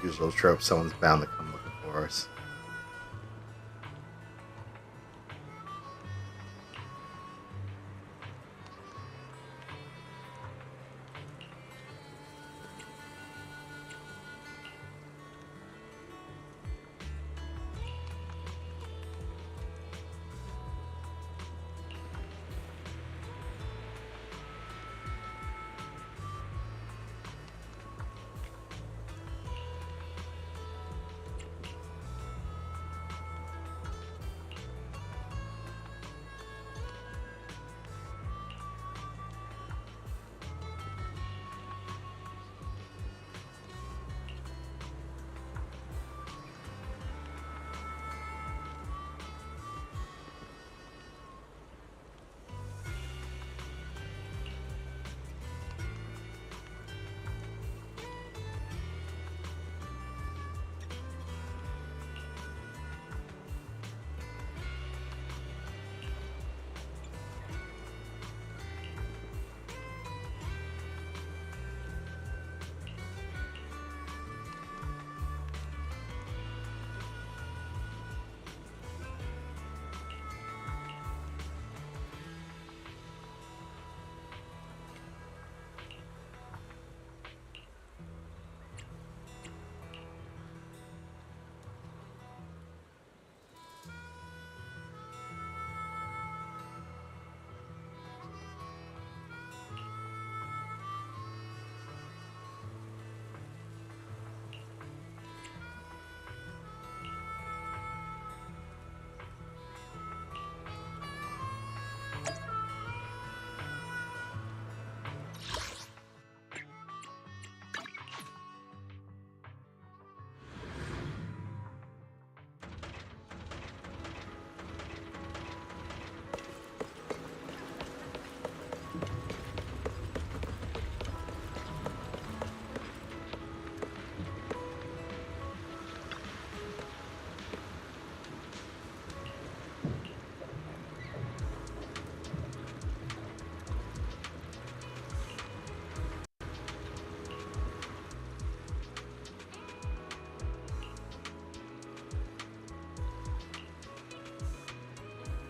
Usual trope, someone's bound to come looking for us.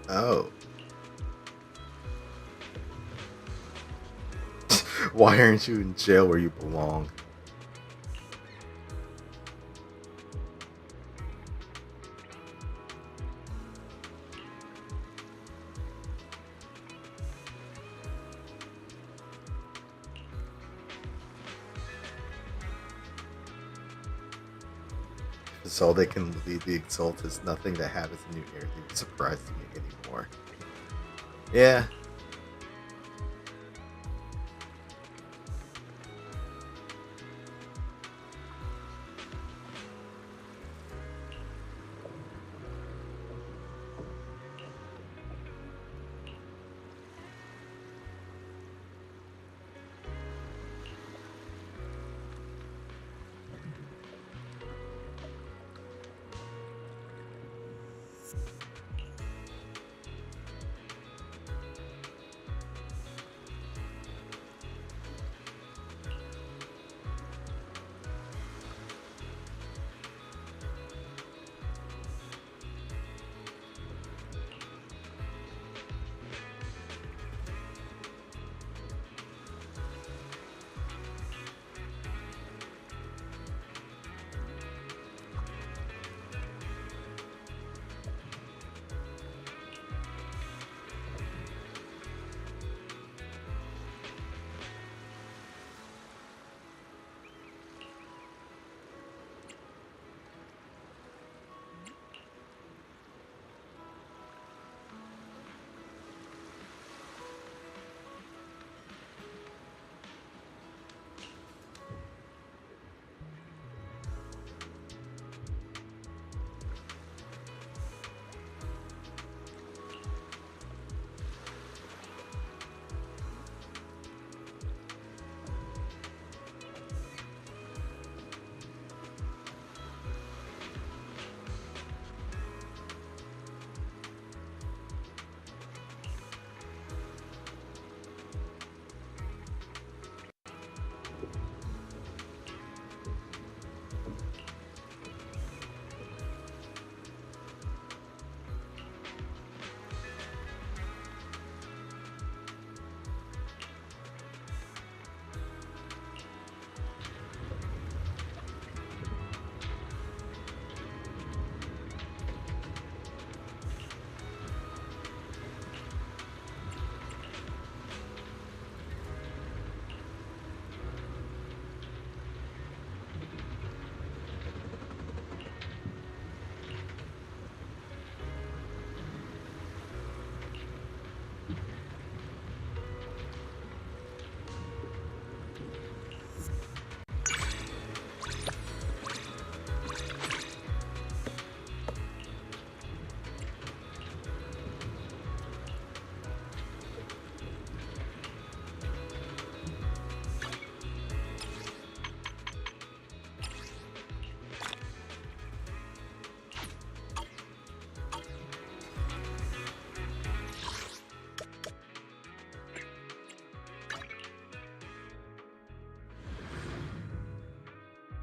Oh. Why aren't you in jail where you belong? It's all they can lead the Exalt is nothing that happens in New Eridu surprises me anymore. Yeah.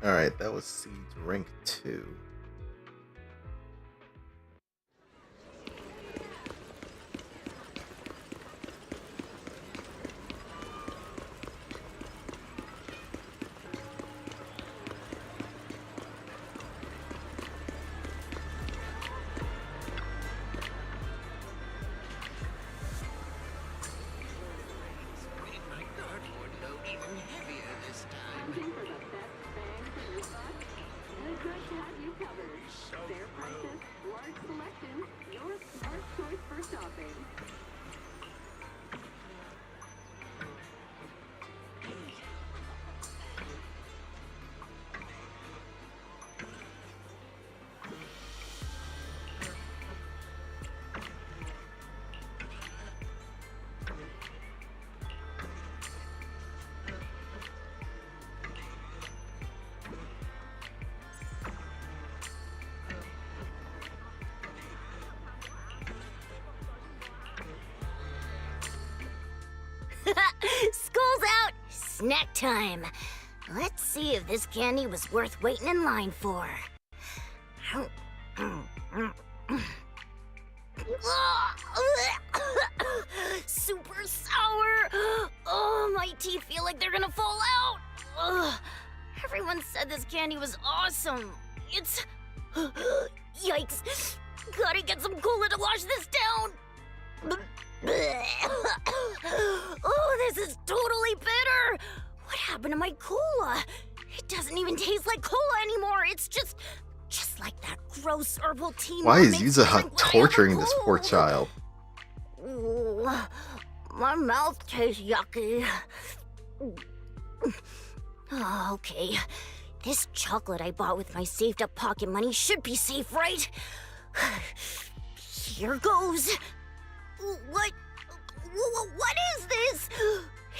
Alright, that was Siege Rank 2. School's out! Snack time! Let's see if this candy was worth waiting in line for. Super sour. Oh, my teeth feel like they're gonna fall out. Ugh. Everyone said this candy was awesome. It's... Yikes. Gotta get some cola to wash this down. Oh, this is totally bitter. What happened to my cola? It doesn't even taste like cola anymore. It's just like that gross herbal tea. Why Mom is makes Yuzuha me drink when I have a torturing this poor cold. child? Ooh, my mouth tastes yucky. Oh, okay. This chocolate I bought with my saved up pocket money should be safe, right? Here goes. What is this?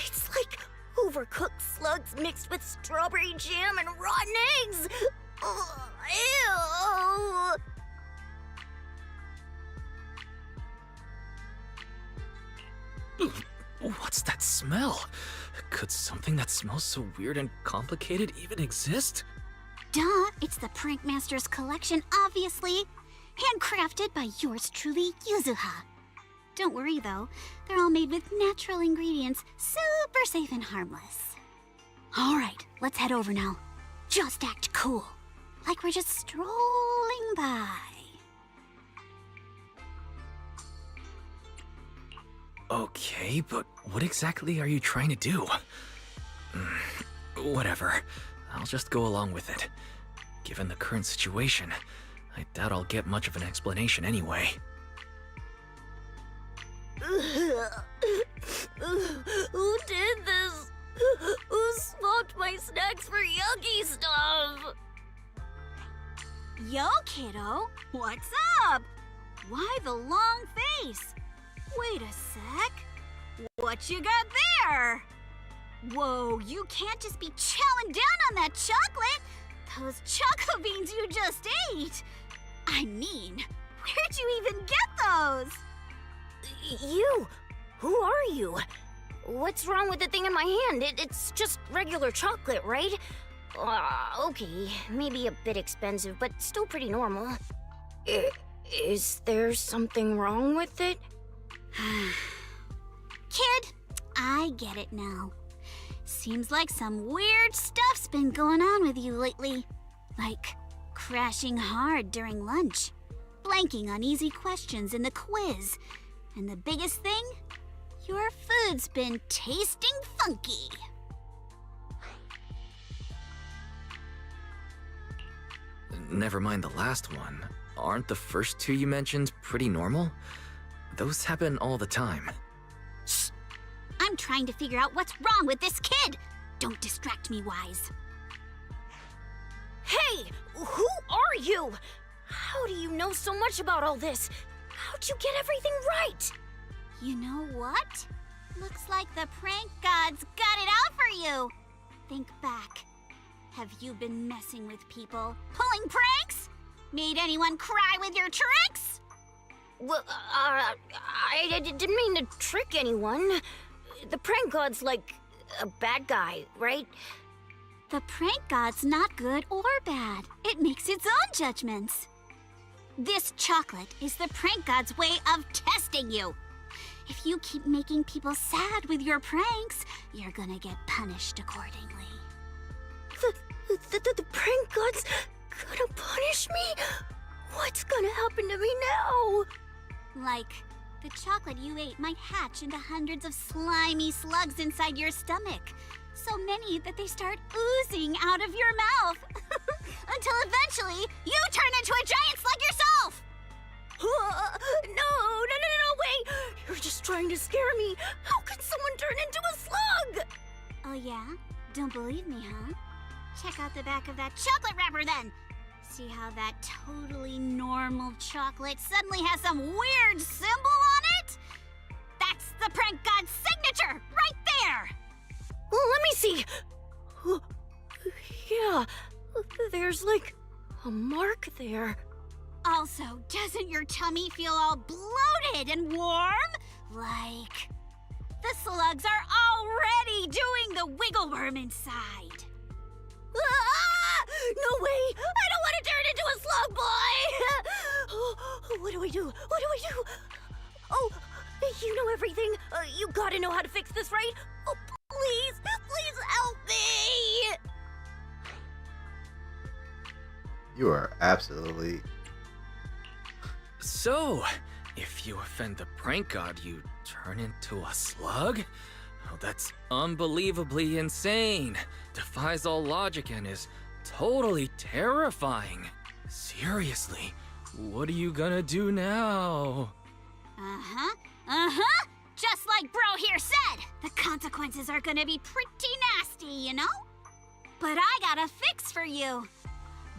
It's like overcooked slugs mixed with strawberry jam and rotten eggs. Ew. What's that smell? Could something that smells so weird and complicated even exist? Duh, it's the Prank Master's collection, obviously. Handcrafted by yours truly, Yuzuha. Don't worry though, they're all made with natural ingredients, super safe and harmless. Alright, let's head over now. Just act cool, like we're just strolling by. Okay, but what exactly are you trying to do? Whatever. I'll just go along with it. Given the current situation, I doubt I'll get much of an explanation anyway. Who did this? Who swapped my snacks for yucky stuff? Yo, kiddo, what's up? Why the long face? Wait a sec. What you got there? Whoa, you can't just be chowing down on that chocolate. Those choco beans you just ate. I mean, where'd you even get those? You? Who are you? What's wrong with the thing in my hand? It's just regular chocolate, right? Okay, maybe a bit expensive, but still pretty normal. Is there something wrong with it? Kid, I get it now. Seems like some weird stuff's been going on with you lately. Like crashing hard during lunch, blanking on easy questions in the quiz, and the biggest thing? Your food's been tasting funky. Never mind the last one. Aren't the first two you mentioned pretty normal? Those happen all the time. Shh! I'm trying to figure out what's wrong with this kid. Don't distract me, Wise. Hey! Who are you? How do you know so much about all this? How'd you get everything right? You know what? Looks like the prank gods got it out for you. Think back. Have you been messing with people? Pulling pranks? Made anyone cry with your tricks? Well, I didn't mean to trick anyone. The prank god's like a bad guy, right? The prank god's not good or bad. It makes its own judgments. This chocolate is the prank god's way of testing you. If you keep making people sad with your pranks, you're gonna get punished accordingly. The prank god's gonna punish me? What's gonna happen to me now? Like, the chocolate you ate might hatch into hundreds of slimy slugs inside your stomach. So many that they start oozing out of your mouth. Until eventually, you turn into a giant slug yourself! No, wait! You're just trying to scare me. How could someone turn into a slug? Oh yeah? Don't believe me, huh? Check out the back of that chocolate wrapper then! See how that totally normal chocolate suddenly has some weird symbol on it? That's the prank god's signature, right there! Let me see. Yeah, there's like a mark there. Also, doesn't your tummy feel all bloated and warm? Like, the slugs are already doing the wiggle worm inside. Ah! No way! I don't want to turn into a slug boy! What do I do? What do I do? are absolutely. So, if you offend the prank god, you turn into a slug? Oh, that's unbelievably insane. Defies all logic and is totally terrifying. Seriously, what are you gonna do now? Just like Bro here said, the consequences are gonna be pretty nasty, you know? But I got a fix for you.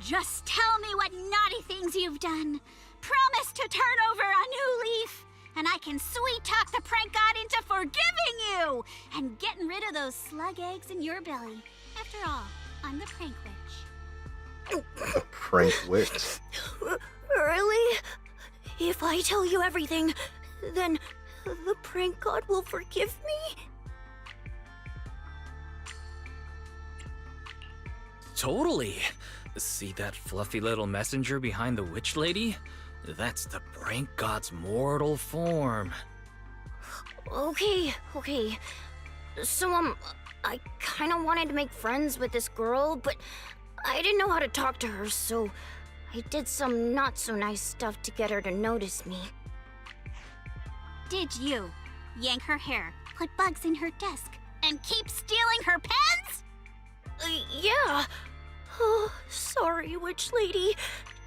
Just tell me what naughty things you've done. Promise to turn over a new leaf, and I can sweet talk the prank god into forgiving you and getting rid of those slug eggs in your belly. After all, I'm the prank witch. The prank witch. Really? If I tell you everything, then the prank god will forgive me? Totally. See that fluffy little messenger behind the witch lady? That's the prank god's mortal form. Okay. So, I kinda wanted to make friends with this girl, but I didn't know how to talk to her, so I did some not-so-nice stuff to get her to notice me. Did you yank her hair, put bugs in her desk, and keep stealing her pens? Yeah. Oh, sorry, witch lady.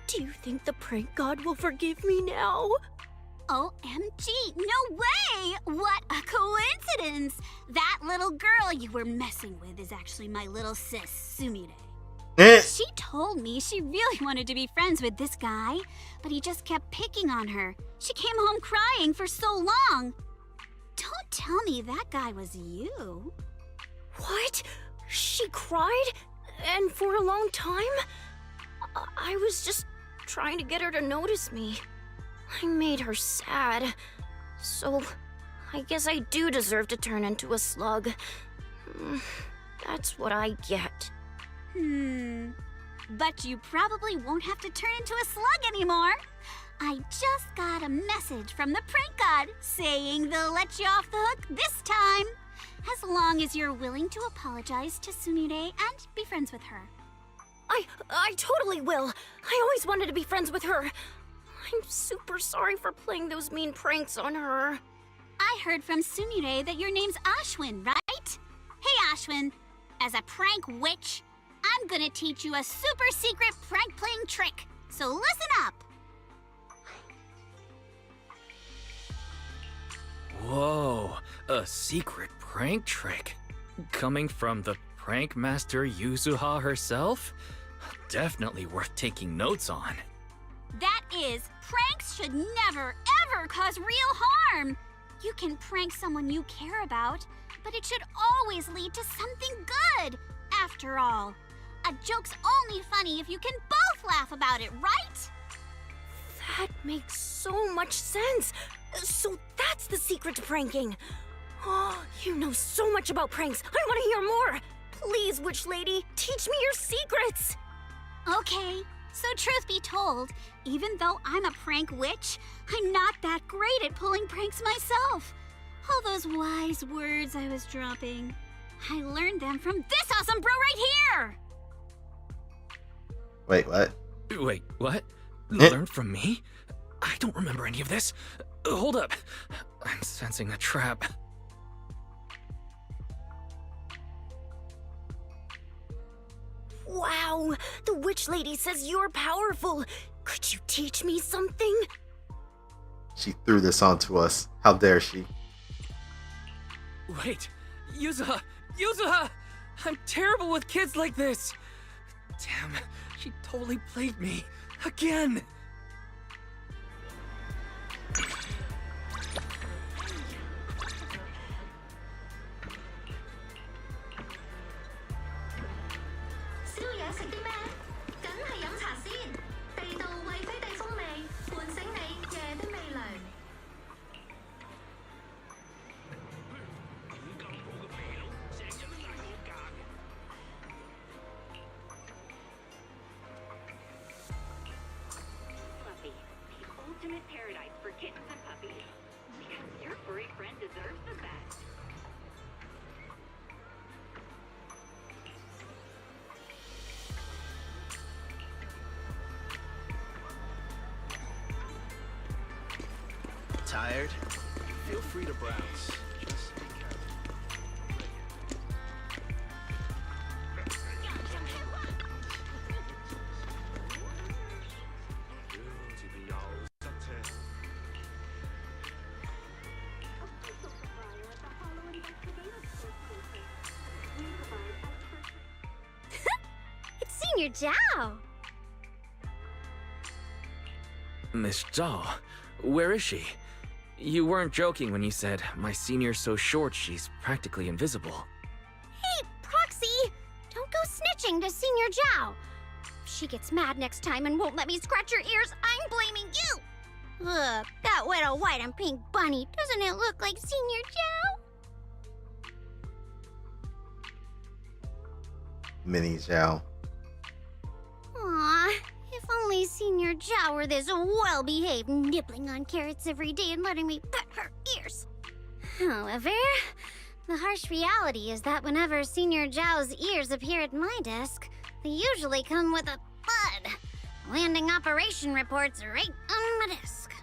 Do you think the prank god will forgive me now? OMG, no way! What a coincidence! That little girl you were messing with is actually my little sis, Sumire. She told me she really wanted to be friends with this guy, but he just kept picking on her. She came home crying for so long. Don't tell me that guy was you. What? She cried? And for a long time? I was just trying to get her to notice me. I made her sad. So, I guess I do deserve to turn into a slug. That's what I get. But you probably won't have to turn into a slug anymore. I just got a message from the prank god saying they'll let you off the hook this time. As long as you're willing to apologize to Sumire and be friends with her. I totally will. I always wanted to be friends with her. I'm super sorry for playing those mean pranks on her. I heard from Sumire that your name's Ashwin, right? Hey Ashwin, as a prank witch, I'm gonna teach you a super secret prank playing trick. So listen up. Whoa, a secret prank trick? Coming from the prank master Yuzuha herself? Definitely worth taking notes on. That is, pranks should never, ever cause real harm. You can prank someone you care about, but it should always lead to something good. After all, a joke's only funny if you can both laugh about it, right? That makes so much sense. So that's the secret to pranking. Oh, you know so much about pranks. I want to hear more. Please, witch lady, teach me your secrets. Okay, so truth be told, even though I'm a prank witch, I'm not that great at pulling pranks myself. All those wise words I was dropping, I learned them from this awesome bro right here! Wait, what? Wait, what? Learned from me? I don't remember any of this. Hold up. I'm sensing a trap. Wow, the witch lady says you're powerful. Could you teach me something? She threw this onto us. How dare she? Wait, Yuzuha! Yuzuha! I'm terrible with kids like this! Damn, she totally played me. Again! Paradise for kittens and puppies. Because your furry friend deserves the best. Tired? Feel free to browse. Just be It's Senior Zhao! Miss Zhao, where is she? You weren't joking when you said, my senior's so short she's practically invisible. Hey, Proxy! Don't go snitching to Senior Zhao! If she gets mad next time and won't let me scratch her ears, I'm blaming you! Look, that little white and pink bunny, doesn't it look like Senior Zhao? Mini Zhao. Aw, if only Senior Zhao were this well-behaved, nibbling on carrots every day and letting me pet her ears. However, the harsh reality is that whenever Senior Zhao's ears appear at my desk, they usually come with a thud, landing operation reports right on my desk.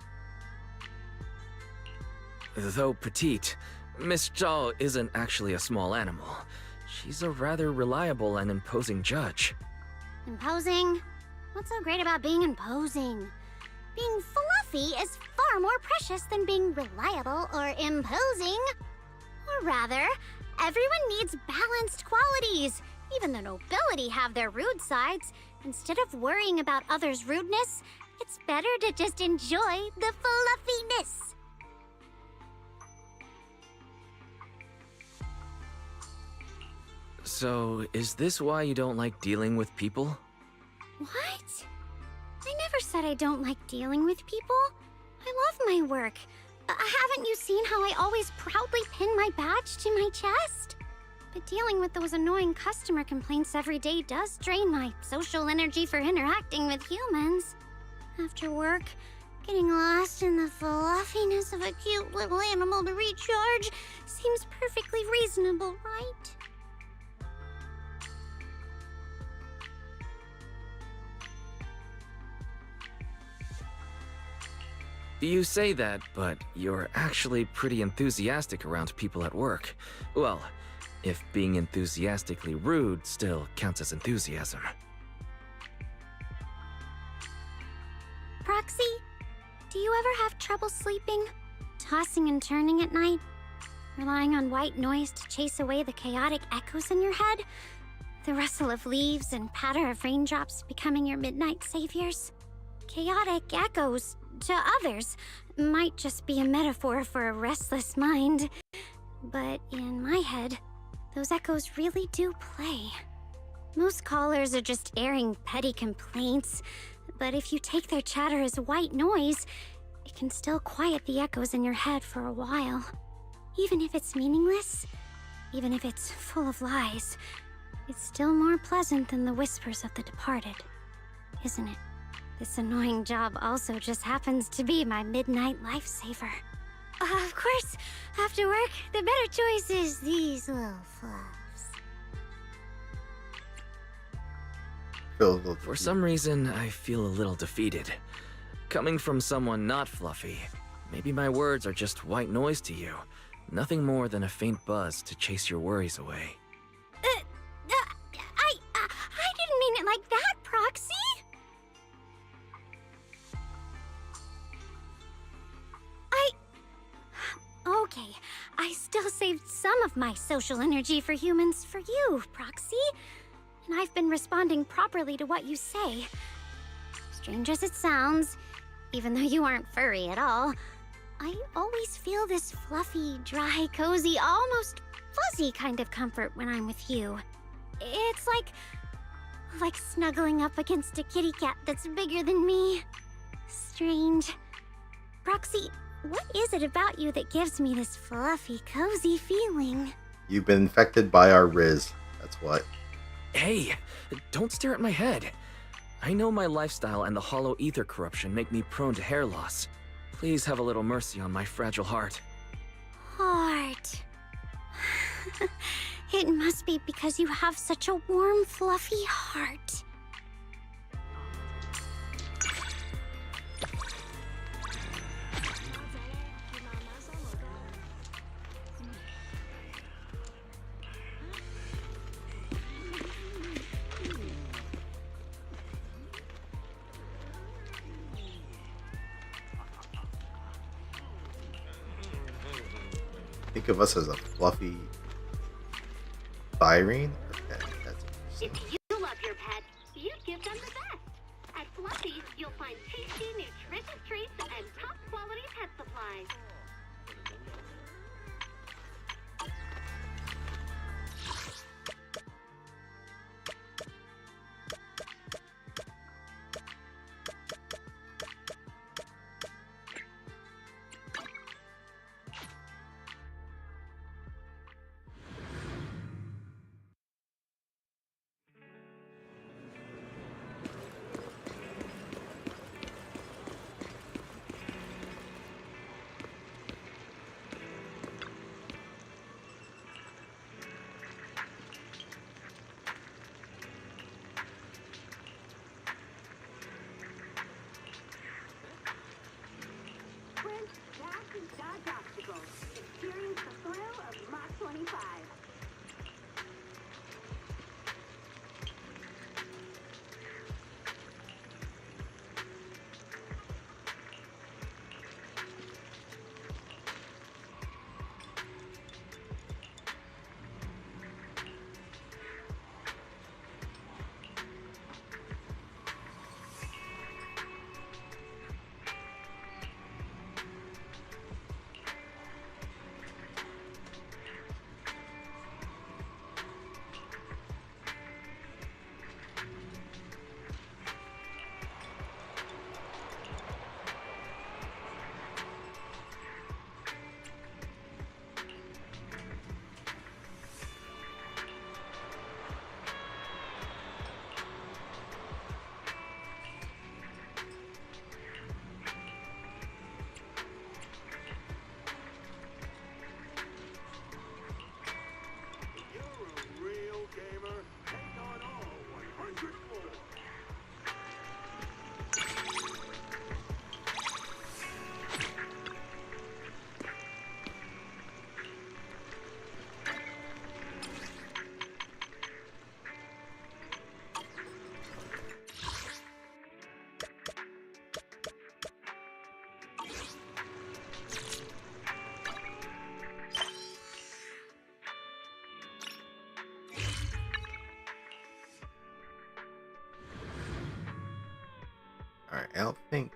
Though petite, Miss Zhao isn't actually a small animal. She's a rather reliable and imposing judge. Imposing? What's so great about being imposing? Being fluffy is far more precious than being reliable or imposing. Or rather, everyone needs balanced qualities. Even the nobility have their rude sides. Instead of worrying about others' rudeness, it's better to just enjoy the fluffiness. So, is this why you don't like dealing with people? What? I never said I don't like dealing with people. I love my work. Haven't you seen how I always proudly pin my badge to my chest? But dealing with those annoying customer complaints every day does drain my social energy for interacting with humans. After work, getting lost in the fluffiness of a cute little animal to recharge seems perfectly reasonable, right? You say that, but you're actually pretty enthusiastic around people at work. Well, if being enthusiastically rude still counts as enthusiasm. Proxy, do you ever have trouble sleeping? Tossing and turning at night? Relying on white noise to chase away the chaotic echoes in your head? The rustle of leaves and patter of raindrops becoming your midnight saviors? Chaotic echoes, to others, might just be a metaphor for a restless mind. But in my head, those echoes really do play. Most callers are just airing petty complaints, but if you take their chatter as white noise, it can still quiet the echoes in your head for a while. Even if it's meaningless, even if it's full of lies, it's still more pleasant than the whispers of the departed, isn't it? This annoying job also just happens to be my midnight lifesaver. Of course, after work, the better choice is these little fluffs. For some reason, I feel a little defeated. Coming from someone not fluffy, maybe my words are just white noise to you. Nothing more than a faint buzz to chase your worries away. I didn't mean it like that, Proxy! Okay, I still saved some of my social energy for humans for you, Proxy. And I've been responding properly to what you say. Strange as it sounds, even though you aren't furry at all, I always feel this fluffy, dry, cozy, almost fuzzy kind of comfort when I'm with you. It's like snuggling up against a kitty cat that's bigger than me. Strange. Proxy, what is it about you that gives me this fluffy, cozy feeling? You've been infected by our Riz. That's what. Hey, don't stare at my head. I know my lifestyle and the hollow ether corruption make me prone to hair loss. Please have a little mercy on my fragile heart. Heart. It must be because you have such a warm, fluffy heart. Think of us as a fluffy siren? Okay, that's interesting. If you love your pet, you give them the best. At Proxies, you'll find tasty, nutritious treats and top-quality pet supplies. Dodge obstacles. Experience the thrill of Mach 25. Alright, I don't think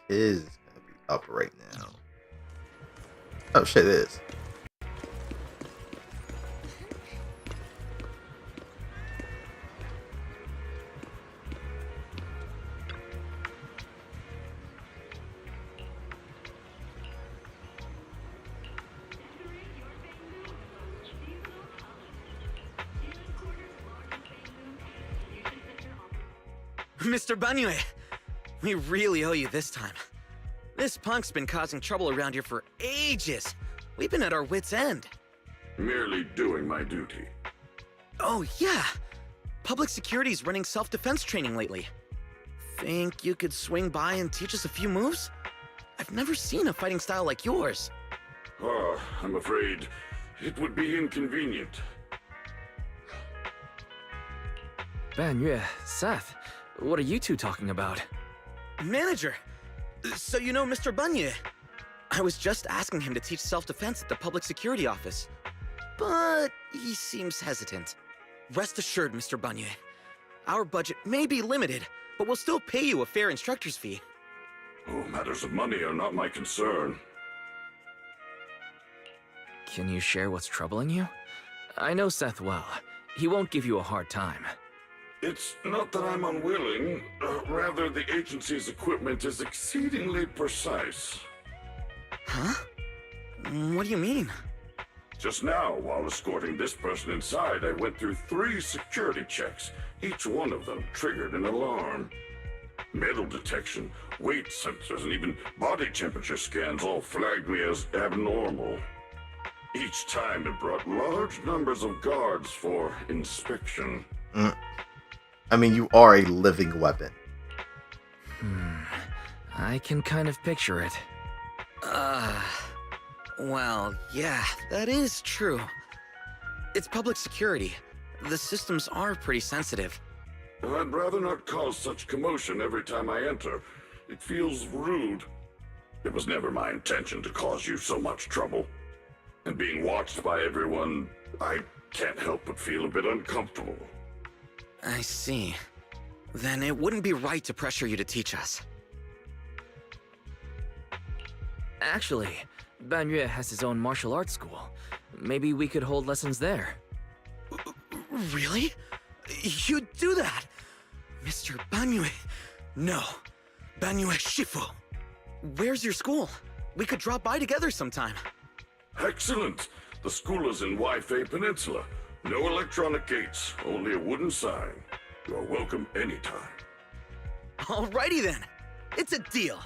his is gonna be up right now. Oh shit, it is. Mr. Banyue, we really owe you this time. This punk's been causing trouble around here for ages. We've been at our wits' end. Merely doing my duty. Oh, yeah. Public security's running self-defense training lately. Think you could swing by and teach us a few moves? I've never seen a fighting style like yours. Oh, I'm afraid it would be inconvenient. Banyue, Seth, what are you two talking about? Manager! So you know Mr. Banyue? I was just asking him to teach self-defense at the public security office. But he seems hesitant. Rest assured, Mr. Banyue. Our budget may be limited, but we'll still pay you a fair instructor's fee. Oh, matters of money are not my concern. Can you share what's troubling you? I know Seth well. He won't give you a hard time. It's not that I'm unwilling. Rather, the agency's equipment is exceedingly precise. Huh? What do you mean? Just now, while escorting this person inside, I went through 3 security checks. Each one of them triggered an alarm. Metal detection, weight sensors, and even body temperature scans all flagged me as abnormal. Each time it brought large numbers of guards for inspection. I mean, you are a living weapon. I can kind of picture it. Well, yeah, that is true. It's public security. The systems are pretty sensitive. I'd rather not cause such commotion every time I enter. It feels rude. It was never my intention to cause you so much trouble. And being watched by everyone, I can't help but feel a bit uncomfortable. I see. Then it wouldn't be right to pressure you to teach us. Actually, Banyue has his own martial arts school. Maybe we could hold lessons there. Really? You'd do that? Mr. Banyue? No. Banyue Shifu. Where's your school? We could drop by together sometime. Excellent! The school is in Waifei Peninsula. No electronic gates, only a wooden sign. You're welcome anytime. Alrighty then. It's a deal.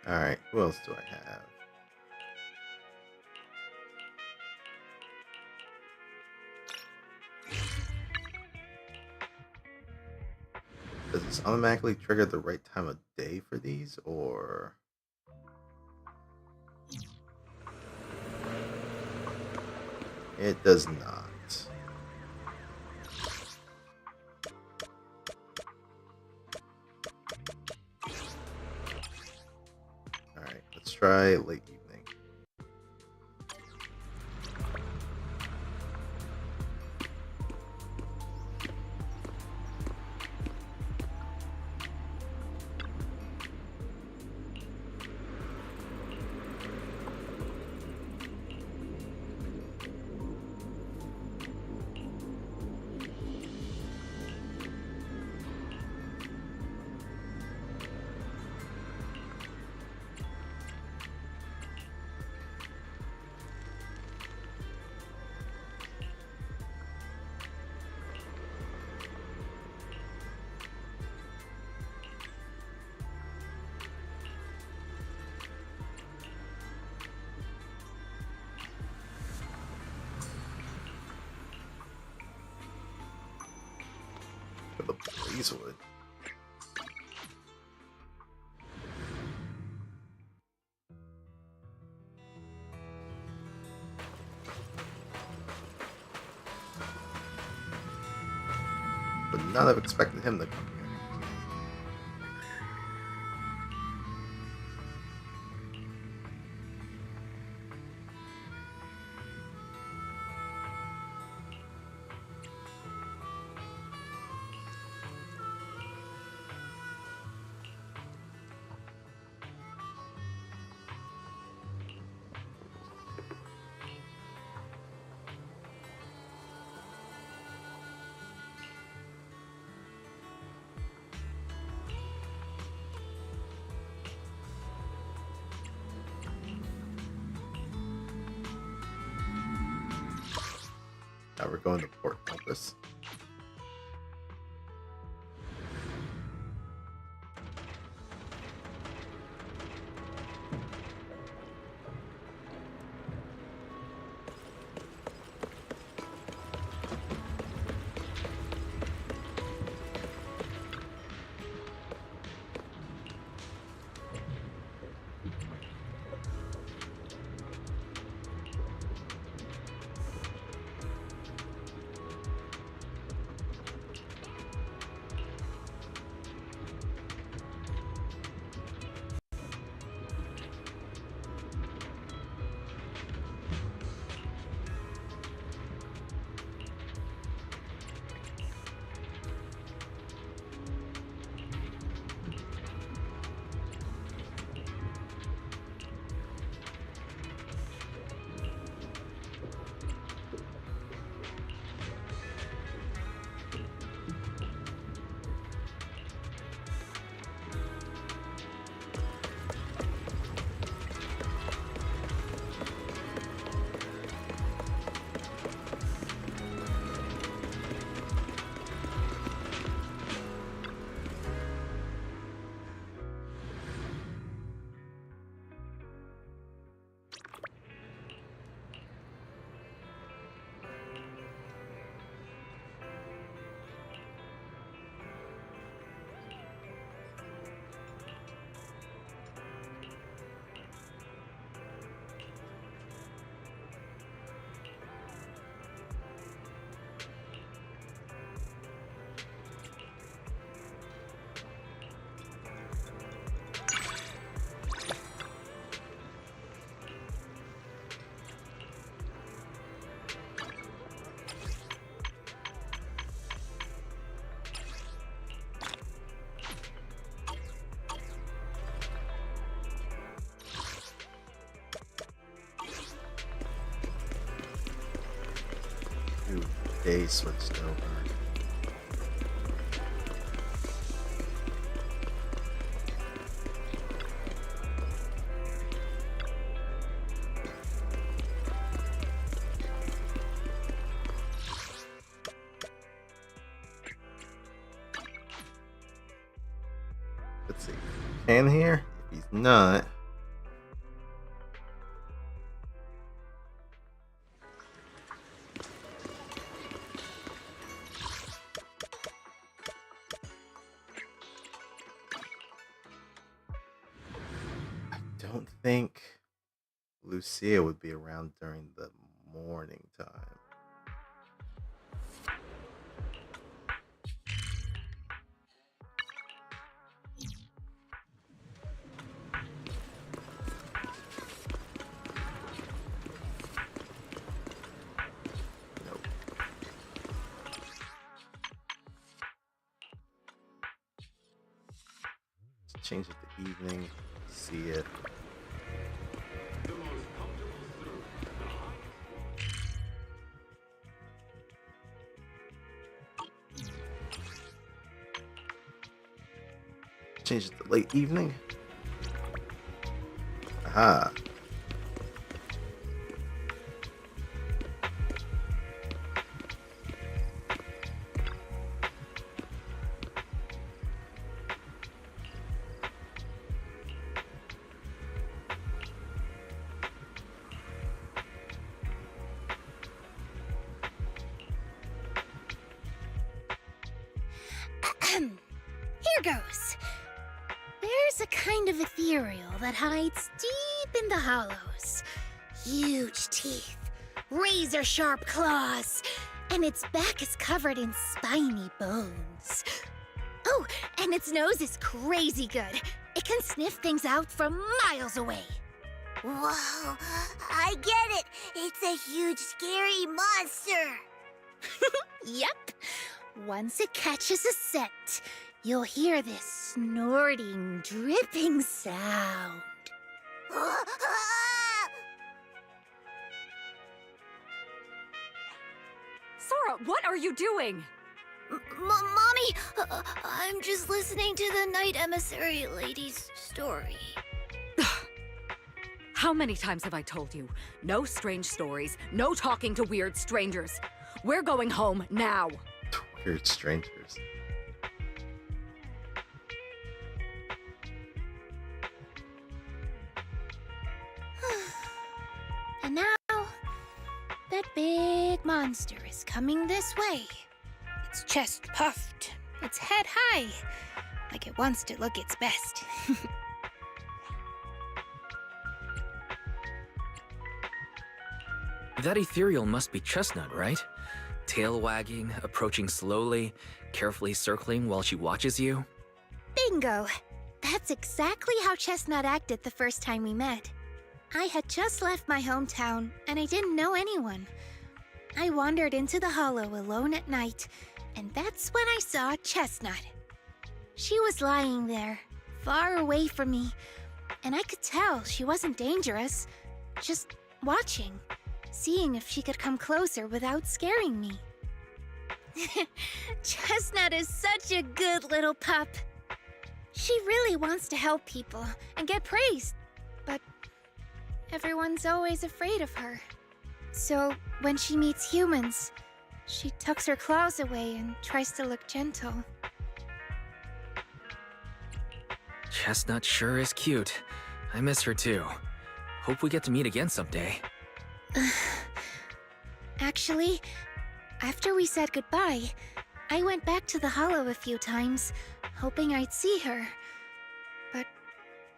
Alright, who else do I have? Does this automatically trigger the right time of day for these, or... It does not. Alright, let's try late evening. For the Blazewood. Would not have expected him to come here. Now we're going to Port Compass. days switched over. Let's see. Can here? If he's not. I don't think Lucia would be around during the morning time. Change it to evening. See it. Change it to late evening. Aha. Here goes. There's a kind of ethereal that hides deep in the hollows. Huge teeth, razor-sharp claws, and its back is covered in spiny bones. Oh, and its nose is crazy good. It can sniff things out from miles away. Whoa, I get it. It's a huge, scary monster. Yep. Once it catches a scent, you'll hear this snorting, dripping sound. Sora, what are you doing? Mommy, I'm just listening to the Night Emissary Lady's story. How many times have I told you? No strange stories, no talking to weird strangers. We're going home now. Weird strangers. And now, that big monster is coming this way. Its chest puffed, its head high, like it wants to look its best. That ethereal must be Chestnut, right? Tail wagging, approaching slowly, carefully circling while she watches you. Bingo! That's exactly how Chestnut acted the first time we met. I had just left my hometown, and I didn't know anyone. I wandered into the hollow alone at night, and that's when I saw Chestnut. She was lying there, far away from me, and I could tell she wasn't dangerous, just watching, seeing if she could come closer without scaring me. Chestnut is such a good little pup. She really wants to help people and get praised, but everyone's always afraid of her. So when she meets humans, she tucks her claws away and tries to look gentle. Chestnut sure is cute. I miss her too. Hope we get to meet again someday. Actually, after we said goodbye, I went back to the hollow a few times, hoping I'd see her. But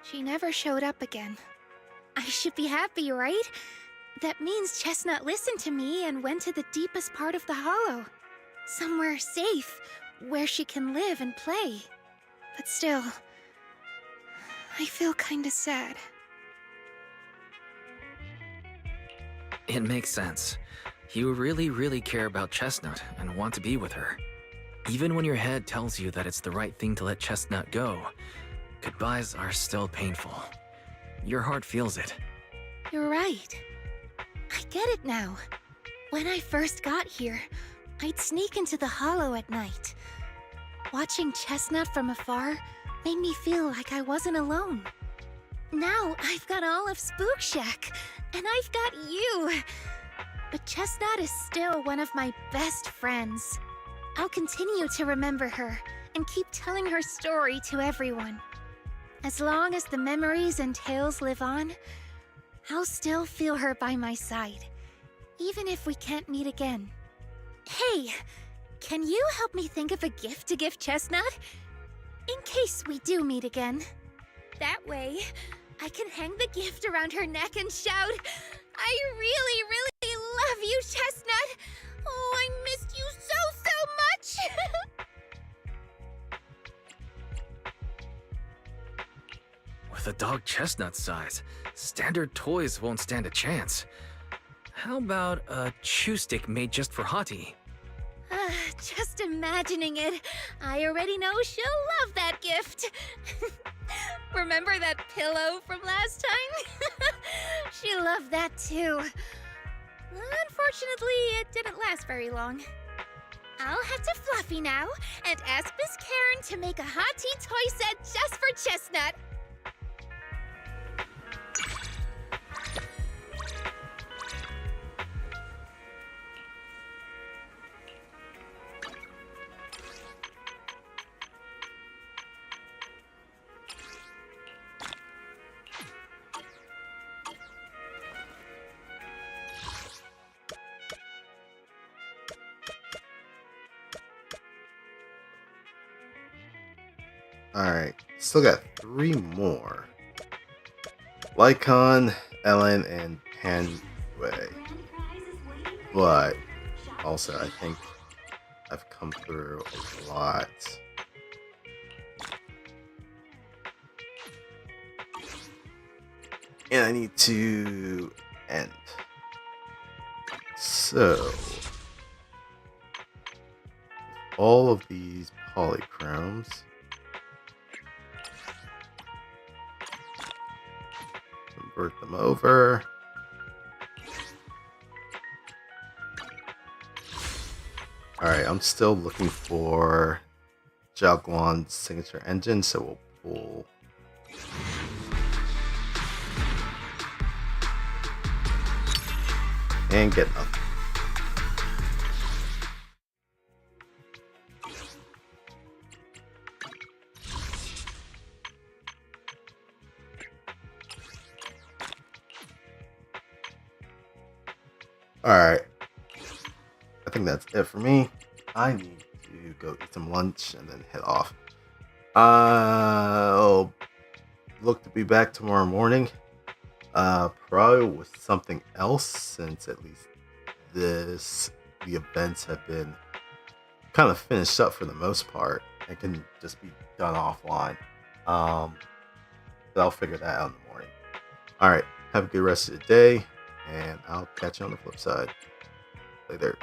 she never showed up again. I should be happy, right? That means Chestnut listened to me and went to the deepest part of the hollow. Somewhere safe, where she can live and play. But still, I feel kinda sad. It makes sense. You really, really care about Chestnut and want to be with her. Even when your head tells you that it's the right thing to let Chestnut go, goodbyes are still painful. Your heart feels it. You're right. I get it now. When I first got here, I'd sneak into the hollow at night. Watching Chestnut from afar made me feel like I wasn't alone. Now I've got all of Spook Shack, and I've got you. But Chestnut is still one of my best friends. I'll continue to remember her and keep telling her story to everyone. As long as the memories and tales live on, I'll still feel her by my side, even if we can't meet again. Hey, can you help me think of a gift to give Chestnut? In case we do meet again. That way, I can hang the gift around her neck and shout, "I really, really love you, Chestnut! Oh, I missed you so much!" With a dog Chestnut size, standard toys won't stand a chance. How about a chew stick made just for Hati? Just imagining it, I already know she'll love that gift. Remember that pillow from last time? She loved that too. Unfortunately, it didn't last very long. I'll head to Fluffy now and ask Miss Karen to make a Hati toy set just for Chestnut. Alright, still got 3 more. Lycon, Ellen, and Panway. But also, I think I've come through a lot. And I need to end. So, all of these polychromes. Convert them over. Alright, I'm still looking for Jalguan's signature engine, so we'll pull and get nothing. Alright, I think that's it for me. I need to go eat some lunch and then head off. I'll look to be back tomorrow morning. Probably with something else, since at least the events have been kind of finished up for the most part. It can just be done offline. But I'll figure that out in the morning. Alright, have a good rest of the day. And I'll catch you on the flip side. Later.